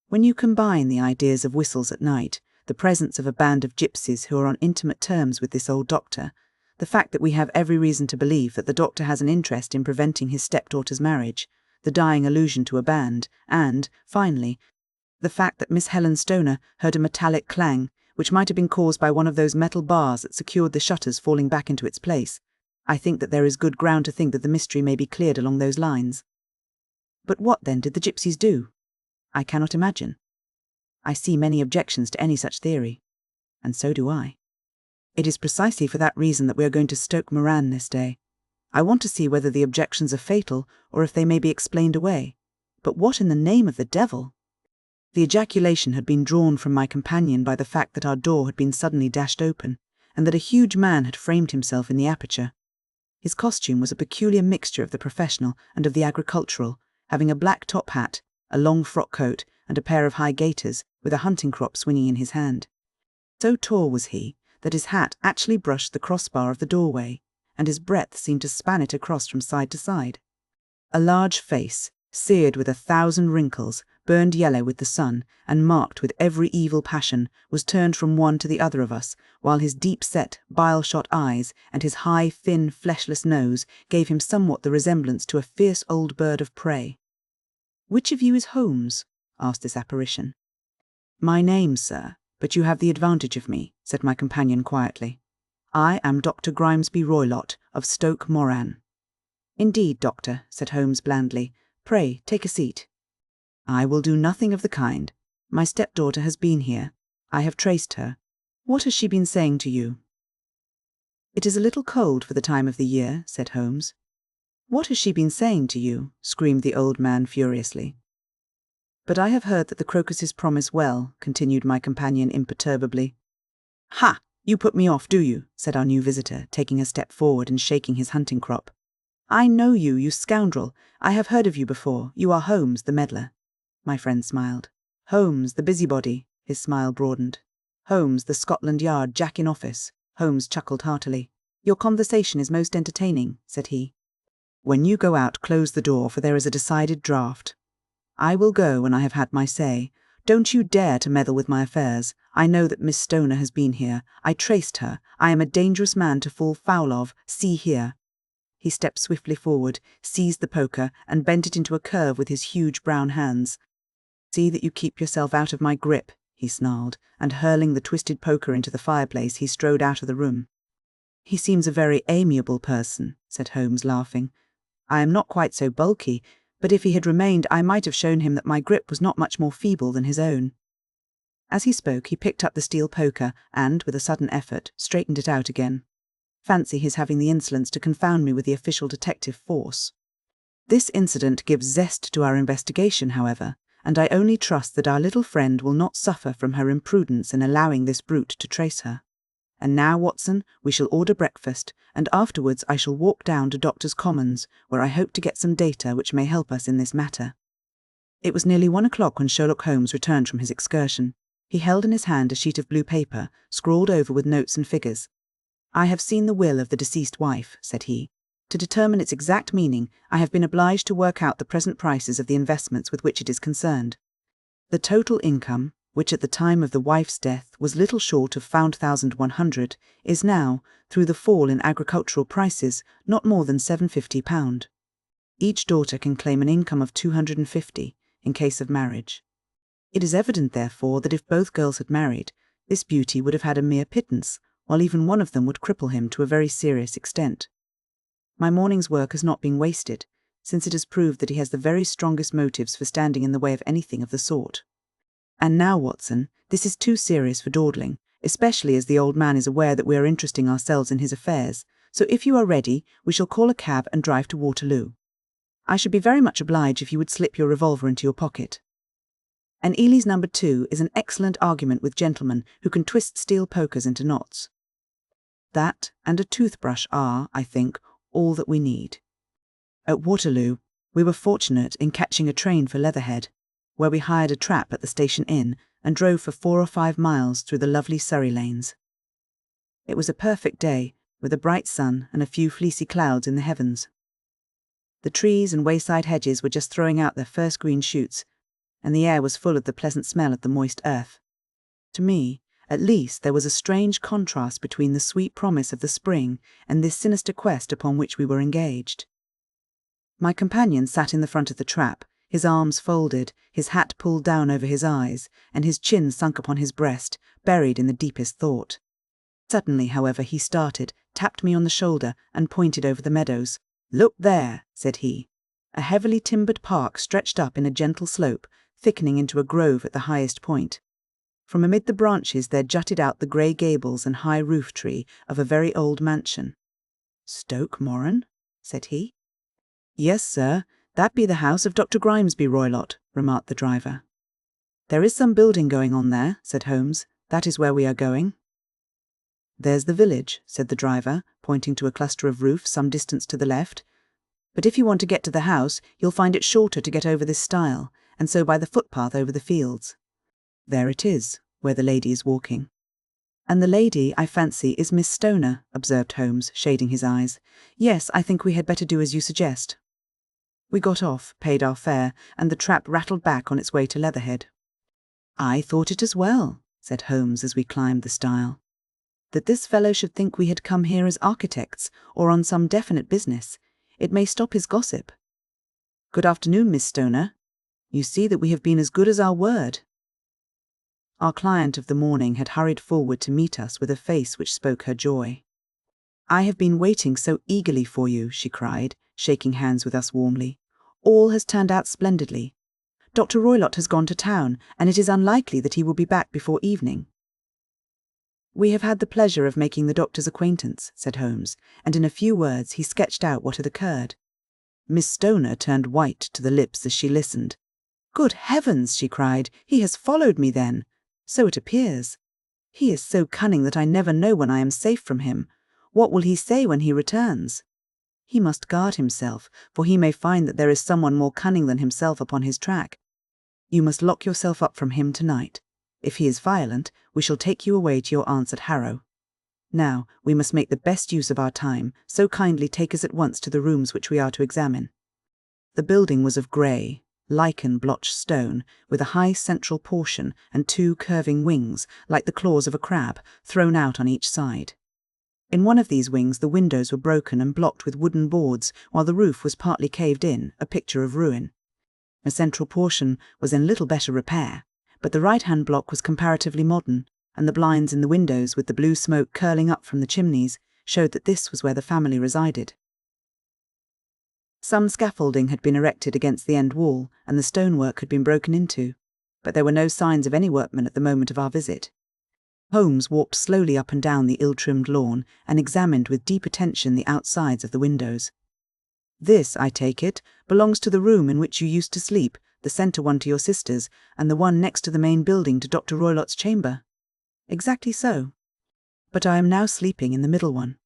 When you combine the ideas of whistles at night, the presence of a band of gypsies who are on intimate terms with this old doctor, the fact that we have every reason to believe that the doctor has an interest in preventing his stepdaughter's marriage, the dying allusion to a band, and, finally, the fact that Miss Helen Stoner heard a metallic clang, which might have been caused by one of those metal bars that secured the shutters falling back into its place, I think that there is good ground to think that the mystery may be cleared along those lines. But what, then, did the gypsies do? I cannot imagine. I see many objections to any such theory, and so do I. It is precisely for that reason that we are going to Stoke Moran this day. I want to see whether the objections are fatal or if they may be explained away. But what in the name of the devil? The ejaculation had been drawn from my companion by the fact that our door had been suddenly dashed open, and that a huge man had framed himself in the aperture. His costume was a peculiar mixture of the professional and of the agricultural, having a black top hat, a long frock coat, and a pair of high gaiters, with a hunting crop swinging in his hand. So tall was he that his hat actually brushed the crossbar of the doorway, and his breadth seemed to span it across from side to side. A large face, seared with 1,000 wrinkles, burned yellow with the sun, and marked with every evil passion, was turned from one to the other of us, while his deep-set, bile-shot eyes and his high, thin, fleshless nose gave him somewhat the resemblance to a fierce old bird of prey. "Which of you is Holmes?" asked this apparition. "My name, sir, but you have the advantage of me," said my companion quietly. "I am Dr. Grimesby Roylott, of Stoke Moran." "Indeed, doctor," said Holmes blandly. "Pray, take a seat." "I will do nothing of the kind. My stepdaughter has been here. I have traced her. What has she been saying to you?" "It is a little cold for the time of the year," said Holmes. "What has she been saying to you?" screamed the old man furiously. "But I have heard that the crocuses promise well," continued my companion imperturbably. "Ha! You put me off, do you?" said our new visitor, taking a step forward and shaking his hunting crop. "I know you, you scoundrel. I have heard of you before. You are Holmes, the meddler." My friend smiled. "Holmes, the busybody." His smile broadened. "Holmes, the Scotland Yard Jack in office." Holmes chuckled heartily. "Your conversation is most entertaining," said he. "When you go out, close the door, for there is a decided draught. I will go when I have had my say. Don't you dare to meddle with my affairs. I know that Miss Stoner has been here. I traced her. I am a dangerous man to fall foul of. See here." He stepped swiftly forward, seized the poker, and bent it into a curve with his huge brown hands. "See that you keep yourself out of my grip," he snarled, and hurling the twisted poker into the fireplace, he strode out of the room. He seems a very amiable person, said Holmes, laughing. I am not quite so bulky, but if he had remained I might have shown him that my grip was not much more feeble than his own. As he spoke, he picked up the steel poker and, with a sudden effort, straightened it out again. Fancy his having the insolence to confound me with the official detective force. This incident gives zest to our investigation, however, and I only trust that our little friend will not suffer from her imprudence in allowing this brute to trace her. And now, Watson, we shall order breakfast, and afterwards I shall walk down to Doctor's Commons, where I hope to get some data which may help us in this matter. It was nearly 1 o'clock when Sherlock Holmes returned from his excursion. He held in his hand a sheet of blue paper, scrawled over with notes and figures. I have seen the will of the deceased wife, said he. To determine its exact meaning, I have been obliged to work out the present prices of the investments with which it is concerned. The total income, which at the time of the wife's death was little short of £1,100, is now, through the fall in agricultural prices, not more than £750. Each daughter can claim an income of £250 in case of marriage. It is evident, therefore, that if both girls had married, this beauty would have had a mere pittance, while even one of them would cripple him to a very serious extent. My morning's work has not been wasted, since it has proved that he has the very strongest motives for standing in the way of anything of the sort. And now, Watson, this is too serious for dawdling, especially as the old man is aware that we are interesting ourselves in his affairs, so if you are ready, we shall call a cab and drive to Waterloo. I should be very much obliged if you would slip your revolver into your pocket. And Ely's No. 2 is an excellent argument with gentlemen who can twist steel pokers into knots. That and a toothbrush are, I think, all that we need. At Waterloo, we were fortunate in catching a train for Leatherhead, where we hired a trap at the station inn and drove for 4 or 5 miles through the lovely Surrey lanes. It was a perfect day, with a bright sun and a few fleecy clouds in the heavens. The trees and wayside hedges were just throwing out their first green shoots, and the air was full of the pleasant smell of the moist earth. To me, at least, there was a strange contrast between the sweet promise of the spring and this sinister quest upon which we were engaged. My companion sat in the front of the trap, his arms folded, his hat pulled down over his eyes, and his chin sunk upon his breast, buried in the deepest thought. Suddenly, however, he started, tapped me on the shoulder, and pointed over the meadows. "Look there," said he. A heavily timbered park stretched up in a gentle slope, thickening into a grove at the highest point. From amid the branches there jutted out the grey gables and high roof tree of a very old mansion. "Stoke Moran?" said he. "Yes, sir, that be the house of Dr. Grimesby Roylott," remarked the driver. "There is some building going on there," said Holmes. "That is where we are going." "There's the village," said the driver, pointing to a cluster of roofs some distance to the left. "But if you want to get to the house, you'll find it shorter to get over this stile, and so by the footpath over the fields. There it is, where the lady is walking." "And the lady, I fancy, is Miss Stoner," observed Holmes, shading his eyes. "Yes, I think we had better do as you suggest." We got off, paid our fare, and the trap rattled back on its way to Leatherhead. "I thought it as well," said Holmes as we climbed the stile. "That this fellow should think we had come here as architects, or on some definite business. It may stop his gossip. Good afternoon, Miss Stoner. You see that we have been as good as our word." Our client of the morning had hurried forward to meet us with a face which spoke her joy. "I have been waiting so eagerly for you," she cried, shaking hands with us warmly. "All has turned out splendidly. Dr. Roylott has gone to town, and it is unlikely that he will be back before evening." "We have had the pleasure of making the doctor's acquaintance," said Holmes, and in a few words he sketched out what had occurred. Miss Stoner turned white to the lips as she listened. "Good heavens!" she cried. "He has followed me, then. So it appears. He is so cunning that I never know when I am safe from him. What will he say when he returns? He must guard himself, for he may find that there is someone more cunning than himself upon his track. You must lock yourself up from him tonight. If he is violent, we shall take you away to your aunt's at Harrow. Now, we must make the best use of our time, so kindly take us at once to the rooms which we are to examine." The building was of grey, lichen-blotched stone, with a high central portion and 2 curving wings, like the claws of a crab, thrown out on each side. In one of these wings the windows were broken and blocked with wooden boards, while the roof was partly caved in, a picture of ruin. A central portion was in little better repair, but the right-hand block was comparatively modern, and the blinds in the windows, with the blue smoke curling up from the chimneys, showed that this was where the family resided. Some scaffolding had been erected against the end wall, and the stonework had been broken into, but there were no signs of any workmen at the moment of our visit. Holmes walked slowly up and down the ill-trimmed lawn and examined with deep attention the outsides of the windows. "This, I take it, belongs to the room in which you used to sleep, the centre one to your sisters, and the one next to the main building to Dr. Roylott's chamber." "Exactly so. But I am now sleeping in the middle one."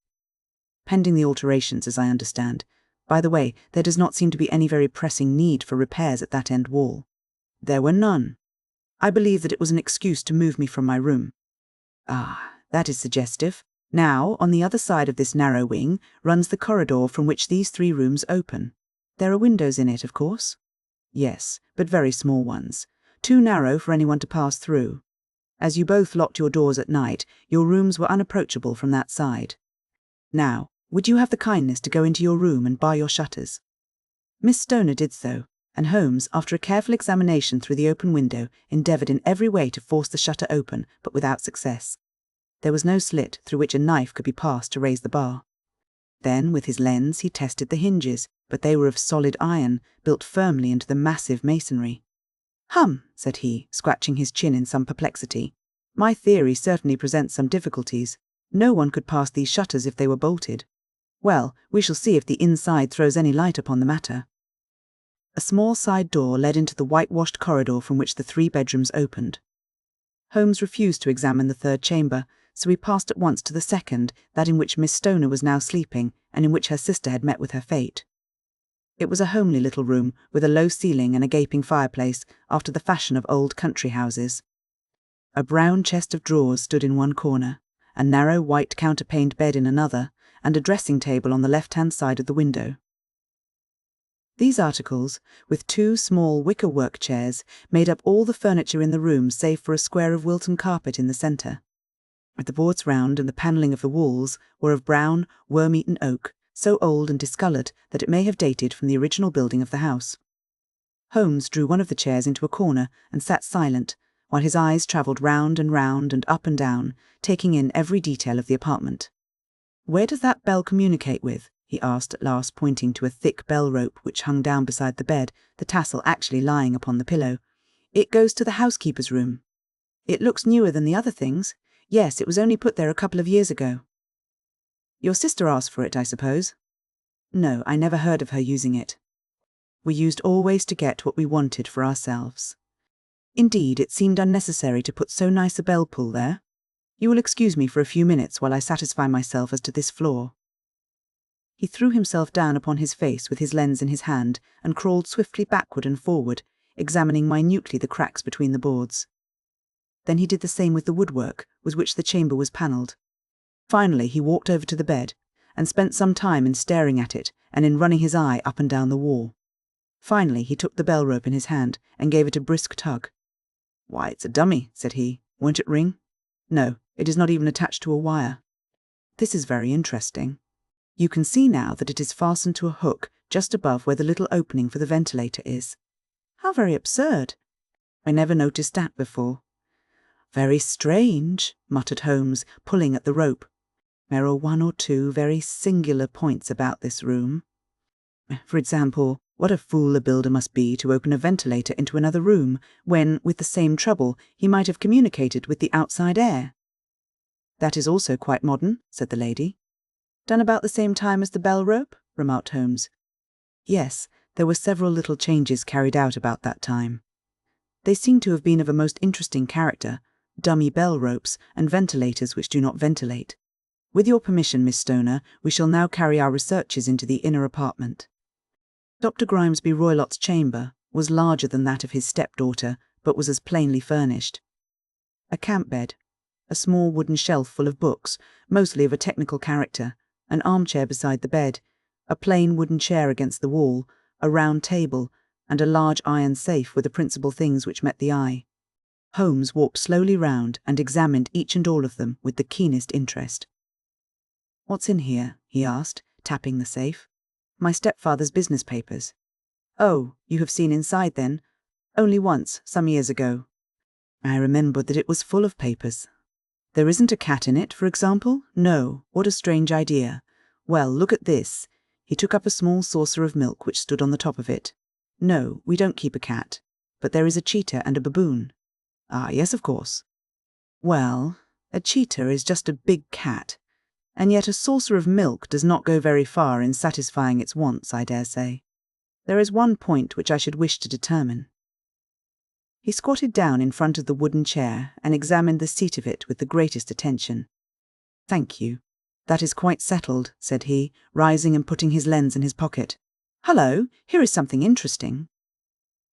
"Pending the alterations, as I understand. By the way, there does not seem to be any very pressing need for repairs at that end wall." "There were none. I believe that it was an excuse to move me from my room." "Ah, that is suggestive. Now, on the other side of this narrow wing runs the corridor from which these 3 rooms open. There are windows in it, of course?" "Yes, but very small ones. Too narrow for anyone to pass through. As you both locked your doors at night, your rooms were unapproachable from that side. Now, would you have the kindness to go into your room and bar your shutters?" Miss Stoner did so, and Holmes, after a careful examination through the open window, endeavoured in every way to force the shutter open, but without success. There was no slit through which a knife could be passed to raise the bar. Then, with his lens, he tested the hinges, but they were of solid iron, built firmly into the massive masonry. "Hum," said he, scratching his chin in some perplexity. "My theory certainly presents some difficulties. No one could pass these shutters if they were bolted. Well, we shall see if the inside throws any light upon the matter." A small side door led into the whitewashed corridor from which the 3 bedrooms opened. Holmes refused to examine the 3rd chamber, so he passed at once to the 2nd, that in which Miss Stoner was now sleeping, and in which her sister had met with her fate. It was a homely little room, with a low ceiling and a gaping fireplace, after the fashion of old country houses. A brown chest of drawers stood in one corner, a narrow white counterpaned bed in another, and a dressing table on the left-hand side of the window. These articles, with 2 small wicker-work chairs, made up all the furniture in the room save for a square of Wilton carpet in the centre. The boards round and the panelling of the walls were of brown, worm-eaten oak, so old and discoloured that it may have dated from the original building of the house. Holmes drew one of the chairs into a corner and sat silent, while his eyes travelled round and up and down, taking in every detail of the apartment. "Where does that bell communicate with?" he asked at last, pointing to a thick bell rope which hung down beside the bed, the tassel actually lying upon the pillow. "It goes to the housekeeper's room." "It looks newer than the other things." "Yes, it was only put there a couple of years ago." "Your sister asked for it, I suppose?" "No, I never heard of her using it. We used always to get what we wanted for ourselves. Indeed, it seemed unnecessary to put so nice a bell pull there. You will excuse me for a few minutes while I satisfy myself as to this floor." He threw himself down upon his face with his lens in his hand and crawled swiftly backward and forward, examining minutely the cracks between the boards. Then he did the same with the woodwork with which the chamber was panelled. Finally he walked over to the bed, and spent some time in staring at it and in running his eye up and down the wall. Finally he took the bell rope in his hand and gave it a brisk tug. "Why, it's a dummy," said he. "Won't it ring?" "No, it is not even attached to a wire." "This is very interesting. You can see now that it is fastened to a hook just above where the little opening for the ventilator is." "How very absurd. I never noticed that before." "Very strange," muttered Holmes, pulling at the rope. "There are 1 or 2 very singular points about this room. For example, what a fool a builder must be to open a ventilator into another room, when, with the same trouble, he might have communicated with the outside air." "That is also quite modern," said the lady. "Done about the same time as the bell rope?" remarked Holmes. "Yes, there were several little changes carried out about that time. They seem to have been of a most interesting character, dummy bell ropes and ventilators which do not ventilate. With your permission, Miss Stoner, we shall now carry our researches into the inner apartment." Dr. Grimesby Roylott's chamber was larger than that of his stepdaughter, but was as plainly furnished. A camp bed, a small wooden shelf full of books, mostly of a technical character, an armchair beside the bed, a plain wooden chair against the wall, a round table, and a large iron safe were the principal things which met the eye. Holmes walked slowly round and examined each and all of them with the keenest interest. "What's in here?" he asked, tapping the safe. "My stepfather's business papers." "Oh, you have seen inside then?" "Only once, some years ago." "I remembered that it was full of papers." There isn't a cat in it, for example? No. What a strange idea. Well, look at this. He took up a small saucer of milk which stood on the top of it. No, we don't keep a cat. But there is a cheetah and a baboon. Ah, yes, of course. Well, a cheetah is just a big cat, and yet a saucer of milk does not go very far in satisfying its wants, I dare say. There is one point which I should wish to determine. He squatted down in front of the wooden chair and examined the seat of it with the greatest attention. Thank you. That is quite settled, said he, rising and putting his lens in his pocket. Hullo, here is something interesting.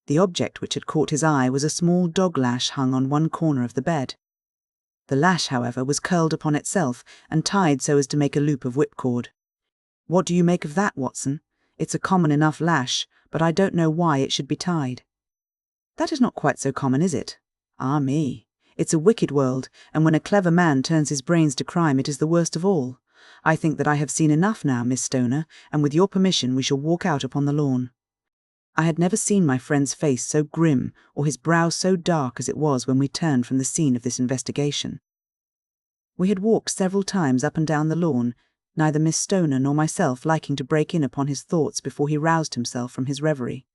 The object which had caught his eye was a small dog lash hung on one corner of the bed. The lash, however, was curled upon itself and tied so as to make a loop of whipcord. What do you make of that, Watson? It's a common enough lash, but I don't know why it should be tied. That is not quite so common, is it? Ah me, it's a wicked world, and when a clever man turns his brains to crime it is the worst of all. I think that I have seen enough now, Miss Stoner, and with your permission we shall walk out upon the lawn. I had never seen my friend's face so grim or his brow so dark as it was when we turned from the scene of this investigation. We had walked several times up and down the lawn, neither Miss Stoner nor myself liking to break in upon his thoughts before he roused himself from his reverie.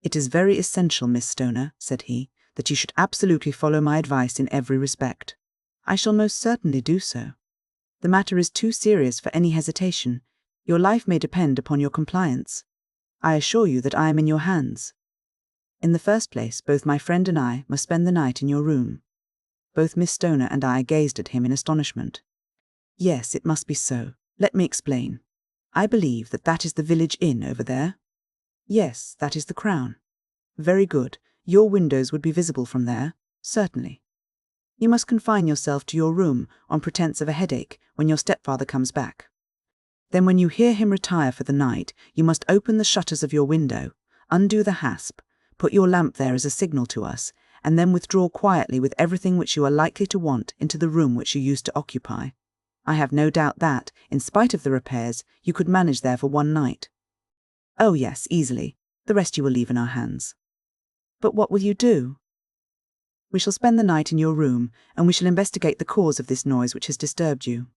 It is very essential, Miss Stoner, said he, that you should absolutely follow my advice in every respect. I shall most certainly do so. The matter is too serious for any hesitation. Your life may depend upon your compliance. I assure you that I am in your hands. In the first place, both my friend and I must spend the night in your room. Both Miss Stoner and I gazed at him in astonishment. Yes, it must be so. Let me explain. I believe that that is the village inn over there. Yes, that is the Crown. Very good. Your windows would be visible from there, certainly. You must confine yourself to your room on pretence of a headache when your stepfather comes back. Then when you hear him retire for the night, you must open the shutters of your window, undo the hasp, put your lamp there as a signal to us, and then withdraw quietly with everything which you are likely to want into the room which you used to occupy. I have no doubt that, in spite of the repairs, you could manage there for one night. Oh yes, easily. The rest you will leave in our hands. But what will you do? We shall spend the night in your room, and we shall investigate the cause of this noise which has disturbed you.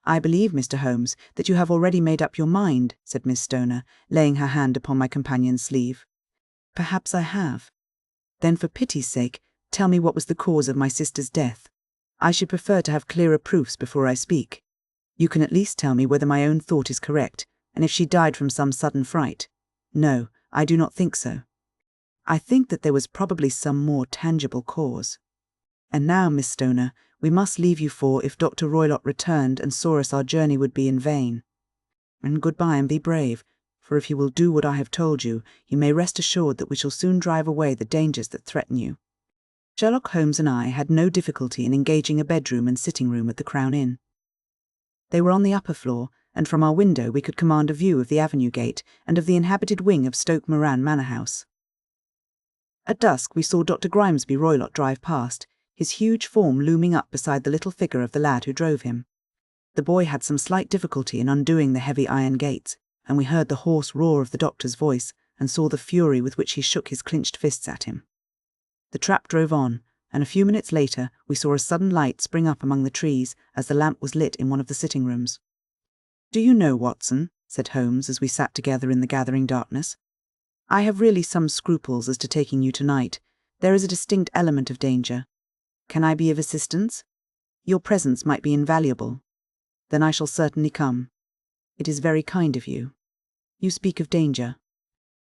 I believe, Mr. Holmes, that you have already made up your mind, said Miss Stoner, laying her hand upon my companion's sleeve. Perhaps I have. Then for pity's sake, tell me what was the cause of my sister's death. I should prefer to have clearer proofs before I speak. You can at least tell me whether my own thought is correct, and if she died from some sudden fright. No, I do not think so. I think that there was probably some more tangible cause. And now, Miss Stoner, we must leave you, for if Dr. Roylott returned and saw us our journey would be in vain. And goodbye, and be brave, for if you will do what I have told you, you may rest assured that we shall soon drive away the dangers that threaten you. Sherlock Holmes and I had no difficulty in engaging a bedroom and sitting room at the Crown Inn. They were on the upper floor, and from our window we could command a view of the avenue gate and of the inhabited wing of Stoke Moran Manor House. At dusk we saw Dr. Grimesby Roylott drive past, his huge form looming up beside the little figure of the lad who drove him. The boy had some slight difficulty in undoing the heavy iron gates, and we heard the hoarse roar of the doctor's voice and saw the fury with which he shook his clenched fists at him. The trap drove on, and a few minutes later we saw a sudden light spring up among the trees as the lamp was lit in one of the sitting rooms. "Do you know, Watson," said Holmes as we sat together in the gathering darkness, "I have really some scruples as to taking you tonight. There is a distinct element of danger. Can I be of assistance? Your presence might be invaluable. Then I shall certainly come. It is very kind of you. You speak of danger.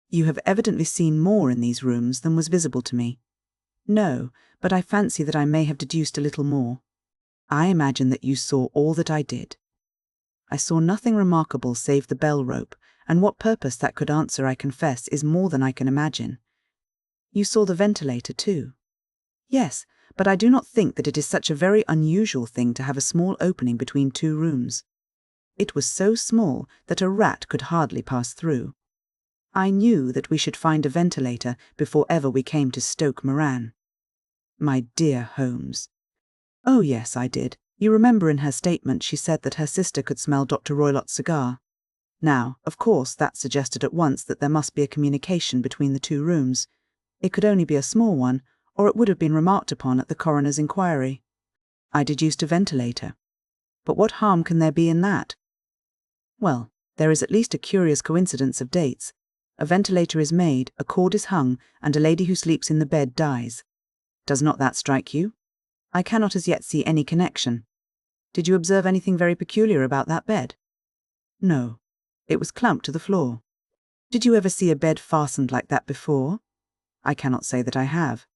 You have evidently seen more in these rooms than was visible to me." "No, but I fancy that I may have deduced a little more." "I imagine that you saw all that I did." "I saw nothing remarkable save the bell rope, and what purpose that could answer, I confess, is more than I can imagine." "You saw the ventilator too?" "Yes, but I do not think that it is such a very unusual thing to have a small opening between two rooms. It was so small that a rat could hardly pass through. I knew that we should find a ventilator before ever we came to Stoke Moran." "My dear Holmes." "Oh yes, I did. You remember in her statement she said that her sister could smell Dr. Roylott's cigar. Now, of course, that suggested at once that there must be a communication between the two rooms. It could only be a small one, or it would have been remarked upon at the coroner's inquiry. I deduced a ventilator. But what harm can there be in that? Well, there is at least a curious coincidence of dates. A ventilator is made, a cord is hung, and a lady who sleeps in the bed dies. Does not that strike you? I cannot as yet see any connection. Did you observe anything very peculiar about that bed? No. It was clamped to the floor. Did you ever see a bed fastened like that before? I cannot say that I have.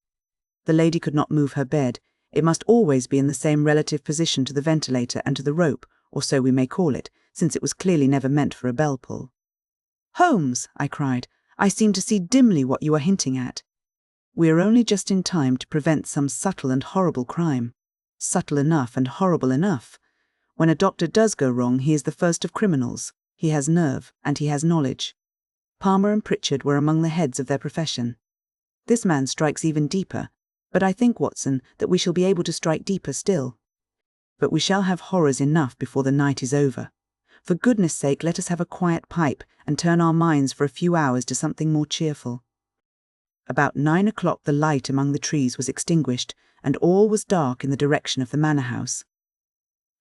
The lady could not move her bed. It must always be in the same relative position to the ventilator and to the rope, or so we may call it, since it was clearly never meant for a bell pull. Holmes, I cried, I seem to see dimly what you are hinting at. We are only just in time to prevent some subtle and horrible crime. Subtle enough and horrible enough. When a doctor does go wrong, he is the first of criminals. He has nerve, and he has knowledge. Palmer and Pritchard were among the heads of their profession. This man strikes even deeper, but I think, Watson, that we shall be able to strike deeper still. But we shall have horrors enough before the night is over. For goodness sake, let us have a quiet pipe and turn our minds for a few hours to something more cheerful. About 9 o'clock the light among the trees was extinguished, and all was dark in the direction of the manor house.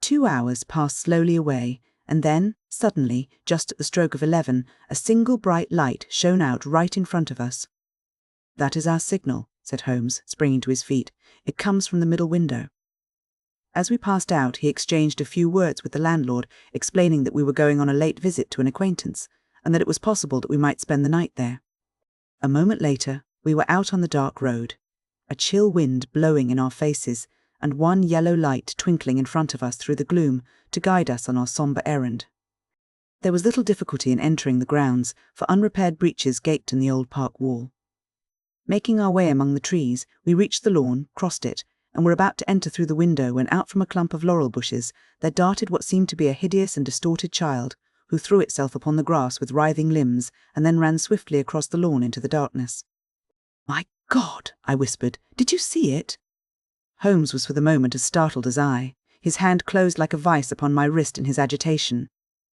2 hours passed slowly away, and then, suddenly, just at the stroke of 11, a single bright light shone out right in front of us. "That is our signal," said Holmes, springing to his feet. "It comes from the middle window." As we passed out, he exchanged a few words with the landlord, explaining that we were going on a late visit to an acquaintance, and that it was possible that we might spend the night there. A moment later, we were out on the dark road, a chill wind blowing in our faces, and one yellow light twinkling in front of us through the gloom to guide us on our sombre errand. There was little difficulty in entering the grounds, for unrepaired breaches gaped in the old park wall. Making our way among the trees, we reached the lawn, crossed it, and were about to enter through the window when out from a clump of laurel bushes there darted what seemed to be a hideous and distorted child, who threw itself upon the grass with writhing limbs and then ran swiftly across the lawn into the darkness. "My God!" I whispered. "Did you see it?" Holmes was for the moment as startled as I. His hand closed like a vice upon my wrist in his agitation.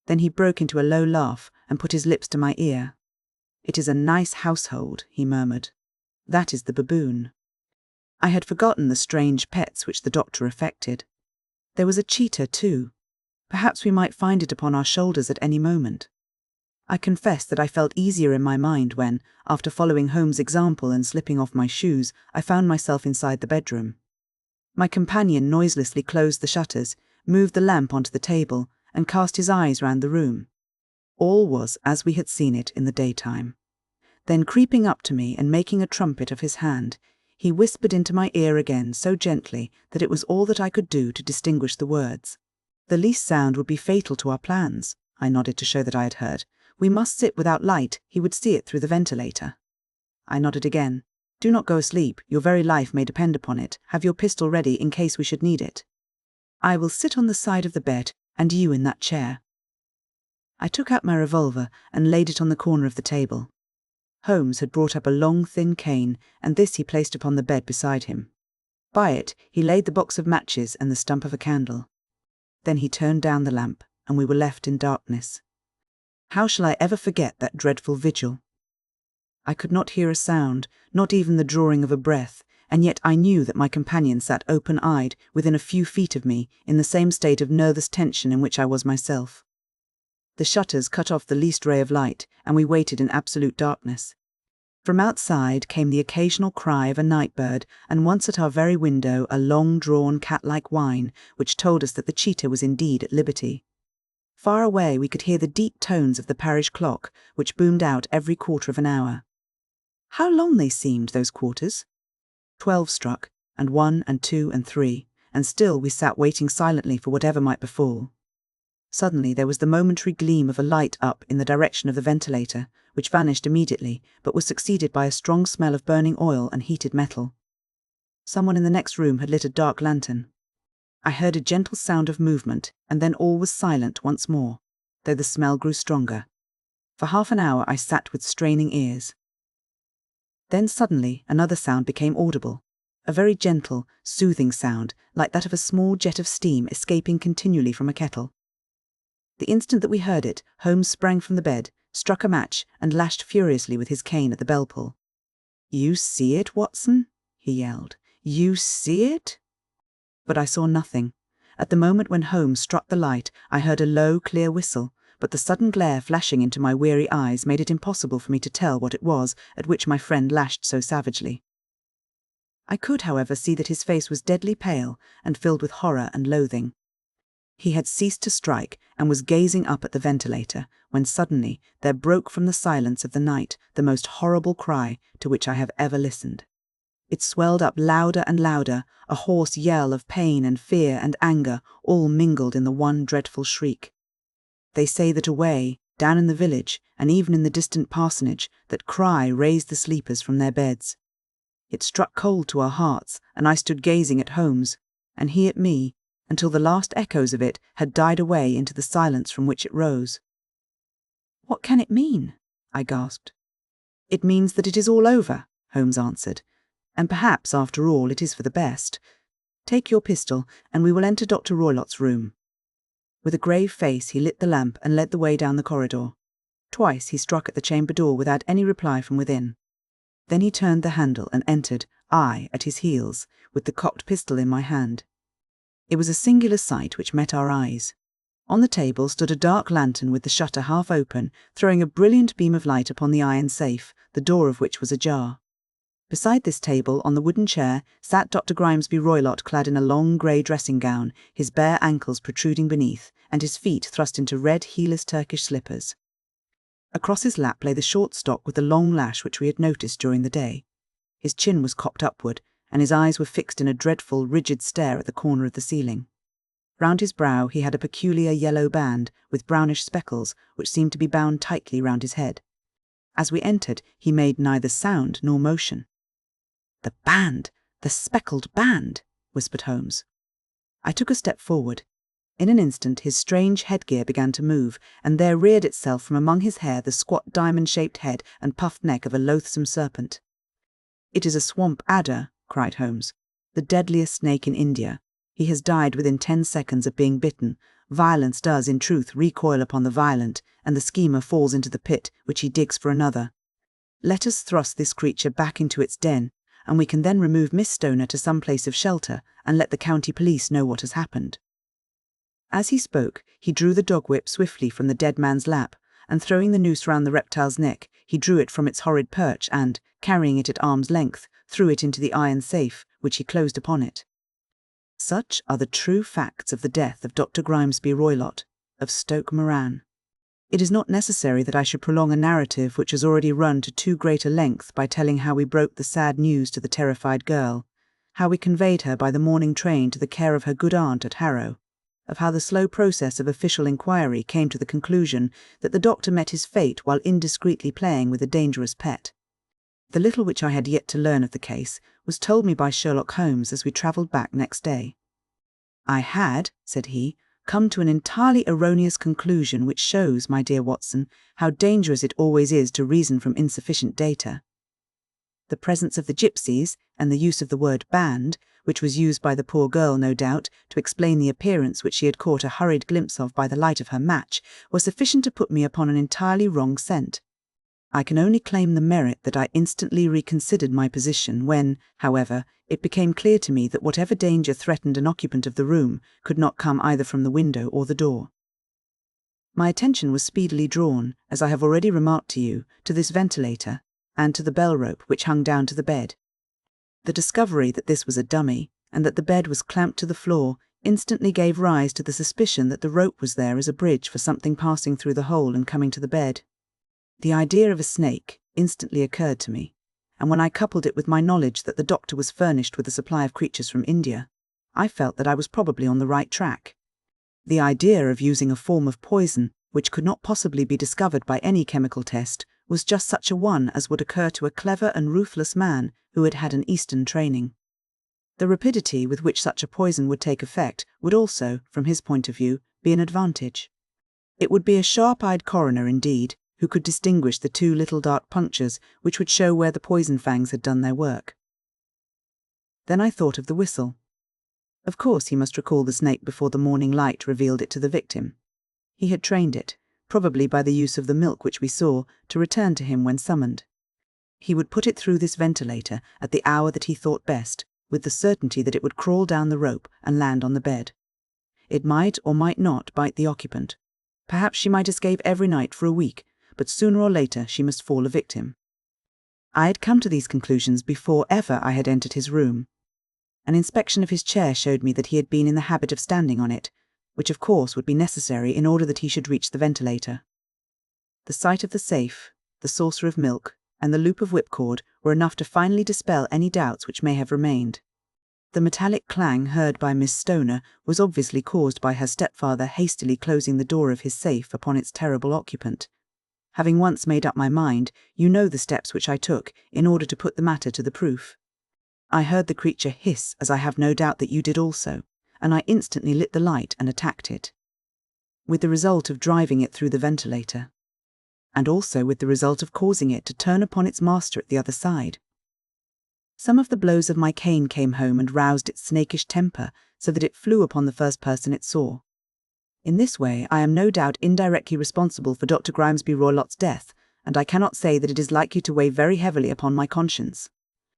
Then he broke into a low laugh and put his lips to my ear. "It is a nice household," he murmured. "That is the baboon." I had forgotten the strange pets which the doctor affected. There was a cheetah, too. Perhaps we might find it upon our shoulders at any moment. I confess that I felt easier in my mind when, after following Holmes' example and slipping off my shoes, I found myself inside the bedroom. My companion noiselessly closed the shutters, moved the lamp onto the table, and cast his eyes round the room. All was as we had seen it in the daytime. Then, creeping up to me and making a trumpet of his hand, he whispered into my ear again so gently that it was all that I could do to distinguish the words. "The least sound would be fatal to our plans," I nodded to show that I had heard. "We must sit without light. He would see it through the ventilator." I nodded again. "Do not go asleep. Your very life may depend upon it. Have your pistol ready in case we should need it." "I will sit on the side of the bed, and you in that chair." I took out my revolver and laid it on the corner of the table. Holmes had brought up a long, thin cane, and this he placed upon the bed beside him. By it he laid the box of matches and the stump of a candle. Then he turned down the lamp, and we were left in darkness. How shall I ever forget that dreadful vigil? I could not hear a sound, not even the drawing of a breath, and yet I knew that my companion sat open-eyed within a few feet of me, in the same state of nervous tension in which I was myself. The shutters cut off the least ray of light, and we waited in absolute darkness. From outside came the occasional cry of a night bird, and once at our very window a long-drawn cat-like whine, which told us that the cheetah was indeed at liberty. Far away we could hear the deep tones of the parish clock, which boomed out every quarter of an hour. How long they seemed, those quarters! 12 struck, and 1 and 2 and 3, and still we sat waiting silently for whatever might befall. Suddenly there was the momentary gleam of a light up in the direction of the ventilator, which vanished immediately, but was succeeded by a strong smell of burning oil and heated metal. Someone in the next room had lit a dark lantern. I heard a gentle sound of movement, and then all was silent once more, though the smell grew stronger. For half an hour I sat with straining ears. Then suddenly another sound became audible, a very gentle, soothing sound, like that of a small jet of steam escaping continually from a kettle. The instant that we heard it, Holmes sprang from the bed, struck a match, and lashed furiously with his cane at the bell-pull. "You see it, Watson?" he yelled. "You see it?" But I saw nothing. At the moment when Holmes struck the light, I heard a low, clear whistle, but the sudden glare flashing into my weary eyes made it impossible for me to tell what it was at which my friend lashed so savagely. I could, however, see that his face was deadly pale and filled with horror and loathing. He had ceased to strike and was gazing up at the ventilator, when suddenly there broke from the silence of the night the most horrible cry to which I have ever listened. It swelled up louder and louder, a hoarse yell of pain and fear and anger, all mingled in the one dreadful shriek. They say that away, down in the village, and even in the distant parsonage, that cry raised the sleepers from their beds. It struck cold to our hearts, and I stood gazing at Holmes, and he at me, until the last echoes of it had died away into the silence from which it rose. "What can it mean?" I gasped. "It means that it is all over," Holmes answered, "and perhaps, after all, it is for the best. Take your pistol, and we will enter Dr. Roylott's room." With a grave face he lit the lamp and led the way down the corridor. Twice he struck at the chamber door without any reply from within. Then he turned the handle and entered, I at his heels, with the cocked pistol in my hand. It was a singular sight which met our eyes. On the table stood a dark lantern with the shutter half open, throwing a brilliant beam of light upon the iron safe, the door of which was ajar. Beside this table, on the wooden chair, sat Dr. Grimesby Roylott, clad in a long grey dressing gown, his bare ankles protruding beneath, and his feet thrust into red heelless Turkish slippers. Across his lap lay the short stock with the long lash which we had noticed during the day. His chin was cocked upward, and his eyes were fixed in a dreadful, rigid stare at the corner of the ceiling. Round his brow he had a peculiar yellow band, with brownish speckles, which seemed to be bound tightly round his head. As we entered, he made neither sound nor motion. "The band! The speckled band!" whispered Holmes. I took a step forward. In an instant his strange headgear began to move, and there reared itself from among his hair the squat diamond-shaped head and puffed neck of a loathsome serpent. "It is a swamp adder," cried Holmes, "the deadliest snake in India. He has died within 10 seconds of being bitten. Violence does, in truth, recoil upon the violent, and the schemer falls into the pit which he digs for another. Let us thrust this creature back into its den, and we can then remove Miss Stoner to some place of shelter and let the county police know what has happened." As he spoke, he drew the dog whip swiftly from the dead man's lap, and throwing the noose round the reptile's neck, he drew it from its horrid perch and, carrying it at arm's length, threw it into the iron safe, which he closed upon it. Such are the true facts of the death of Dr. Grimesby Roylott, of Stoke Moran. It is not necessary that I should prolong a narrative which has already run to too great a length by telling how we broke the sad news to the terrified girl, how we conveyed her by the morning train to the care of her good aunt at Harrow, of how the slow process of official inquiry came to the conclusion that the doctor met his fate while indiscreetly playing with a dangerous pet. The little which I had yet to learn of the case was told me by Sherlock Holmes as we travelled back next day. "I had," said he, "come to an entirely erroneous conclusion which shows, my dear Watson, how dangerous it always is to reason from insufficient data. The presence of the gipsies, and the use of the word band, which was used by the poor girl, no doubt, to explain the appearance which she had caught a hurried glimpse of by the light of her match, was sufficient to put me upon an entirely wrong scent. I can only claim the merit that I instantly reconsidered my position when, however, it became clear to me that whatever danger threatened an occupant of the room could not come either from the window or the door. My attention was speedily drawn, as I have already remarked to you, to this ventilator, and to the bell rope which hung down to the bed. The discovery that this was a dummy, and that the bed was clamped to the floor, instantly gave rise to the suspicion that the rope was there as a bridge for something passing through the hole and coming to the bed. The idea of a snake instantly occurred to me, and when I coupled it with my knowledge that the doctor was furnished with a supply of creatures from India, I felt that I was probably on the right track. The idea of using a form of poison, which could not possibly be discovered by any chemical test, was just such a one as would occur to a clever and ruthless man who had had an Eastern training. The rapidity with which such a poison would take effect would also, from his point of view, be an advantage. It would be a sharp-eyed coroner, indeed, who could distinguish the 2 little dark punctures which would show where the poison fangs had done their work. Then I thought of the whistle. Of course he must recall the snake before the morning light revealed it to the victim. He had trained it, probably by the use of the milk which we saw, to return to him when summoned. He would put it through this ventilator at the hour that he thought best, with the certainty that it would crawl down the rope and land on the bed. It might or might not bite the occupant. Perhaps she might escape every night for a week, but sooner or later she must fall a victim. I had come to these conclusions before ever I had entered his room. An inspection of his chair showed me that he had been in the habit of standing on it, which of course would be necessary in order that he should reach the ventilator. The sight of the safe, the saucer of milk, and the loop of whipcord were enough to finally dispel any doubts which may have remained. The metallic clang heard by Miss Stoner was obviously caused by her stepfather hastily closing the door of his safe upon its terrible occupant. Having once made up my mind, you know the steps which I took in order to put the matter to the proof. I heard the creature hiss, as I have no doubt that you did also, and I instantly lit the light and attacked it, with the result of driving it through the ventilator, and also with the result of causing it to turn upon its master at the other side. Some of the blows of my cane came home and roused its snakish temper so that it flew upon the first person it saw. In this way I am no doubt indirectly responsible for Dr. Grimesby Roylott's death, and I cannot say that it is likely to weigh very heavily upon my conscience.